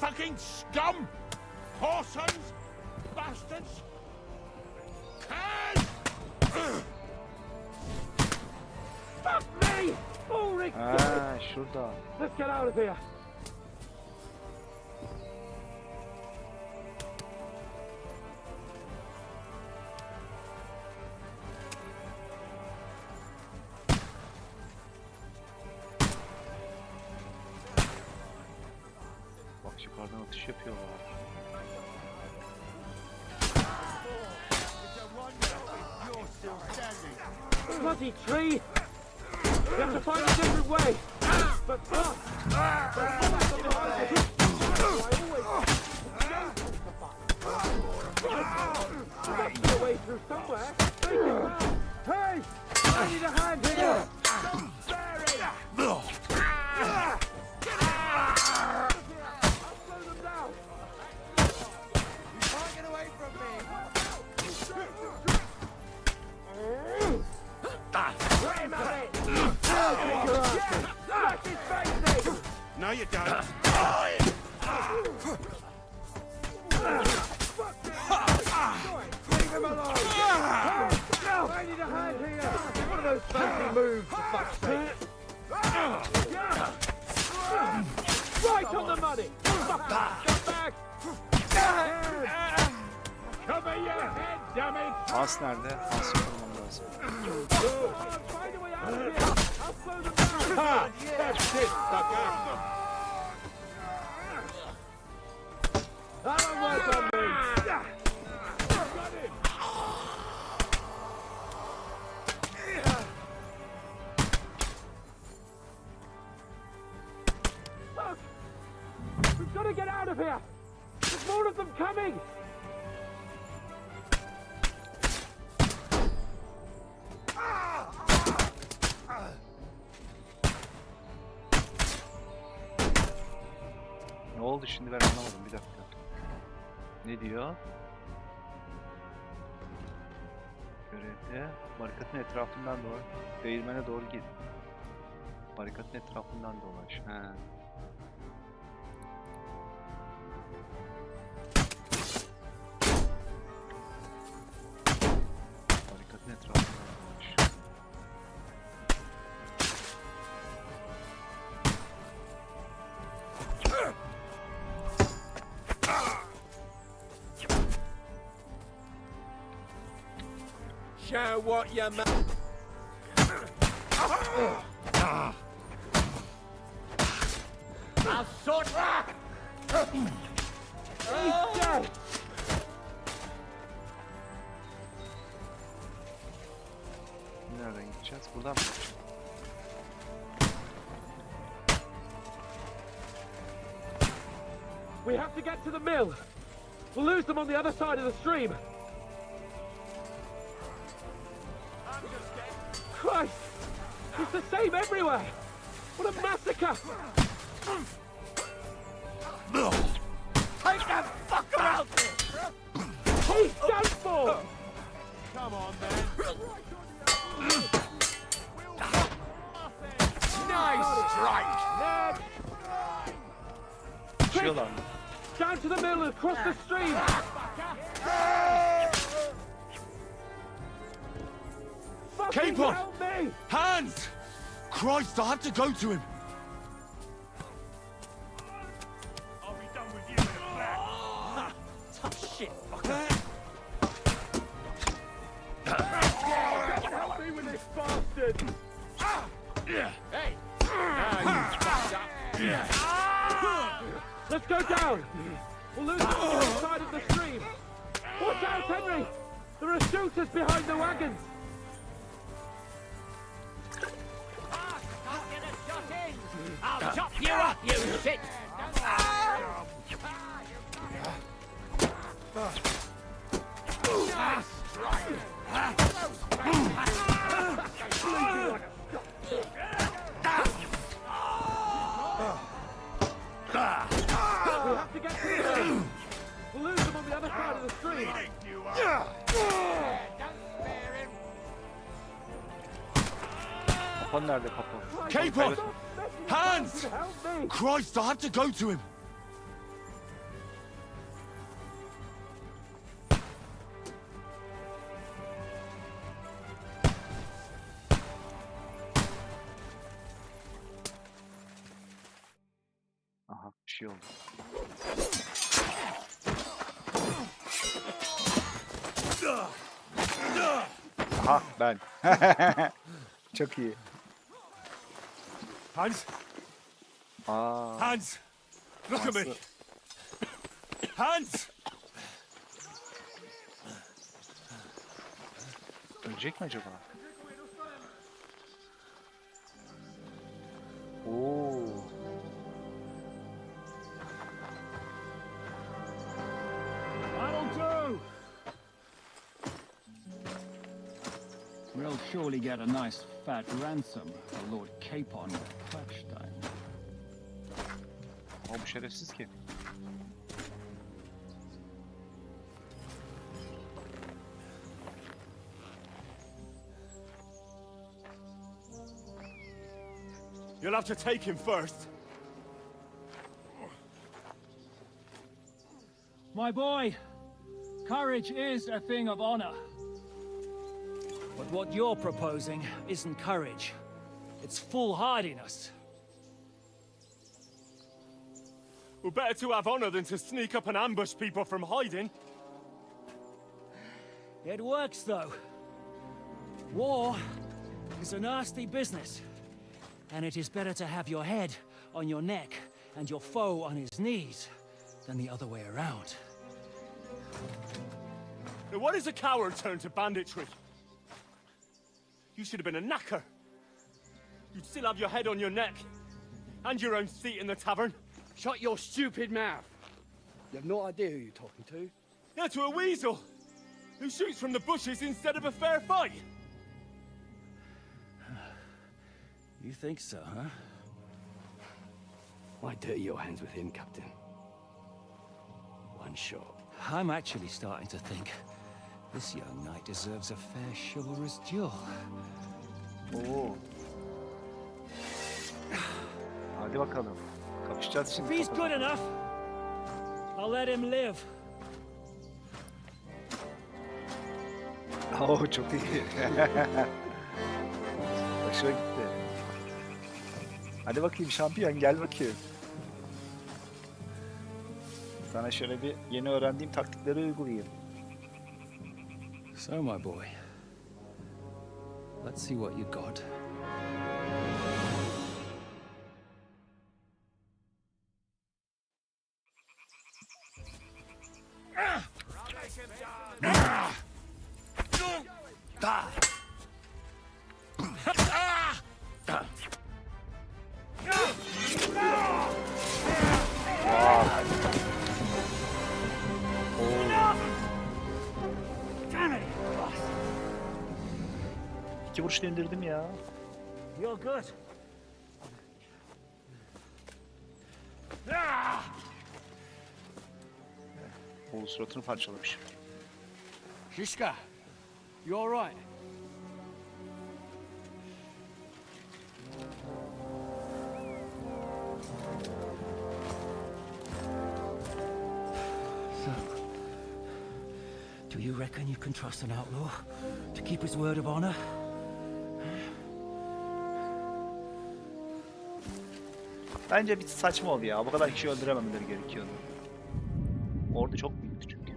Fucking scum! Whoresons! Bastards! Curs! Fuck me! Ulrich! Şurada. Let's get out of here! Bak yukarıdan atış yapıyorlar. Bloody tree! We have to find a different way! But I get a way through somewhere! Hey! I need a hand here! No, you don't. Leave him alone! I need a hand here! One of those fancy moves, for fuck's sake! Right on the money! Come back! Cover your head, damn it! Hans nerede? Hans'ı bulmam lazım. Find a way out of here! I'll slow them down! Ha! That's it, sucker! That'll work on me! Look! We've got to get out of here! There's more of them coming! oldu şimdi, ben anlamadım, bir dakika. Ne diyor? Görevde barikatın etrafından dolaş. Değirmene doğru git. Barikatın etrafından dolaş. He. Barikatın etrafından dolaş. Show what you ma- I'll sort that! He's dead! Nereden gideceğiz? Buradan mı gideceğiz? We have to get to the mill. We'll lose them on the other side of the stream. Christ! It's the same everywhere! What a massacre! Take that fucker out! He's done for! Come on, man. Nice strike! Kaçıyorlar mı? Down to the mill and across the stream! Fucking Capon! help me! Hands! Christ, I had to go to him. I'll be done with you in a flash. Tough shit, fucker. Help me with this bastard! Hey! Now you fucked up. Let's go down! We'll lose them on the other side of the stream! Watch out, Henry! There are shooters behind the wagons! I'll chop you up, you shit! Nice strike! We have to get to the mill! We'll lose them on the other side of the stream! Kapon nerede kapon? Capon! Hands! Christ, I had to go to him. Aha, bir şey oldu. Aha, ben. Çok iyi. Hans? Aa, Hans! Look at me! Hans! ölecek mi acaba? Oo. That'll do! We'll surely get a nice fat ransom for Lord Capon Klackstein. O bu şerefsiz ki. You'll have to take him first. My boy, courage is a thing of honor. But what you're proposing isn't courage. It's foolhardiness. Well, better to have honor than to sneak up and ambush people from hiding. It works, though. War is a nasty business. And it is better to have your head on your neck and your foe on his knees than the other way around. Now, what is a coward turned to banditry? You should have been a knacker. You'd still have your head on your neck. And your own seat in the tavern. Shut your stupid mouth. You have no idea who you're talking to. Yeah, to a weasel. Who shoots from the bushes instead of a fair fight. You think so, huh? Why dirty your hands with him, Captain? and short. I'm actually starting to think this young knight deserves a fair chivalrous duel. Oo. Hadi bakalım. Kapışacağız If şimdi. he's good enough, I'll let him live. Oo çok iyi. Hoşuma gitti. Hadi bakayım şampiyon, gel bakayım. Sana şöyle bir yeni öğrendiğim taktikleri uygulayayım. So, my boy, let's see what you got. İki vuruşla indirdim ya. You're good. Oğlu suratını parçalamış. Shishka, you all right? So, do you reckon you can trust an outlaw to keep his word of honor? Bence bir saçma oldu ya. Bu kadar kişi öldürememeleri gerekiyordu. Orada çok büyüktü çünkü.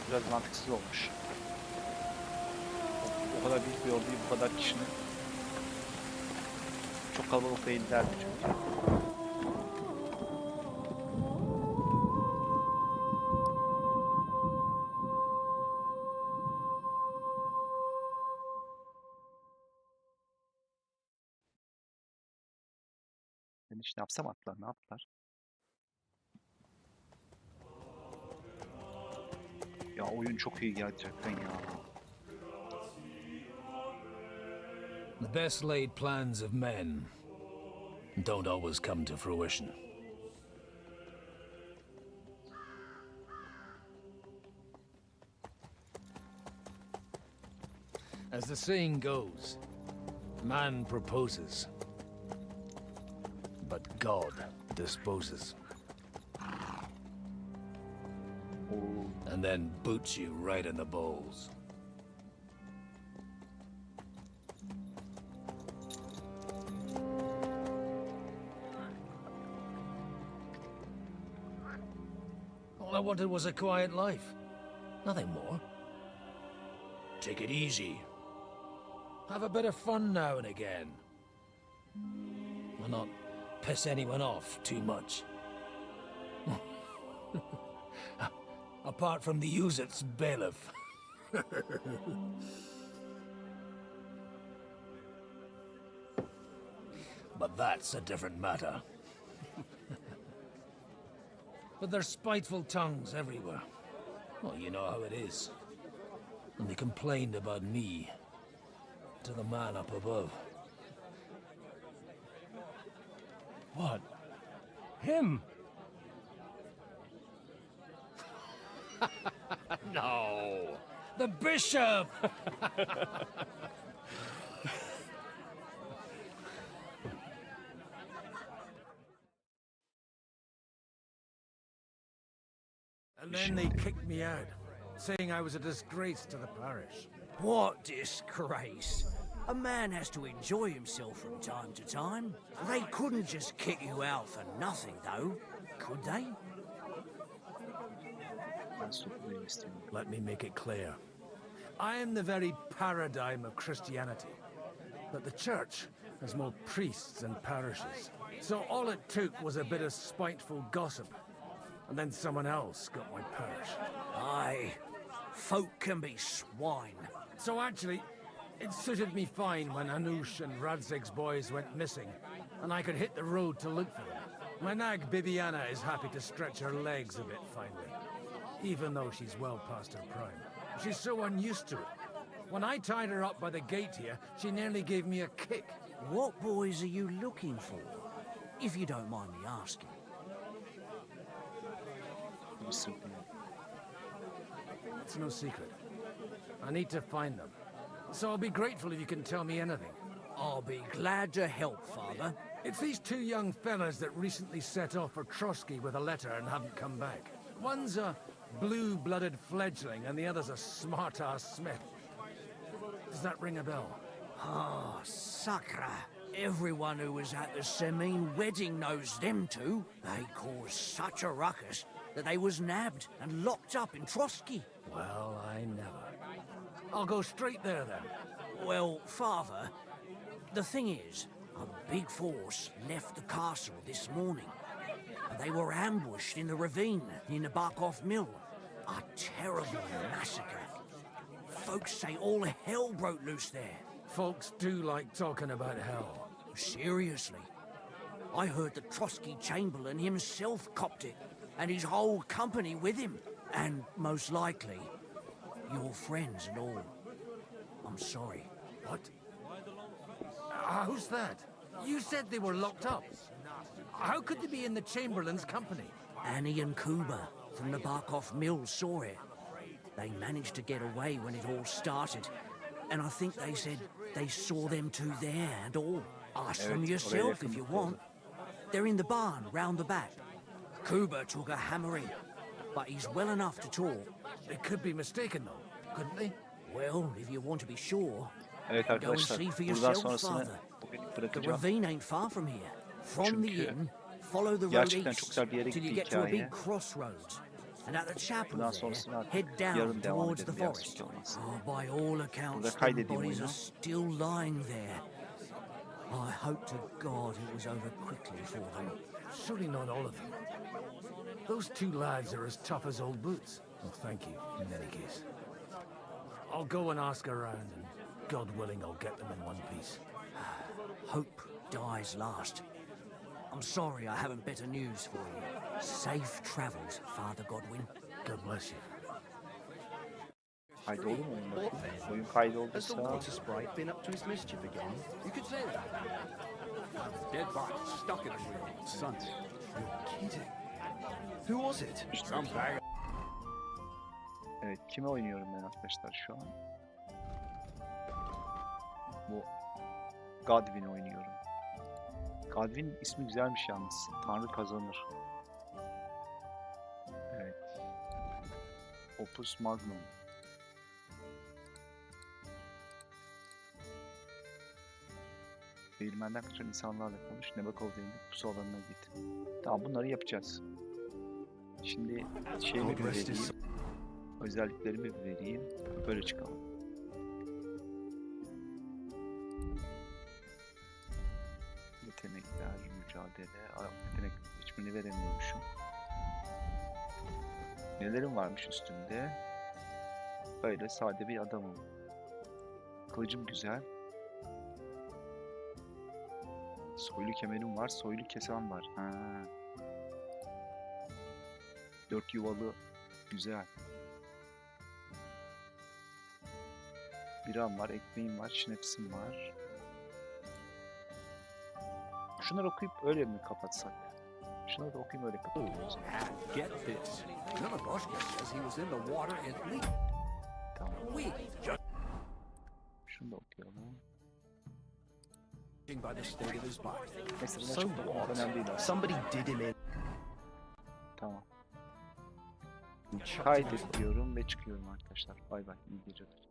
Biraz mantıksız olmuş. O kadar büyük bir orduyu bu kadar kişinin çok kalabalık değillerdi çünkü. Ben işte ne yapsam atlar, ne yaptılar? Ya oyun çok iyi gerçekten ya. The best laid plans of men don't always come to fruition. As the saying goes, man proposes, but God disposes. And then boots you right in the balls. All I wanted was a quiet life. Nothing more. Take it easy. Have a bit of fun now and again. And not piss anyone off too much. Apart from the Uzit's bailiff. But that's a different matter. But there's spiteful tongues everywhere. Well, you know how it is. And they complained about me to the man up above. What? Him? No! The bishop! And then they kicked me out, saying I was a disgrace to the parish. What disgrace? A man has to enjoy himself from time to time. They couldn't just kick you out for nothing, though, could they? Let me make it clear. I am the very paradigm of Christianity. But the church has more priests and parishes. So all it took was a bit of spiteful gossip. And then someone else got my parish. Aye, folk can be swine. So actually, it suited me fine when Anush and Radzig's boys went missing. and I could hit the road to look for them. My nag Bibiana is happy to stretch her legs a bit finally, even though she's well past her prime. She's so unused to it. When I tied her up by the gate here, she nearly gave me a kick. What boys are you looking for? If you don't mind me asking. It's no secret. I need to find them. So I'll be grateful if you can tell me anything. I'll be glad to help, Father. It's these two young fellas that recently set off for Trotsky with a letter and haven't come back. One's a blue-blooded fledgling and the other's a smart-ass smith. Does that ring a bell? Ah, Sakra. Everyone who was at the Semine wedding knows them two. They caused such a ruckus that they was nabbed and locked up in Trotsky. Well, I never. I'll go straight there then. Well, Father, the thing is, a big force left the castle this morning. And they were ambushed in the ravine near the Barkov Mill. A terrible massacre. Folks say all hell broke loose there. Folks do like talking about hell. Seriously. I heard the Trotsky Chamberlain himself copped it, and his whole company with him. And most likely, your friends and all. I'm sorry. What? How's that? You said they were locked up. How could they be in the Chamberlain's company? Annie and Kuba from the Barkov Mill saw it. They managed to get away when it all started. And I think they said they saw them two there and all. Ask them yourself if you want. They're in the barn round the back. Kuba took a hammering, but he's well enough to talk. They could be mistaken though, couldn't they? Well, if you want to be sure, Evet go and arkadaşlar, see for buradan yourself, sonrasını Father. bugünlük The bırakacağım. ravine ain't far from here. From the Çünkü inn, follow the road gerçekten çok east güzel bir yere till you gitti get to a hikaye. big crossroads. And at the chapel Bundan there, sonrasını artık head down yarın devam towards the edelim biraz forest. sonrası. Oh, by all accounts, Burada the kaydedeyim bodies oyunu. are still lying there. I hope to God it was over quickly for them. Surely not all of them. Those two lads are as tough as old boots. Well, thank you, in any case. I'll go and ask around, and God willing, I'll get them in one piece. Hope dies last. I'm sorry I haven't better news for you. Safe travels, Father Godwin. God bless you. Kaydoldu mu oyun bakayım? Oyun kaydolduysa... Has the water sprite been up to his mischief again? You could say that. Dead body stuck in the room. Son, you're kidding. Who was it? Some bag. Evet, kime oynuyorum ben arkadaşlar şu an? Bu Godwin'i oynuyorum. Godwin ismi güzelmiş yalnız. Tanrı kazanır. Evet. Opus Magnum. Değirmenden kaçan insanlarla konuş. Nebakov değirmek pusu alanına git. Tamam, bunları yapacağız. Şimdi şeyimi bir vereyim. Özelliklerimi bir vereyim. Böyle çıkalım. Yetenekler, mücadele. Yetenek hiçbirini veremiyormuşum. Nelerim varmış üstümde? Böyle sade bir adamım. Kılıcım güzel. Soylu kemerim var, soylu kesem var. Ha. 4 yuvalı, güzel. Biram var, ekmeğim var, şinepsim var. Şunları okuyup öyle mi kapatsak? Şunları da okuyayım, öyle kapatıyoruz. Get this. Namaboshka says he was in the water at least. Tamam. We Şunu da okuyalım. by the state of his body. Neyse, bunlar So çok da what? önemli değil aslında. Somebody did him in. Tamam. Kaydet diyorum ve çıkıyorum arkadaşlar. Bay bay. İyi geceler.